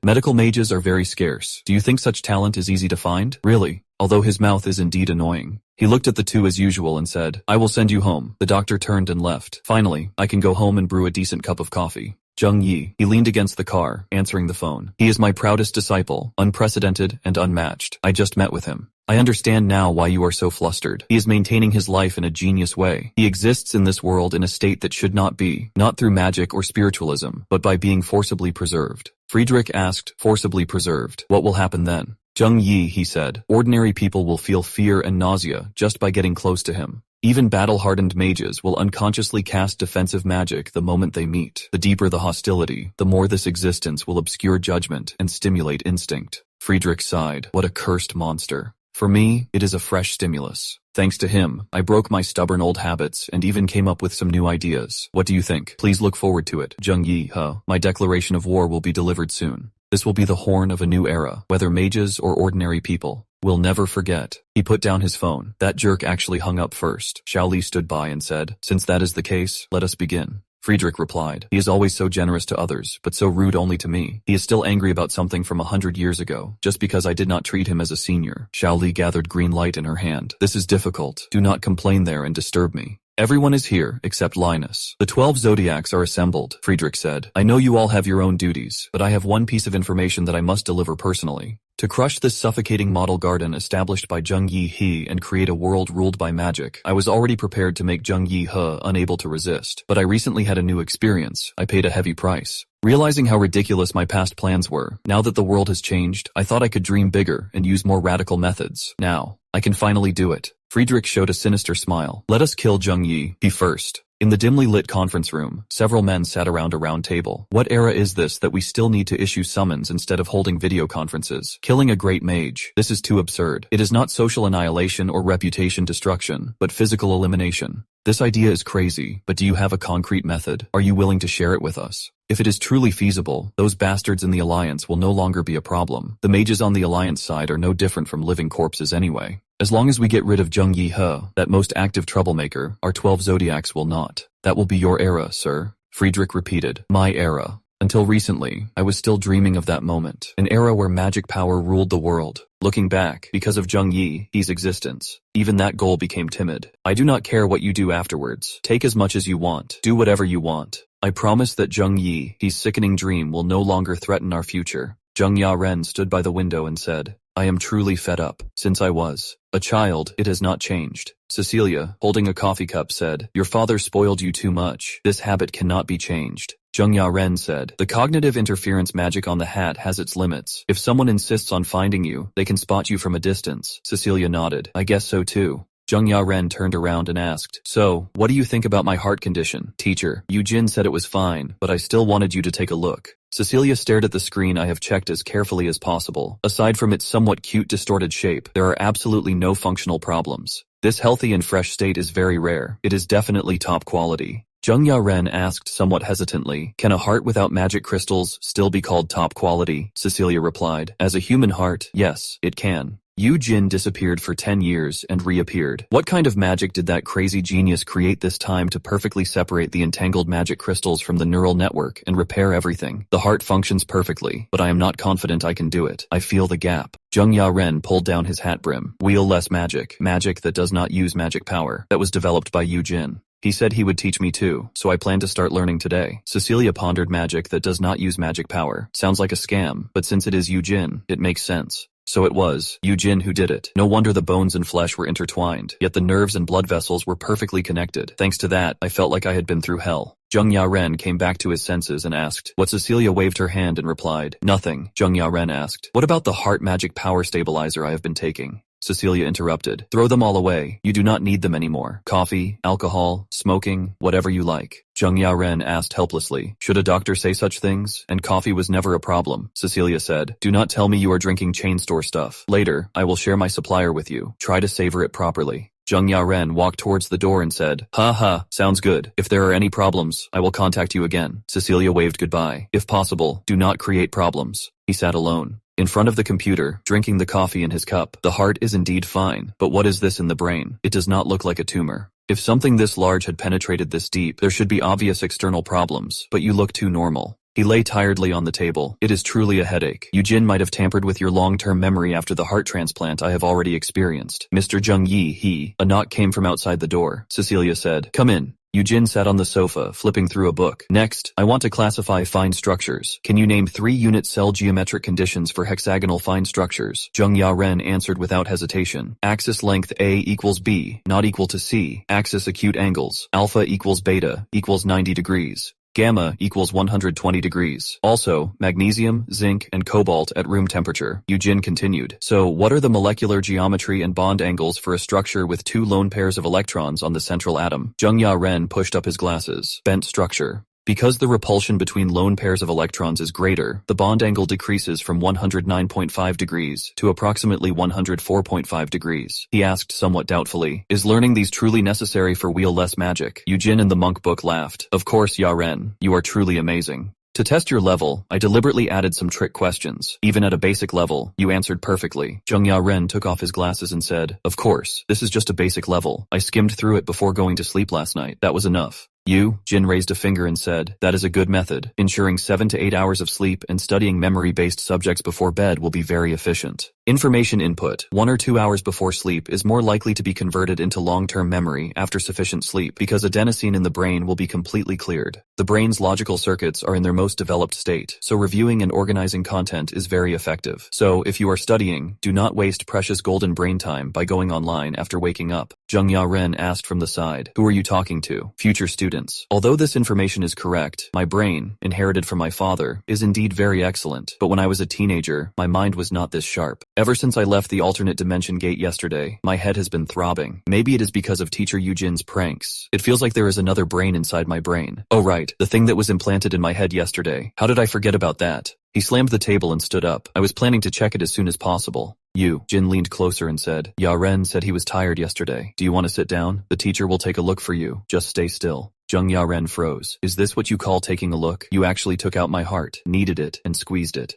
medical mages are very scarce. Do you think such talent is easy to find? Really? Although his mouth is indeed annoying. He looked at the two as usual and said, I will send you home. The doctor turned and left. Finally, I can go home and brew a decent cup of coffee. Zheng Yi. He leaned against the car, answering the phone. He is my proudest disciple, unprecedented and unmatched. I just met with him. I understand now why you are so flustered. He is maintaining his life in a genius way. He exists in this world in a state that should not be, not through magic or spiritualism, but by being forcibly preserved. Friedrich asked, forcibly preserved. What will happen then? Zheng Yi, he said, ordinary people will feel fear and nausea just by getting close to him. Even battle-hardened mages will unconsciously cast defensive magic the moment they meet. The deeper the hostility, the more this existence will obscure judgment and stimulate instinct. Friedrich sighed. What a cursed monster. For me, it is a fresh stimulus. Thanks to him, I broke my stubborn old habits and even came up with some new ideas. What do you think? Please look forward to it. Zheng Yi, my declaration of war will be delivered soon. This will be the horn of a new era, whether mages or ordinary people. We'll never forget. He put down his phone. That jerk actually hung up first. Xiaoli stood by and said, since that is the case, let us begin. Friedrich replied, he is always so generous to others, but so rude only to me. He is still angry about something from 100 years ago, just because I did not treat him as a senior. Xiaoli gathered green light in her hand. This is difficult. Do not complain there and disturb me. Everyone is here, except Linus. The 12 zodiacs are assembled, Friedrich said. I know you all have your own duties, but I have one piece of information that I must deliver personally. To crush this suffocating model garden established by Zheng Yi He and create a world ruled by magic, I was already prepared to make Zheng Yi He unable to resist. But I recently had a new experience. I paid a heavy price. Realizing how ridiculous my past plans were, now that the world has changed, I thought I could dream bigger and use more radical methods. Now, I can finally do it. Friedrich showed a sinister smile. Let us kill Zheng Yi, he first. In the dimly lit conference room, several men sat around a round table. What era is this that we still need to issue summons instead of holding video conferences? Killing a great mage. This is too absurd. It is not social annihilation or reputation destruction, but physical elimination. This idea is crazy, but do you have a concrete method? Are you willing to share it with us? If it is truly feasible, those bastards in the Alliance will no longer be a problem. The mages on the Alliance side are no different from living corpses anyway. As long as we get rid of Zheng Yi He, that most active troublemaker, our 12 zodiacs will not. That will be your era, sir. Friedrich repeated, my era. Until recently, I was still dreaming of that moment, an era where magic power ruled the world. Looking back, because of Zheng Yi He's existence, even that goal became timid. I do not care what you do afterwards. Take as much as you want. Do whatever you want. I promise that Zheng Yi He's sickening dream will no longer threaten our future. Zheng Yaren stood by the window and said, I am truly fed up. Since I was a child, it has not changed. Cecilia, holding a coffee cup, said, your father spoiled you too much. This habit cannot be changed. Zheng Yaren said, the cognitive interference magic on the hat has its limits. If someone insists on finding you, they can spot you from a distance. Cecilia nodded. I guess so too. Zheng Yaren turned around and asked, "So, what do you think about my heart condition?" "Teacher, Yujin said it was fine, but I still wanted you to take a look." Cecilia stared at the screen. "I have checked as carefully as possible. Aside from its somewhat cute distorted shape, there are absolutely no functional problems. This healthy and fresh state is very rare. It is definitely top quality." Zheng Yaren asked somewhat hesitantly, "Can a heart without magic crystals still be called top quality?" Cecilia replied, "As a human heart, yes, it can." Yu Jin disappeared for 10 years and reappeared. What kind of magic did that crazy genius create this time to perfectly separate the entangled magic crystals from the neural network and repair everything? The heart functions perfectly, but I am not confident I can do it. I feel the gap. Zheng Yaren pulled down his hat brim. "Wheel less magic. Magic that does not use magic power. That was developed by Yu Jin. He said he would teach me too, so I plan to start learning today." Cecilia pondered. Magic that does not use magic power. Sounds like a scam, but since it is Yu Jin, it makes sense. So it was Yu Jin who did it. No wonder the bones and flesh were intertwined, yet the nerves and blood vessels were perfectly connected. Thanks to that, I felt like I had been through hell. Zheng Yaren came back to his senses and asked what. Cecilia waved her hand and replied, "Nothing." Zheng Yaren asked, "What about the heart magic power stabilizer I have been taking?" Cecilia interrupted, "Throw them all away. You do not need them anymore. Coffee, alcohol, smoking, whatever you like." Zheng Yaren asked helplessly, "Should a doctor say such things? And coffee was never a problem." Cecilia said, "Do not tell me you are drinking chain store stuff. Later, I will share my supplier with you. Try to savor it properly." Zheng Yaren walked towards the door and said, "Ha ha, sounds good. If there are any problems, I will contact you again." Cecilia waved goodbye. "If possible, do not create problems." He sat alone in front of the computer, drinking the coffee in his cup. The heart is indeed fine, but what is this in the brain? It does not look like a tumor. If something this large had penetrated this deep, there should be obvious external problems, but you look too normal. He lay tiredly on the table. "It is truly a headache. Yujin might have tampered with your long-term memory after the heart transplant I have already experienced." "Mr. Zheng Yi." A knock came from outside the door. Cecilia said, "Come in." Yujin sat on the sofa, flipping through a book. "Next, I want to classify fine structures. Can you name 3 unit cell geometric conditions for hexagonal fine structures?" Zheng Yaren answered without hesitation. "Axis length A equals B, not equal to C. Axis acute angles. Alpha equals beta, equals 90 degrees. Gamma equals 120 degrees. Also, magnesium, zinc, and cobalt at room temperature." Yujin continued. "So, what are the molecular geometry and bond angles for a structure with 2 lone pairs of electrons on the central atom?" Zheng Yaren pushed up his glasses. "Bent structure. Because the repulsion between lone pairs of electrons is greater, the bond angle decreases from 109.5 degrees to approximately 104.5 degrees. He asked somewhat doubtfully, "Is learning these truly necessary for wheel-less magic?" Yujin and the monk book laughed. "Of course, Yaren. You are truly amazing. To test your level, I deliberately added some trick questions. Even at a basic level, you answered perfectly." Zheng Yaren took off his glasses and said, "Of course, this is just a basic level. I skimmed through it before going to sleep last night. That was enough." Jin raised a finger and said, "That is a good method. Ensuring 7 to 8 hours of sleep and studying memory-based subjects before bed will be very efficient. Information input 1 or 2 hours before sleep is more likely to be converted into long-term memory after sufficient sleep because adenosine in the brain will be completely cleared. The brain's logical circuits are in their most developed state, so reviewing and organizing content is very effective. So, if you are studying, do not waste precious golden brain time by going online after waking up." Zheng Yaren asked from the side, "Who are you talking to?" "Future students. Although this information is correct, my brain, inherited from my father, is indeed very excellent, but when I was a teenager, my mind was not this sharp. Ever since I left the alternate dimension gate yesterday, my head has been throbbing. Maybe it is because of teacher Yujin's pranks. It feels like there is another brain inside my brain. Oh right, the thing that was implanted in my head yesterday. How did I forget about that?" He slammed the table and stood up. "I was planning to check it as soon as possible." Jin leaned closer and said, "Yaren said he was tired yesterday. Do you want to sit down? The teacher will take a look for you. Just stay still." Zheng Yaren froze. "Is this what you call taking a look? You actually took out my heart, kneaded it, and squeezed it."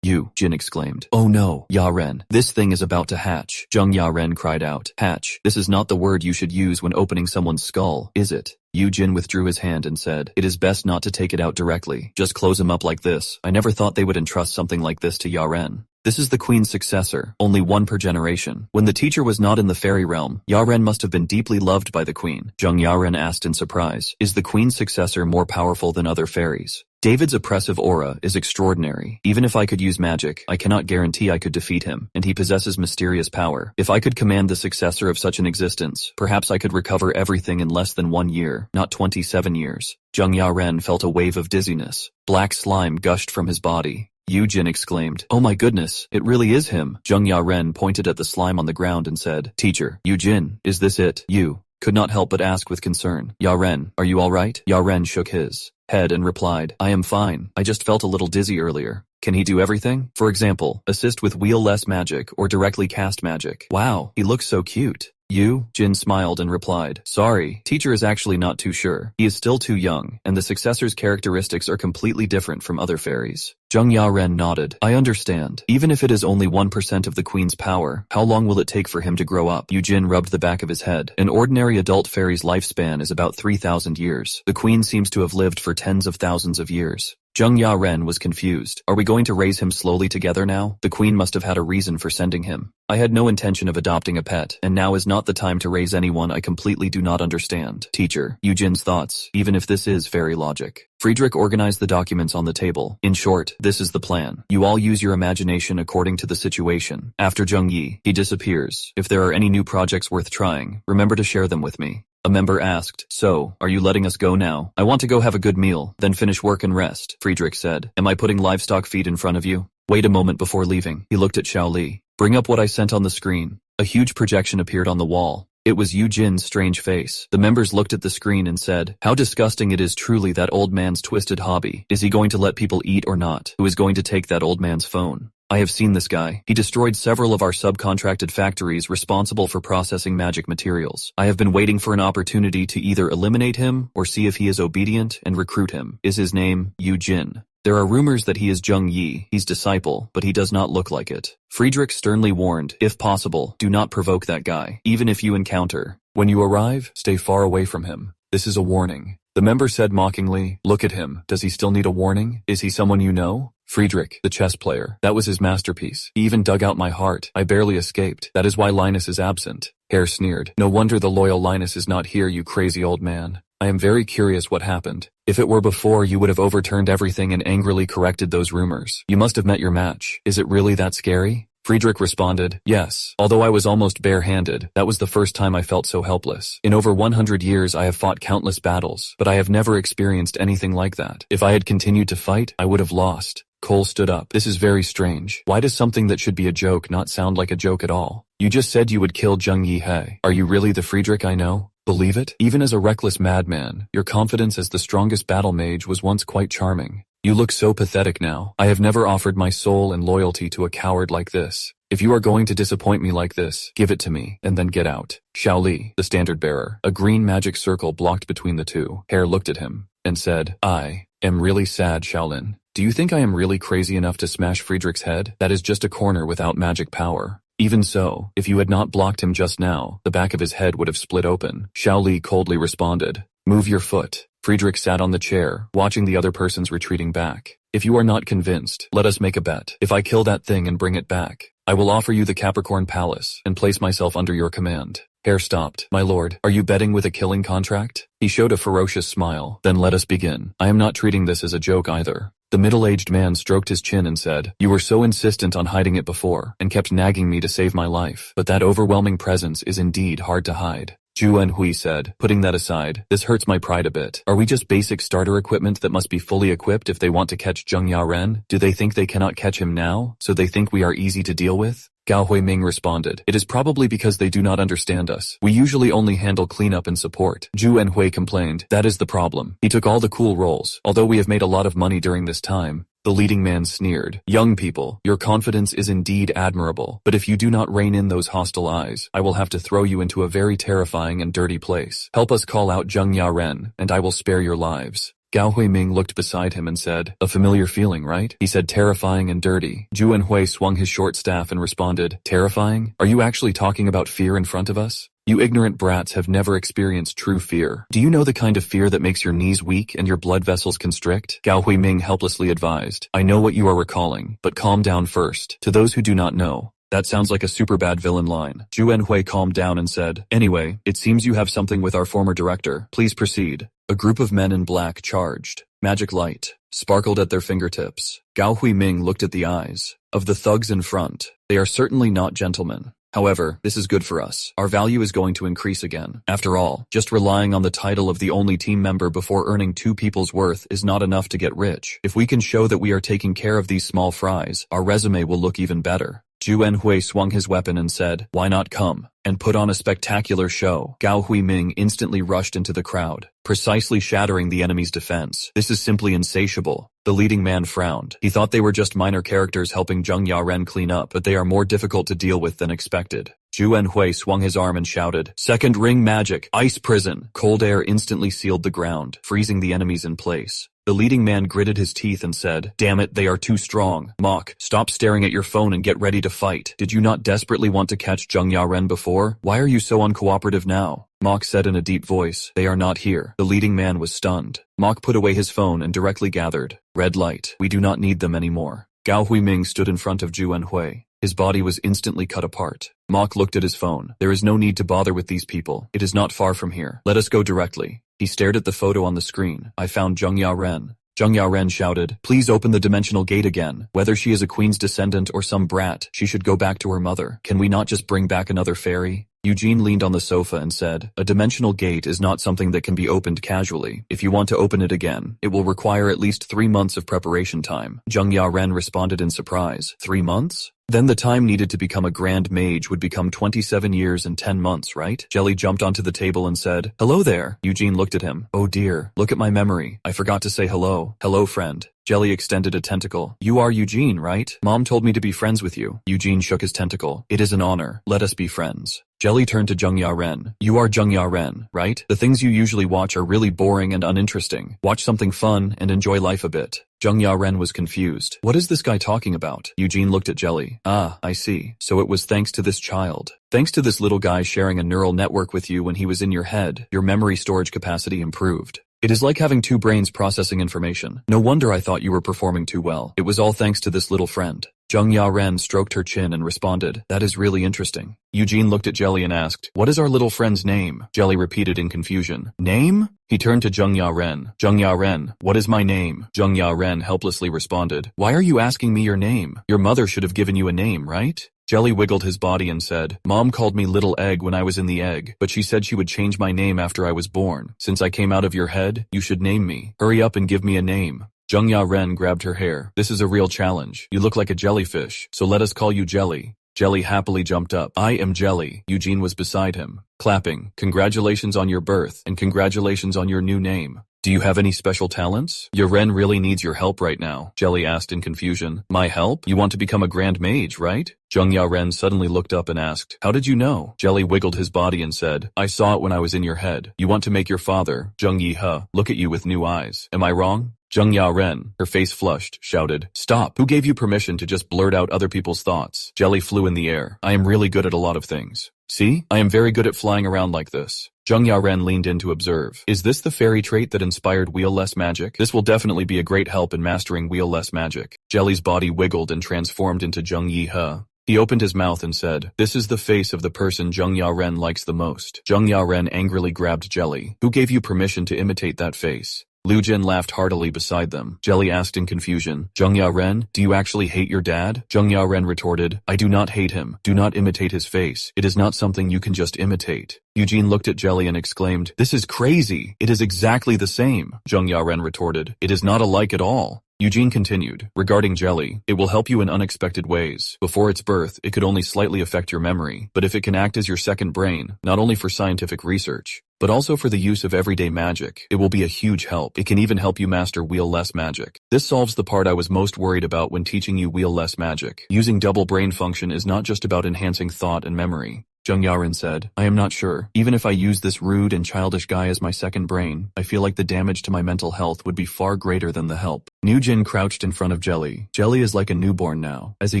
Jin exclaimed. "Oh no, Yaren, this thing is about to hatch." Zheng Yaren cried out. "Hatch? This is not the word you should use when opening someone's skull, is it?" Jin withdrew his hand and said, "It is best not to take it out directly. Just close him up like this. I never thought they would entrust something like this to Yaren. This is the queen's successor, only one per generation. When the teacher was not in the fairy realm, Yaren must have been deeply loved by the queen." Zheng Yaren asked in surprise, "Is the queen's successor more powerful than other fairies?" "David's oppressive aura is extraordinary. Even if I could use magic, I cannot guarantee I could defeat him, and he possesses mysterious power. If I could command the successor of such an existence, perhaps I could recover everything in less than 1 year, not 27 years. Zheng Yaren felt a wave of dizziness. Black slime gushed from his body. Yu Jin exclaimed. Oh my goodness, it really is him. Zheng Yaren pointed at the slime on the ground and said, Teacher, Yu Jin, is this it? Yu could not help but ask with concern. Yaren, are you alright? Yaren shook his head and replied, I am fine. I just felt a little dizzy earlier. Can he do everything? For example, assist with wheel-less magic or directly cast magic. Wow, he looks so cute. Yu Jin smiled and replied, Sorry, teacher is actually not too sure. He is still too young, and the successor's characteristics are completely different from other fairies. Zheng Yaren nodded. I understand. Even if it is only 1% of the queen's power, how long will it take for him to grow up? Yu Jin rubbed the back of his head. An ordinary adult fairy's lifespan is about 3,000 years. The queen seems to have lived for tens of thousands of years. Zheng Yaren was confused. Are we going to raise him slowly together now? The queen must have had a reason for sending him. I had no intention of adopting a pet, and now is not the time to raise anyone I completely do not understand. Teacher, Yu Jin's thoughts, even if this is fairy logic. Friedrich organized the documents on the table. In short, this is the plan. You all use your imagination according to the situation. After Zheng Yi, he disappears. If there are any new projects worth trying, remember to share them with me. A member asked, So, are you letting us go now? I want to go have a good meal, then finish work and rest, Friedrich said. Am I putting livestock feed in front of you? Wait a moment before leaving. He looked at Xiao Li. Bring up what I sent on the screen. A huge projection appeared on the wall. It was Yu Jin's strange face. The members looked at the screen and said, How disgusting it is, truly that old man's twisted hobby. Is he going to let people eat or not? Who is going to take that old man's phone? I have seen this guy. He destroyed several of our subcontracted factories responsible for processing magic materials. I have been waiting for an opportunity to either eliminate him or see if he is obedient and recruit him. Is his name Yu Jin? There are rumors that he is Zheng Yi, his disciple, but he does not look like it. Friedrich sternly warned, if possible, do not provoke that guy, even if you encounter. When you arrive, stay far away from him. This is a warning. The member said mockingly, Look at him. Does he still need a warning? Is he someone you know? Friedrich, the chess player. That was his masterpiece. He even dug out my heart. I barely escaped. That is why Linus is absent. Hare sneered. No wonder the loyal Linus is not here, you crazy old man. I am very curious what happened. If it were before, you would have overturned everything and angrily corrected those rumors. You must have met your match. Is it really that scary? Friedrich responded, Yes. Although I was almost bare-handed, that was the first time I felt so helpless. In over 100 years I have fought countless battles, but I have never experienced anything like that. If I had continued to fight, I would have lost. Cole stood up. This is very strange. Why does something that should be a joke not sound like a joke at all? You just said you would kill Zheng Yi. Are you really the Friedrich I know? Believe it? Even as a reckless madman, your confidence as the strongest battle mage was once quite charming. You look so pathetic now. I have never offered my soul and loyalty to a coward like this. If you are going to disappoint me like this, give it to me, and then get out. Xiao Li, the standard bearer, a green magic circle blocked between the two. Hare looked at him and said, I am really sad, Shaolin. Do you think I am really crazy enough to smash Friedrich's head? That is just a corner without magic power. Even so, if you had not blocked him just now, the back of his head would have split open. Xiao Li coldly responded, Move your foot. Friedrich sat on the chair, watching the other persons retreating back. If you are not convinced, let us make a bet. If I kill that thing and bring it back, I will offer you the Capricorn Palace and place myself under your command. Hare stopped. My lord, are you betting with a killing contract? He showed a ferocious smile. Then let us begin. I am not treating this as a joke either. The middle-aged man stroked his chin and said, You were so insistent on hiding it before, and kept nagging me to save my life. But that overwhelming presence is indeed hard to hide. Zhu Enhui said, Putting that aside, this hurts my pride a bit. Are we just basic starter equipment that must be fully equipped if they want to catch Zheng Yaren? Do they think they cannot catch him now, so they think we are easy to deal with? Gao Huiming responded, It is probably because they do not understand us. We usually only handle cleanup and support. Zhu Enhui complained, That is the problem. He took all the cool roles, although we have made a lot of money during this time. The leading man sneered, Young people, your confidence is indeed admirable, but if you do not rein in those hostile eyes, I will have to throw you into a very terrifying and dirty place. Help us call out Zheng Yaren, and I will spare your lives. Gao Huiming looked beside him and said, A familiar feeling, right? He said terrifying and dirty. Zhu Enhui swung his short staff and responded, Terrifying? Are you actually talking about fear in front of us? You ignorant brats have never experienced true fear. Do you know the kind of fear that makes your knees weak and your blood vessels constrict? Gao Huiming helplessly advised, I know what you are recalling, but calm down first. To those who do not know, that sounds like a super bad villain line. Zhu Enhui calmed down and said, Anyway, it seems you have something with our former director. Please proceed. A group of men in black charged. Magic light sparkled at their fingertips. Gao Huiming looked at the eyes of the thugs in front. They are certainly not gentlemen. However, this is good for us. Our value is going to increase again. After all, just relying on the title of the only team member before earning 2 people's worth is not enough to get rich. If we can show that we are taking care of these small fries, our resume will look even better. Zhu Enhui swung his weapon and said, "Why not come and put on a spectacular show?" Gao Huiming instantly rushed into the crowd, precisely shattering the enemy's defense. This is simply insatiable. The leading man frowned. He thought they were just minor characters helping Zheng Yaren clean up, but they are more difficult to deal with than expected. Zhu Enhui swung his arm and shouted, "Second ring magic, ice prison!" Cold air instantly sealed the ground, freezing the enemies in place. The leading man gritted his teeth and said, "Damn it, they are too strong. Mok, stop staring at your phone and get ready to fight. Did you not desperately want to catch Zheng Yaren before? Why are you so uncooperative now?" Mok said in a deep voice, "They are not here." The leading man was stunned. Mok put away his phone and directly gathered, "Red light. We do not need them anymore." Gao Huiming stood in front of Zhu Enhui. His body was instantly cut apart. Mok looked at his phone. "There is no need to bother with these people. It is not far from here. Let us go directly." He stared at the photo on the screen. "I found Zheng Yaren." Zheng Yaren shouted, "Please open the dimensional gate again. Whether she is a queen's descendant or some brat, she should go back to her mother. Can we not just bring back another fairy?" Eugene leaned on the sofa and said, "A dimensional gate is not something that can be opened casually. If you want to open it again, it will require at least 3 months of preparation time." Zheng Yaren responded in surprise. 3 months? Then the time needed to become a grand mage would become 27 years and 10 months, right? Jelly jumped onto the table and said, "Hello there." Eugene looked at him. "Oh dear, look at my memory. I forgot to say hello." "Hello, friend." Jelly extended a tentacle. "You are Eugene, right? Mom told me to be friends with you." Eugene shook his tentacle. "It is an honor. Let us be friends." Jelly turned to Zheng Yaren. "You are Zheng Yaren, right? The things you usually watch are really boring and uninteresting. Watch something fun and enjoy life a bit." Zheng Yaren was confused. "What is this guy talking about?" Eugene looked at Jelly. "Ah, I see. So it was thanks to this child. Thanks to this little guy sharing a neural network with you when he was in your head, your memory storage capacity improved. It is like having 2 brains processing information. No wonder I thought you were performing too well. It was all thanks to this little friend." Zheng Yaren stroked her chin and responded, "That is really interesting." Eugene looked at Jelly and asked, "What is our little friend's name?" Jelly repeated in confusion, "Name?" He turned to Zheng Yaren. "Zheng Yaren, what is my name?" Zheng Yaren helplessly responded, "Why are you asking me your name? Your mother should have given you a name, right?" Jelly wiggled his body and said, "Mom called me Little Egg when I was in the egg, but she said she would change my name after I was born. Since I came out of your head, you should name me. Hurry up and give me a name." Zheng Yaren grabbed her hair. "This is a real challenge. You look like a jellyfish, so let us call you Jelly." Jelly happily jumped up. "I am Jelly." Eugene was beside him, clapping. "Congratulations on your birth, and congratulations on your new name. Do you have any special talents?" "Yaren really needs your help right now," Jelly asked in confusion. "My help? You want to become a grand mage, right?" Zheng Yaren suddenly looked up and asked, "How did you know?" Jelly wiggled his body and said, "I saw it when I was in your head. You want to make your father, Zheng Yihe, look at you with new eyes. Am I wrong?" Zheng Yaren, her face flushed, shouted, "Stop! Who gave you permission to just blurt out other people's thoughts?" Jelly flew in the air. "I am really good at a lot of things. See? I am very good at flying around like this." Zheng Yaren leaned in to observe. "Is this the fairy trait that inspired wheel-less magic? This will definitely be a great help in mastering wheel-less magic." Jelly's body wiggled and transformed into Zheng Yihe. He opened his mouth and said, "This is the face of the person Zheng Yaren likes the most." Zheng Yaren angrily grabbed Jelly. "Who gave you permission to imitate that face?" Liu Jin laughed heartily beside them. Jelly asked in confusion, "Zheng Yaren, do you actually hate your dad?" Zheng Yaren retorted, "I do not hate him. Do not imitate his face. It is not something you can just imitate." Eugene looked at Jelly and exclaimed, "This is crazy. It is exactly the same." Zheng Yaren retorted, "It is not alike at all." Eugene continued, "Regarding Jelly, it will help you in unexpected ways. Before its birth, it could only slightly affect your memory, but if it can act as your second brain, not only for scientific research, but also for the use of everyday magic, it will be a huge help. It can even help you master wheel-less magic. This solves the part I was most worried about when teaching you wheel-less magic. Using double brain function is not just about enhancing thought and memory." Zheng Yaren said, "I am not sure. Even if I use this rude and childish guy as my second brain, I feel like the damage to my mental health would be far greater than the help." Niu Jin crouched in front of Jelly. Jelly is like a newborn now. As he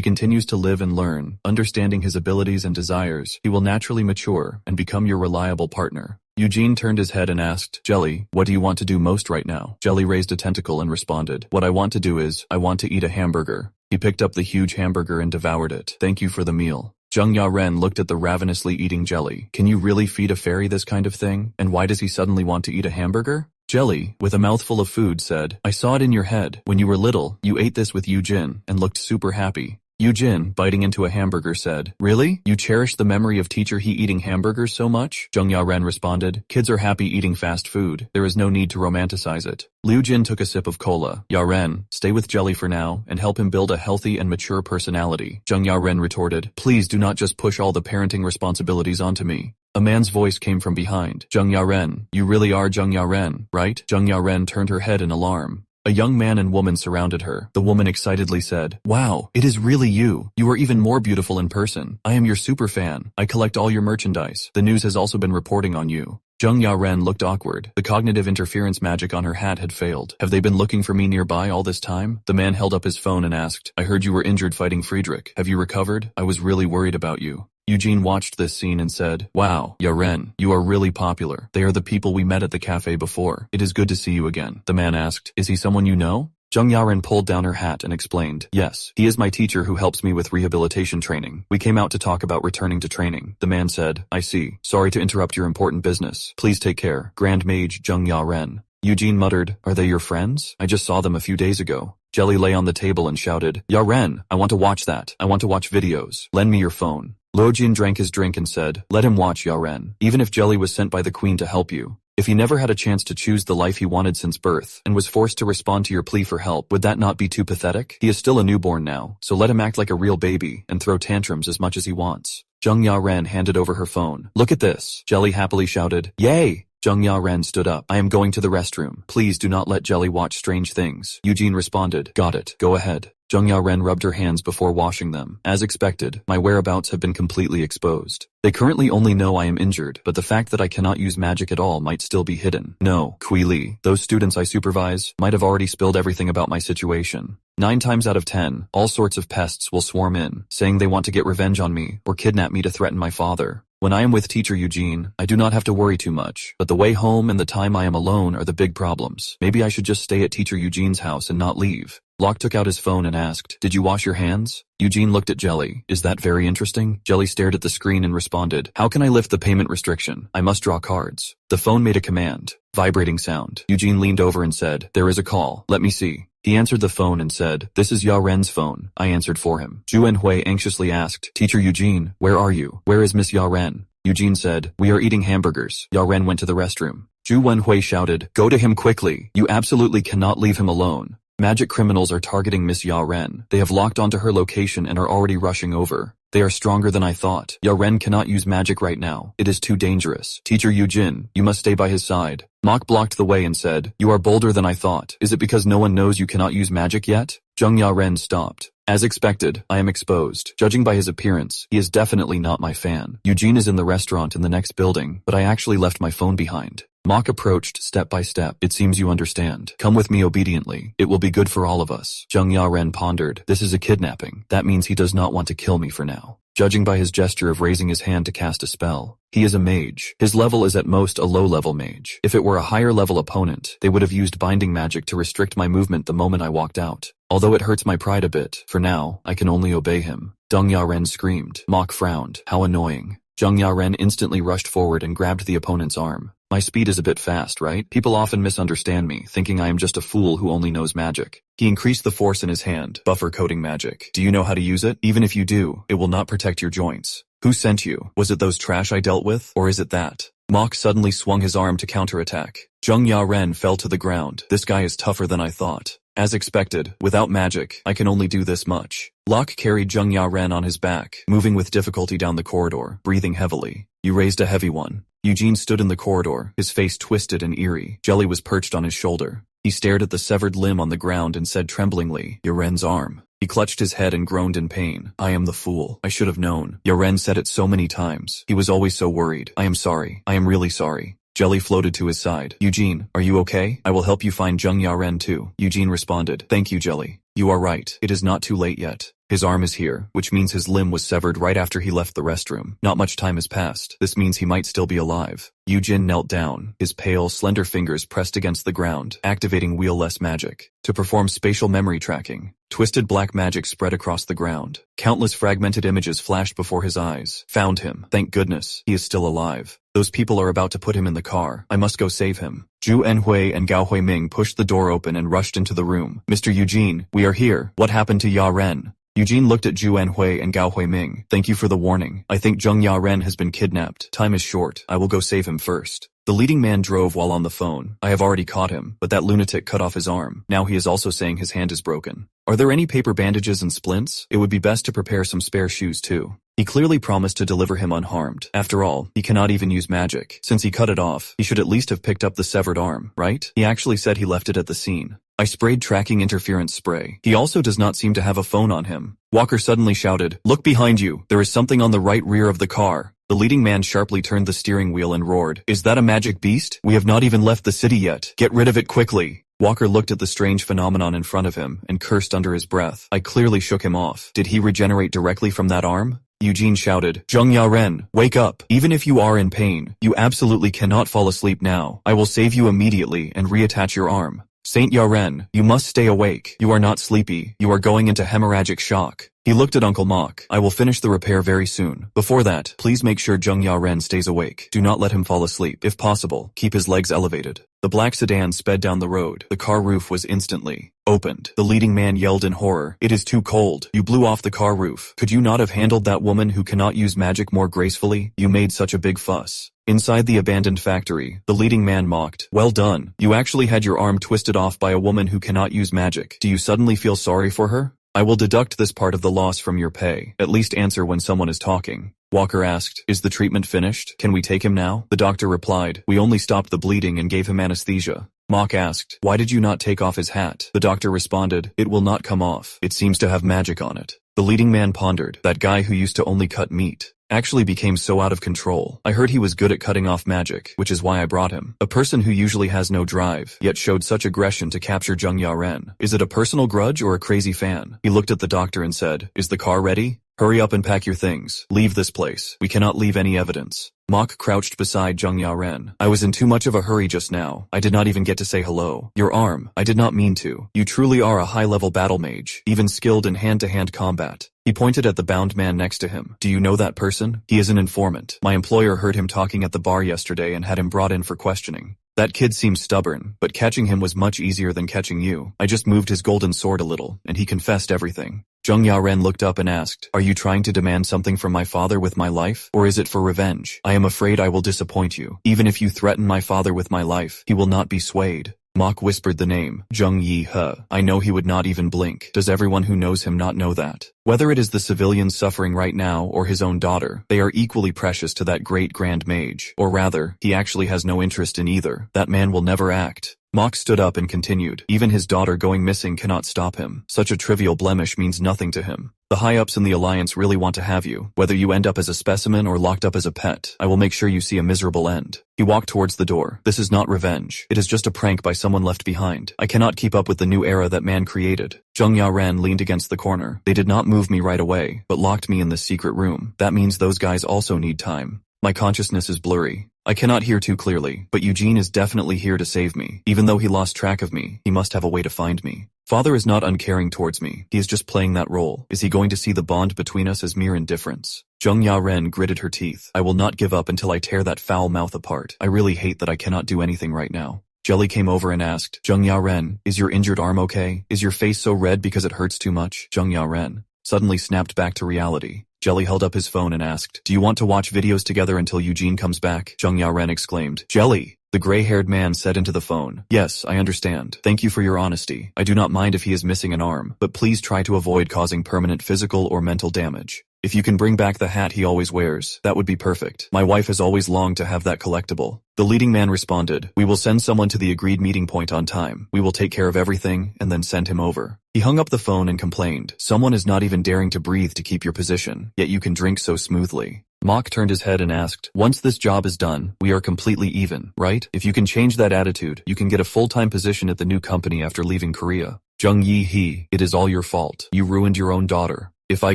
continues to live and learn, understanding his abilities and desires, he will naturally mature and become your reliable partner. Eugene turned his head and asked, "Jelly, what do you want to do most right now?" Jelly raised a tentacle and responded, "What I want to do is, I want to eat a hamburger." He picked up the huge hamburger and devoured it. "Thank you for the meal." Zheng Yaren looked at the ravenously eating Jelly. "Can you really feed a fairy this kind of thing? And why does he suddenly want to eat a hamburger?" Jelly, with a mouthful of food, said, "I saw it in your head. When you were little, you ate this with Eugene and looked super happy. Yujin, biting into a hamburger, said, "Really? You cherish the memory of teacher he eating hamburgers so much?" Zheng Yaren responded, "Kids are happy eating fast food. There is no need to romanticize it." Liu Jin took a sip of cola. "Yaren, stay with Jelly for now and help him build a healthy and mature personality." Zheng Yaren retorted, "Please do not just push all the parenting responsibilities onto me." A man's voice came from behind. "Zheng Yaren, you really are Zheng Yaren, right?" Zheng Yaren turned her head in alarm. A young man and woman surrounded her. The woman excitedly said, "Wow, it is really you. You are even more beautiful in person. I am your super fan. I collect all your merchandise. The news has also been reporting on you." Zheng Yaren looked awkward. The cognitive interference magic on her hat had failed. "Have they been looking for me nearby all this time?" The man held up his phone and asked, "I heard you were injured fighting Friedrich. Have you recovered? I was really worried about you." Eugene watched this scene and said, "Wow, Yaren, you are really popular. They are the people we met at the cafe before. It is good to see you again." The man asked, "Is he someone you know?" Zheng Yaren pulled down her hat and explained, "Yes, he is my teacher who helps me with rehabilitation training. We came out to talk about returning to training." The man said, "I see. Sorry to interrupt your important business. Please take care. Grand Mage Zheng Yaren." Eugene muttered, "Are they your friends? I just saw them a few days ago." Jelly lay on the table and shouted, "Yaren, I want to watch that. I want to watch videos. Lend me your phone." Lojin drank his drink and said, "Let him watch, Yaren. Even if Jelly was sent by the queen to help you. If he never had a chance to choose the life he wanted since birth and was forced to respond to your plea for help, would that not be too pathetic? He is still a newborn now, so let him act like a real baby and throw tantrums as much as he wants." Zheng Yaren handed over her phone. "Look at this." Jelly happily shouted, "Yay!" Zheng Yaren stood up. "I am going to the restroom. Please do not let Jelly watch strange things." Eugene responded, "Got it. Go ahead." Zheng Yaren rubbed her hands before washing them. "As expected, my whereabouts have been completely exposed. They currently only know I am injured, but the fact that I cannot use magic at all might still be hidden. No, Kui Li, those students I supervise might have already spilled everything about my situation. 9 times out of 10, all sorts of pests will swarm in, saying they want to get revenge on me or kidnap me to threaten my father. When I am with teacher Eugene, I do not have to worry too much, but the way home and the time I am alone are the big problems. Maybe I should just stay at teacher Eugene's house and not leave." Locke took out his phone and asked, "Did you wash your hands?" Eugene looked at Jelly. "Is that very interesting?" Jelly stared at the screen and responded, "How can I lift the payment restriction? I must draw cards." The phone made a command. Vibrating sound. Eugene leaned over and said, "There is a call. Let me see." He answered the phone and said, "This is Yaren's phone." I answered for him. Zhu Enhui anxiously asked, "Teacher Eugene, where are you? Where is Miss Yaren?" Eugene said, "We are eating hamburgers." Yaren went to the restroom. Zhu Wenhui shouted, "Go to him quickly. You absolutely cannot leave him alone. Magic criminals are targeting Miss Yaren. They have locked onto her location and are already rushing over. They are stronger than I thought. Yaren cannot use magic right now. It is too dangerous. Teacher Eugene, you must stay by his side." Mok blocked the way and said, "You are bolder than I thought. Is it because no one knows you cannot use magic yet?" Zheng Yaren stopped. "As expected, I am exposed. Judging by his appearance, he is definitely not my fan. Eugene is in the restaurant in the next building, but I actually left my phone behind." Mok approached step by step. "It seems you understand. Come with me obediently. It will be good for all of us." Zheng Yaren pondered. "This is a kidnapping. That means he does not want to kill me for now." Judging by his gesture of raising his hand to cast a spell, he is a mage. His level is at most a low-level mage. If it were a higher-level opponent, they would have used binding magic to restrict my movement the moment I walked out. Although it hurts my pride a bit, for now, I can only obey him." Zheng Yaren screamed. Mok frowned. "How annoying." Zheng Yaren instantly rushed forward and grabbed the opponent's arm. "My speed is a bit fast, right? People often misunderstand me, thinking I am just a fool who only knows magic." He increased the force in his hand, buffer coating magic. "Do you know how to use it? Even if you do, it will not protect your joints." "Who sent you? Was it those trash I dealt with? Or is it that?" Mok suddenly swung his arm to counterattack. Zheng Yaren fell to the ground. "This guy is tougher than I thought." As expected, without magic, I can only do this much. Locke carried Zheng Yaren on his back, moving with difficulty down the corridor, breathing heavily. "You raised a heavy one." Eugene stood in the corridor, his face twisted and eerie. Jelly was perched on his shoulder. He stared at the severed limb on the ground and said tremblingly, "Yaren's arm." He clutched his head and groaned in pain. "I am the fool. I should have known. Yaren said it so many times. He was always so worried. I am sorry. I am really sorry." Jelly floated to his side. "Eugene, are you okay? I will help you find Zheng Yaren too." Eugene responded, "Thank you, Jelly. You are right. It is not too late yet. His arm is here, which means his limb was severed right after he left the restroom. Not much time has passed. This means he might still be alive." Eugene knelt down, his pale, slender fingers pressed against the ground, activating wheel-less magic. To perform spatial memory tracking, twisted black magic spread across the ground. Countless fragmented images flashed before his eyes. "Found him. Thank goodness. He is still alive. Those people are about to put him in the car. I must go save him." Zhu Enhui and Gao Huiming pushed the door open and rushed into the room. "Mr. Eugene, we are here. What happened to Yaren?" Eugene looked at Zhu Anhui and Gao Huiming. Thank you for the warning. I think Zheng Yaren has been kidnapped. Time is short. I will go save him first. The leading man drove while on the phone. I have already caught him, but that lunatic cut off his arm. Now he is also saying his hand is broken. Are there any paper bandages and splints? It would be best to prepare some spare shoes too. He clearly promised to deliver him unharmed. After all, he cannot even use magic. Since he cut it off, he should at least have picked up the severed arm, right? He actually said he left it at the scene. I sprayed tracking interference spray. He also does not seem to have a phone on him. Walker suddenly shouted, "Look behind you. There is something on the right rear of the car." The leading man sharply turned the steering wheel and roared, "Is that a magic beast? We have not even left the city yet. Get rid of it quickly." Walker looked at the strange phenomenon in front of him and cursed under his breath. I clearly shook him off. Did he regenerate directly from that arm? Eugene shouted, "Zheng Yaren, wake up. Even if you are in pain, you absolutely cannot fall asleep now. I will save you immediately and reattach your arm. Saint Yaren, you must stay awake. You are not sleepy. You are going into hemorrhagic shock." He looked at Uncle Mok. "I will finish the repair very soon. Before that, please make sure Zheng Yaren stays awake. Do not let him fall asleep. If possible, keep his legs elevated." The black sedan sped down the road. The car roof was instantly opened. The leading man yelled in horror, "It is too cold. You blew off the car roof. Could you not have handled that woman who cannot use magic more gracefully? You made such a big fuss." Inside the abandoned factory, the leading man mocked, "Well done. You actually had your arm twisted off by a woman who cannot use magic. Do you suddenly feel sorry for her? I will deduct this part of the loss from your pay. At least answer when someone is talking." Walker asked, "Is the treatment finished? Can we take him now?" The doctor replied, "We only stopped the bleeding and gave him anesthesia." Mok asked, "Why did you not take off his hat?" The doctor responded, "It will not come off. It seems to have magic on it." The leading man pondered. That guy who used to only cut meat actually became so out of control. I heard he was good at cutting off magic, which is why I brought him. A person who usually has no drive, yet showed such aggression to capture Zheng Yaren. Is it a personal grudge or a crazy fan? He looked at the doctor and said, "Is the car ready? Hurry up and pack your things. Leave this place. We cannot leave any evidence." Mok crouched beside Zheng Yaren. "I was in too much of a hurry just now. I did not even get to say hello." "Your arm. I did not mean to. You truly are a high-level battle mage, even skilled in hand-to-hand combat." He pointed at the bound man next to him. "Do you know that person? He is an informant. My employer heard him talking at the bar yesterday and had him brought in for questioning. That kid seems stubborn, but catching him was much easier than catching you. I just moved his golden sword a little, and he confessed everything." Zheng Yaren looked up and asked, "Are you trying to demand something from my father with my life, or is it for revenge? I am afraid I will disappoint you. Even if you threaten my father with my life, he will not be swayed." Mok whispered the name, Zheng Yi-he. I know he would not even blink. Does everyone who knows him not know that? Whether it is the civilians suffering right now or his own daughter, they are equally precious to that great grand mage. Or rather, he actually has no interest in either. That man will never act. Mok stood up and continued, "Even his daughter going missing cannot stop him. Such a trivial blemish means nothing to him. The high-ups in the Alliance really want to have you. Whether you end up as a specimen or locked up as a pet, I will make sure you see a miserable end." He walked towards the door. "This is not revenge. It is just a prank by someone left behind. I cannot keep up with the new era that man created." Zheng Yaren leaned against the corner. "They did not move me right away, but locked me in this secret room. That means those guys also need time. My consciousness is blurry. I cannot hear too clearly, but Eugene is definitely here to save me. Even though he lost track of me, he must have a way to find me. Father is not uncaring towards me. He is just playing that role. Is he going to see the bond between us as mere indifference?" Zheng Yaren gritted her teeth. "I will not give up until I tear that foul mouth apart. I really hate that I cannot do anything right now." Jelly came over and asked, "Zheng Yaren, is your injured arm okay? Is your face so red because it hurts too much?" Zheng Yaren suddenly snapped back to reality. Jelly held up his phone and asked, "Do you want to watch videos together until Eugene comes back?" Zheng Yaren exclaimed. "Jelly!" The gray-haired man said into the phone, "Yes, I understand. Thank you for your honesty. I do not mind if he is missing an arm, but please try to avoid causing permanent physical or mental damage. If you can bring back the hat he always wears, that would be perfect. My wife has always longed to have that collectible." The leading man responded, "We will send someone to the agreed meeting point on time. We will take care of everything and then send him over." He hung up the phone and complained, "Someone is not even daring to breathe to keep your position, yet you can drink so smoothly." Mok turned his head and asked, "Once this job is done, we are completely even, right? If you can change that attitude, you can get a full-time position at the new company after leaving Korea." Zheng Yi-he, it is all your fault. You ruined your own daughter. If I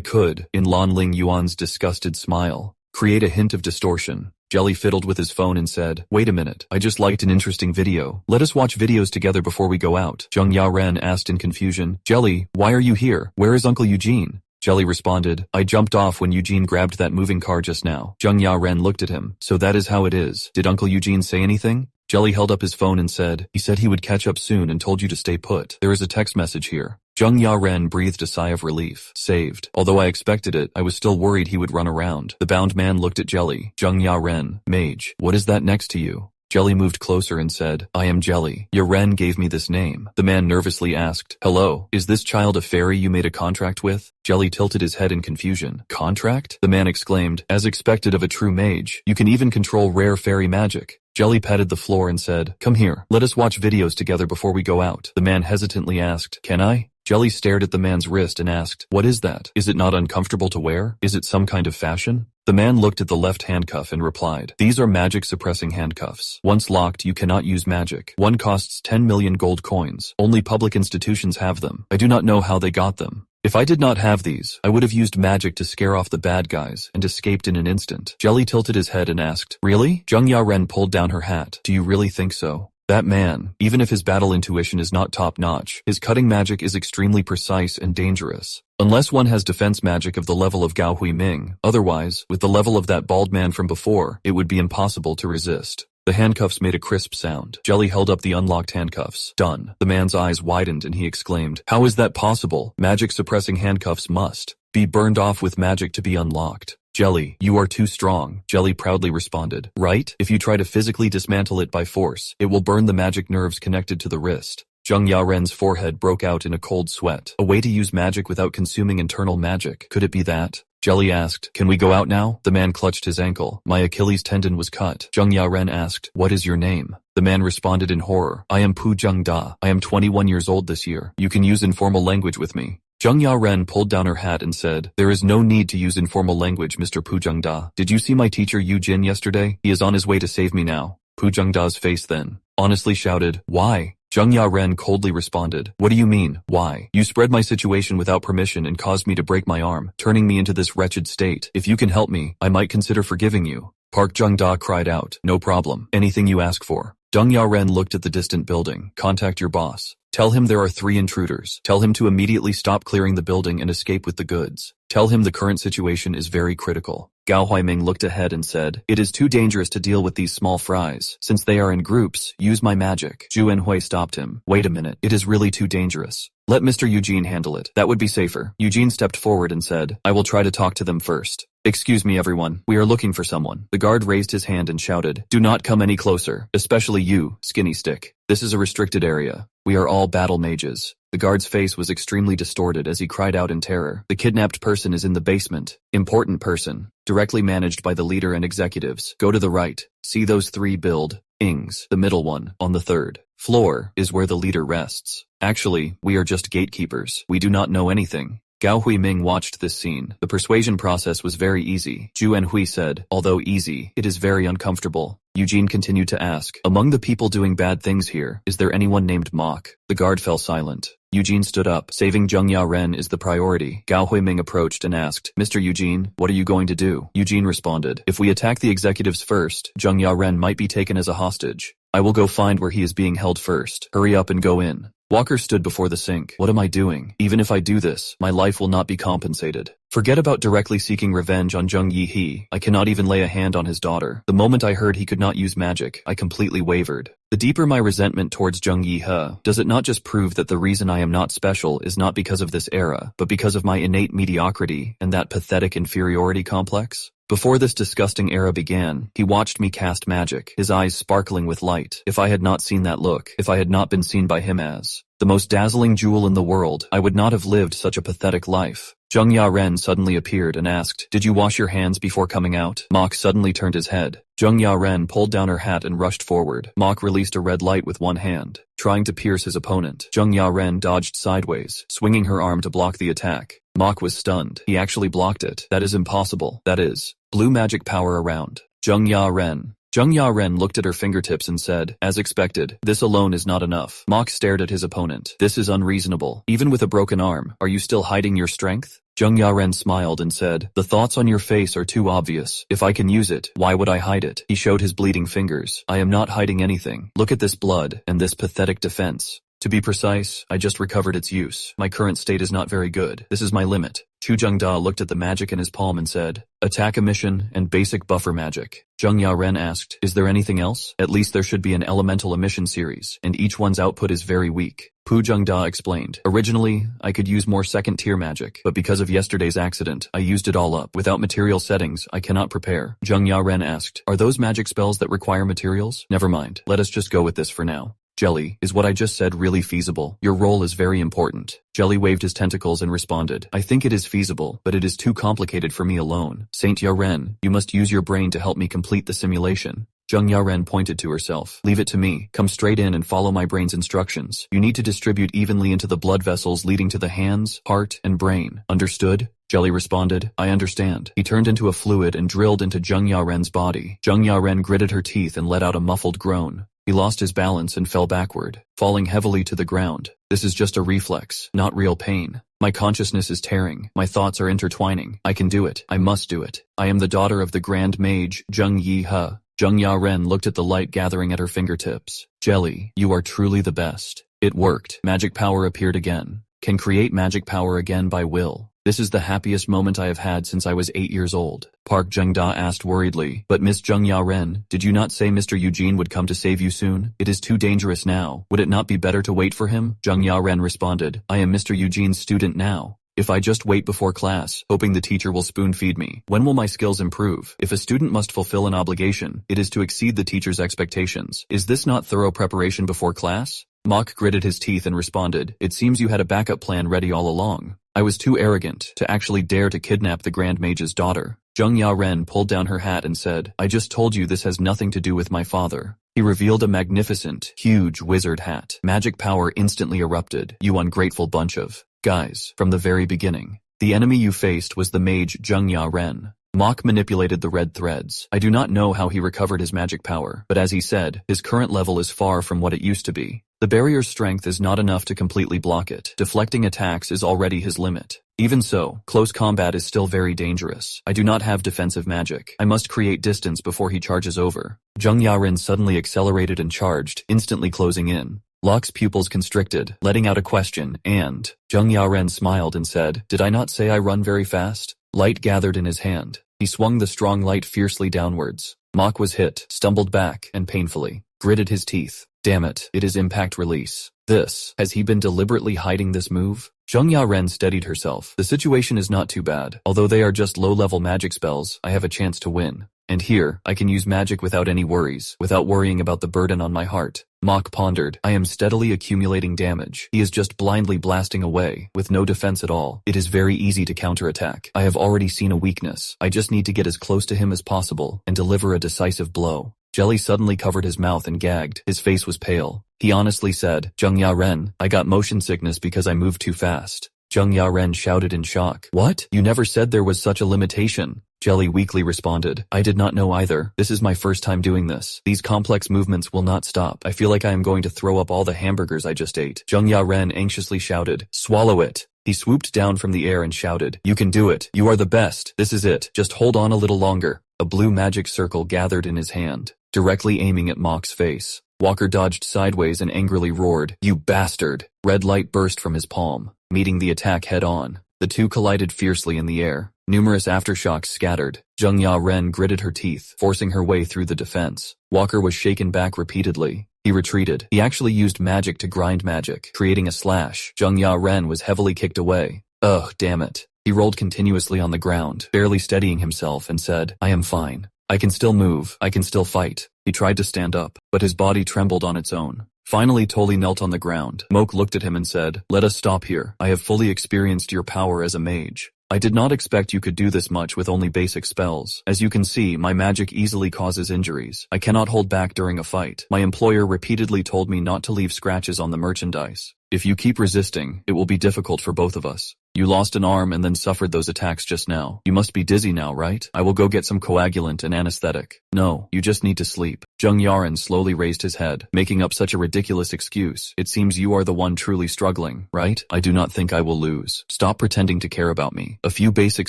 could, in Lan Ling Yuan's disgusted smile, create a hint of distortion. Jelly fiddled with his phone and said, "Wait a minute, I just liked an interesting video. Let us watch videos together before we go out." Zheng Yaren asked in confusion, "Jelly, why are you here? Where is Uncle Eugene?" Jelly responded, "I jumped off when Eugene grabbed that moving car just now." Zheng Yaren looked at him. "So that is how it is. Did Uncle Eugene say anything?" Jelly held up his phone and said, "He said he would catch up soon and told you to stay put. There is a text message here." Zheng Yaren breathed a sigh of relief. Saved. Although I expected it, I was still worried he would run around. The bound man looked at Jelly. Zheng Yaren, mage, what is that next to you? Jelly moved closer and said, I am Jelly. Yaren gave me this name. The man nervously asked, hello, is this child a fairy you made a contract with? Jelly tilted his head in confusion. Contract? The man exclaimed, as expected of a true mage. You can even control rare fairy magic. Jelly patted the floor and said, come here, let us watch videos together before we go out. The man hesitantly asked, can I? Jelly stared at the man's wrist and asked, what is that? Is it not uncomfortable to wear? Is it some kind of fashion? The man looked at the left handcuff and replied, these are magic-suppressing handcuffs. Once locked, you cannot use magic. One costs 10 million gold coins. Only public institutions have them. I do not know how they got them. If I did not have these, I would have used magic to scare off the bad guys and escaped in an instant. Jelly tilted his head and asked, really? Zheng Yaren pulled down her hat. Do you really think so? That man, even if his battle intuition is not top-notch, his cutting magic is extremely precise and dangerous. Unless one has defense magic of the level of Gao Huiming, otherwise, with the level of that bald man from before, it would be impossible to resist. The handcuffs made a crisp sound. Jelly held up the unlocked handcuffs. Done. The man's eyes widened and he exclaimed, how is that possible? Magic-suppressing handcuffs must be burned off with magic to be unlocked. Jelly, you are too strong, Jelly proudly responded. Right? If you try to physically dismantle it by force, it will burn the magic nerves connected to the wrist. Zheng Yaren's forehead broke out in a cold sweat. A way to use magic without consuming internal magic. Could it be that? Jelly asked, can we go out now? The man clutched his ankle. My Achilles tendon was cut. Zheng Yaren asked, what is your name? The man responded in horror. I am Pu Zheng Da. I am 21 years old this year. You can use informal language with me. Zheng Yaren pulled down her hat and said, there is no need to use informal language, Mr. Pu Zheng Da. Did you see my teacher Yu Jin yesterday? He is on his way to save me now. Pu Zheng Da's face then honestly shouted, why? Zheng Yaren coldly responded, what do you mean, why? You spread my situation without permission and caused me to break my arm, turning me into this wretched state. If you can help me, I might consider forgiving you. Park Zheng Da cried out, no problem, anything you ask for. Zheng Yaren looked at the distant building. Contact your boss. Tell him there are 3 intruders. Tell him to immediately stop clearing the building and escape with the goods. Tell him the current situation is very critical. Gao Huiming looked ahead and said, it is too dangerous to deal with these small fries. Since they are in groups, use my magic. Zhu Enhui stopped him. Wait a minute, it is really too dangerous. Let Mr. Eugene handle it. That would be safer. Eugene stepped forward and said, I will try to talk to them first. Excuse me everyone, we are looking for someone. The guard raised his hand and shouted, do not come any closer, especially you, Skinny Stick. This is a restricted area. We are all battle mages. The guard's face was extremely distorted as he cried out in terror. The kidnapped person is in the basement. Important person. Directly managed by the leader and executives. Go to the right. See those 3 buildings. The middle one, on the 3rd floor, is where the leader rests. Actually, we are just gatekeepers. We do not know anything. Gao Huiming watched this scene. The persuasion process was very easy. Zhu Enhui said, although easy, it is very uncomfortable. Eugene continued to ask, among the people doing bad things here, is there anyone named Mok? The guard fell silent. Eugene stood up. Saving Zheng Yaren is the priority. Gao Huiming approached and asked, Mr. Eugene, what are you going to do? Eugene responded, if we attack the executives first, Zheng Yaren might be taken as a hostage. I will go find where he is being held first. Hurry up and go in. Walker stood before the sink. What am I doing? Even if I do this, my life will not be compensated. Forget about directly seeking revenge on Zheng Yihe. I cannot even lay a hand on his daughter. The moment I heard he could not use magic, I completely wavered. The deeper my resentment towards Zheng Yihe, does it not just prove that the reason I am not special is not because of this era, but because of my innate mediocrity and that pathetic inferiority complex? Before this disgusting era began, he watched me cast magic, his eyes sparkling with light. If I had not seen that look, if I had not been seen by him as the most dazzling jewel in the world, I would not have lived such a pathetic life. Zheng Yaren suddenly appeared and asked, did you wash your hands before coming out? Mok suddenly turned his head. Zheng Yaren pulled down her hat and rushed forward. Mok released a red light with one hand, trying to pierce his opponent. Zheng Yaren dodged sideways, swinging her arm to block the attack. Mok was stunned. He actually blocked it. That is impossible. That is blue magic power around. Zheng Yaren looked at her fingertips and said, as expected, this alone is not enough. Mok stared at his opponent. This is unreasonable. Even with a broken arm, are you still hiding your strength? Zheng Yaren smiled and said, the thoughts on your face are too obvious. If I can use it, why would I hide it? He showed his bleeding fingers. I am not hiding anything. Look at this blood and this pathetic defense. To be precise, I just recovered its use. My current state is not very good. This is my limit. Chu Jungda looked at the magic in his palm and said, attack emission and basic buffer magic. Zheng Yaren asked, is there anything else? At least there should be an elemental emission series, and each one's output is very weak. Pu Jungda explained, originally, I could use more second-tier magic, but because of yesterday's accident, I used it all up. Without material settings, I cannot prepare. Zheng Yaren asked, are those magic spells that require materials? Never mind, let us just go with this for now. Jelly, is what I just said really feasible? Your role is very important. Jelly waved his tentacles and responded, I think it is feasible, but it is too complicated for me alone. Saint Yaren, you must use your brain to help me complete the simulation. Zheng Yaren pointed to herself. Leave it to me. Come straight in and follow my brain's instructions. You need to distribute evenly into the blood vessels leading to the hands, heart, and brain. Understood? Jelly responded, I understand. He turned into a fluid and drilled into Zheng Yaren's body. Zheng Yaren gritted her teeth and let out a muffled groan. He lost his balance and fell backward, falling heavily to the ground. This is just a reflex, not real pain. My consciousness is tearing. My thoughts are intertwining. I can do it. I must do it. I am the daughter of the Grand Mage, Zheng Yi He. Zheng Yaren looked at the light gathering at her fingertips. Jelly, you are truly the best. It worked. Magic power appeared again. Can create magic power again by will. This is the happiest moment I have had since I was 8 years old. Park Jung-da asked worriedly, but Miss Zheng Yaren, did you not say Mr. Eugene would come to save you soon? It is too dangerous now. Would it not be better to wait for him? Zheng Yaren responded, I am Mr. Eugene's student now. If I just wait before class, hoping the teacher will spoon-feed me, when will my skills improve? If a student must fulfill an obligation, it is to exceed the teacher's expectations. Is this not thorough preparation before class? Mok gritted his teeth and responded, it seems you had a backup plan ready all along. I was too arrogant to actually dare to kidnap the Grand Mage's daughter. Zheng Yaren pulled down her hat and said, I just told you this has nothing to do with my father. He revealed a magnificent, huge wizard hat. Magic power instantly erupted. You ungrateful bunch of guys. From the very beginning, the enemy you faced was the mage Zheng Yaren. Mok manipulated the red threads. I do not know how he recovered his magic power, but as he said, his current level is far from what it used to be. The barrier's strength is not enough to completely block it. Deflecting attacks is already his limit. Even so, close combat is still very dangerous. I do not have defensive magic. I must create distance before he charges over. Zheng Yaren suddenly accelerated and charged, instantly closing in. Locke's pupils constricted, letting out a question, and Zheng Yaren smiled and said, did I not say I run very fast? Light gathered in his hand. He swung the strong light fiercely downwards. Mok was hit, stumbled back, and painfully gritted his teeth. Damn it, it is impact release. Has he been deliberately hiding this move? Zheng Yaren steadied herself. The situation is not too bad. Although they are just low-level magic spells, I have a chance to win. And here, I can use magic without any worries, without worrying about the burden on my heart. Mok pondered, I am steadily accumulating damage. He is just blindly blasting away, with no defense at all. It is very easy to counterattack. I have already seen a weakness. I just need to get as close to him as possible, and deliver a decisive blow. Jelly suddenly covered his mouth and gagged. His face was pale. He honestly said, Zheng Yaren, I got motion sickness because I moved too fast. Zheng Yaren shouted in shock. What? You never said there was such a limitation. Jelly weakly responded, I did not know either. This is my first time doing this. These complex movements will not stop. I feel like I am going to throw up all the hamburgers I just ate. Zheng Yaren anxiously shouted, swallow it. He swooped down from the air and shouted, you can do it. You are the best. This is it. Just hold on a little longer. A blue magic circle gathered in his hand, directly aiming at Mok's face. Walker dodged sideways and angrily roared, you bastard. Red light burst from his palm, meeting the attack head-on. The two collided fiercely in the air. Numerous aftershocks scattered. Zheng Yaren gritted her teeth, forcing her way through the defense. Walker was shaken back repeatedly. He retreated. He actually used magic to grind magic, creating a slash. Zheng Yaren was heavily kicked away. Ugh, damn it. He rolled continuously on the ground, barely steadying himself, and said, I am fine. I can still move. I can still fight. He tried to stand up, but his body trembled on its own. Finally, Toli knelt on the ground. Moke looked at him and said, let us stop here. I have fully experienced your power as a mage. I did not expect you could do this much with only basic spells. As you can see, my magic easily causes injuries. I cannot hold back during a fight. My employer repeatedly told me not to leave scratches on the merchandise. If you keep resisting, it will be difficult for both of us. You lost an arm and then suffered those attacks just now. You must be dizzy now, right? I will go get some coagulant and anesthetic. No, you just need to sleep. Zheng Yaren slowly raised his head, making up such a ridiculous excuse. It seems you are the one truly struggling, right? I do not think I will lose. Stop pretending to care about me. A few basic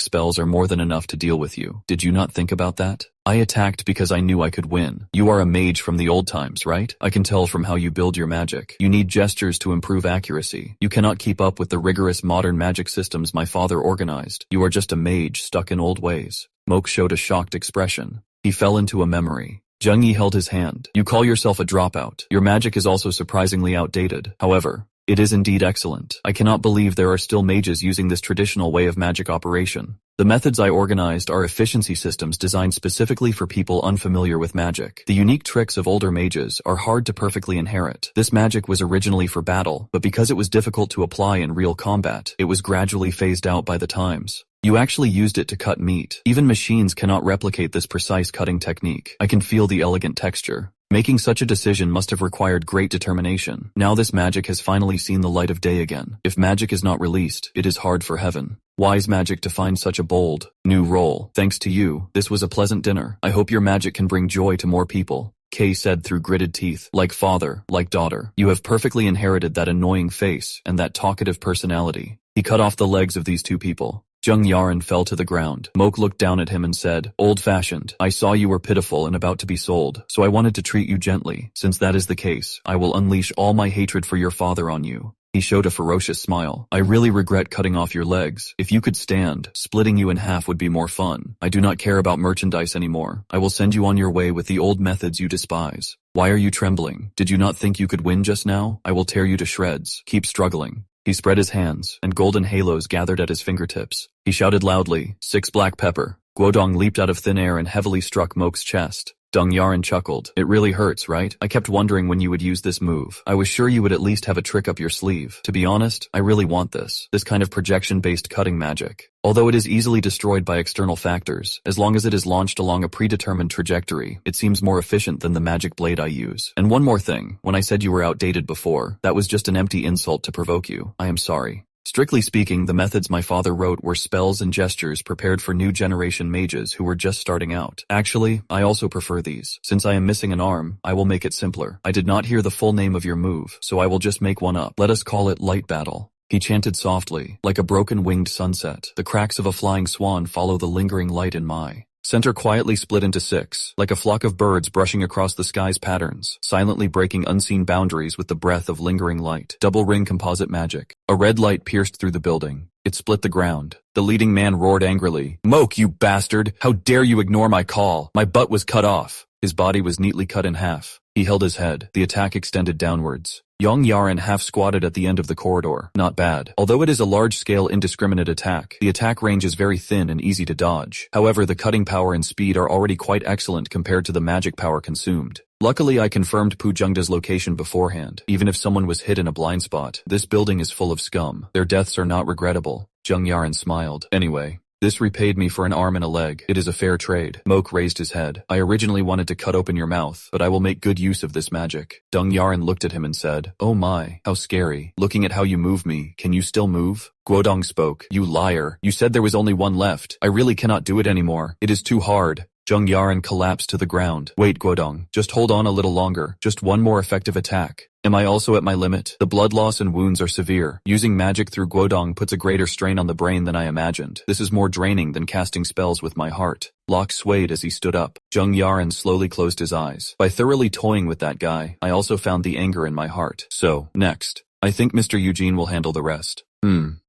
spells are more than enough to deal with you. Did you not think about that? I attacked because I knew I could win. You are a mage from the old times, right? I can tell from how you build your magic. You need gestures to improve accuracy. You cannot keep up with the rigorous modern magic systems my father organized. You are just a mage stuck in old ways. Moke showed a shocked expression. He fell into a memory. Zheng Yi held his hand. You call yourself a dropout. Your magic is also surprisingly outdated. However, it is indeed excellent. I cannot believe there are still mages using this traditional way of magic operation. The methods I organized are efficiency systems designed specifically for people unfamiliar with magic. The unique tricks of older mages are hard to perfectly inherit. This magic was originally for battle, but because it was difficult to apply in real combat, it was gradually phased out by the times. You actually used it to cut meat. Even machines cannot replicate this precise cutting technique. I can feel the elegant texture. Making such a decision must have required great determination. Now this magic has finally seen the light of day again. If magic is not released, it is hard for heaven. Wise magic to find such a bold, new role. Thanks to you, this was a pleasant dinner. I hope your magic can bring joy to more people. Kay said through gritted teeth. Like father, like daughter. You have perfectly inherited that annoying face and that talkative personality. He cut off the legs of these two people. Zheng Yaran fell to the ground. Moke looked down at him and said, Old-fashioned, I saw you were pitiful and about to be sold, so I wanted to treat you gently. Since that is the case, I will unleash all my hatred for your father on you. He showed a ferocious smile. I really regret cutting off your legs. If you could stand, splitting you in half would be more fun. I do not care about merchandise anymore. I will send you on your way with the old methods you despise. Why are you trembling? Did you not think you could win just now? I will tear you to shreds. Keep struggling. He spread his hands, and golden halos gathered at his fingertips. He shouted loudly, 6 black pepper. Guodong leaped out of thin air and heavily struck Moke's chest. Dong Yaran chuckled. It really hurts, right? I kept wondering when you would use this move. I was sure you would at least have a trick up your sleeve. To be honest, I really want this kind of projection-based cutting magic. Although it is easily destroyed by external factors, as long as it is launched along a predetermined trajectory, it seems more efficient than the magic blade I use. And one more thing, when I said you were outdated before, that was just an empty insult to provoke you. I am sorry. Strictly speaking, the methods my father wrote were spells and gestures prepared for new generation mages who were just starting out. Actually, I also prefer these. Since I am missing an arm, I will make it simpler. I did not hear the full name of your move, so I will just make one up. Let us call it Light Battle. He chanted softly, like a broken winged sunset. The cracks of a flying swan follow the lingering light in my center quietly split into 6, like a flock of birds brushing across the sky's patterns, silently breaking unseen boundaries with the breath of lingering light. Double ring composite magic. A red light pierced through the building. It split the ground. The leading man roared angrily, Moke, you bastard! How dare you ignore my call? My butt was cut off. His body was neatly cut in half. He held his head. The attack extended downwards. Zheng Yaran half-squatted at the end of the corridor. Not bad. Although it is a large-scale indiscriminate attack, the attack range is very thin and easy to dodge. However, the cutting power and speed are already quite excellent compared to the magic power consumed. Luckily, I confirmed Pu Zhengda's location beforehand. Even if someone was hit in a blind spot, this building is full of scum. Their deaths are not regrettable. Zheng Yaran smiled. Anyway, this repaid me for an arm and a leg. It is a fair trade. Moke raised his head. I originally wanted to cut open your mouth, but I will make good use of this magic. Dong Yaran looked at him and said, Oh my, how scary. Looking at how you move me, can you still move? Guodong spoke. You liar. You said there was only one left. I really cannot do it anymore. It is too hard. Zheng Yaran collapsed to the ground. Wait, Guodong. Just hold on a little longer. Just one more effective attack. Am I also at my limit? The blood loss and wounds are severe. Using magic through Guodong puts a greater strain on the brain than I imagined. This is more draining than casting spells with my heart. Locke swayed as he stood up. Zheng Yaran slowly closed his eyes. By thoroughly toying with that guy, I also found the anger in my heart. So, next. I think Mr. Eugene will handle the rest.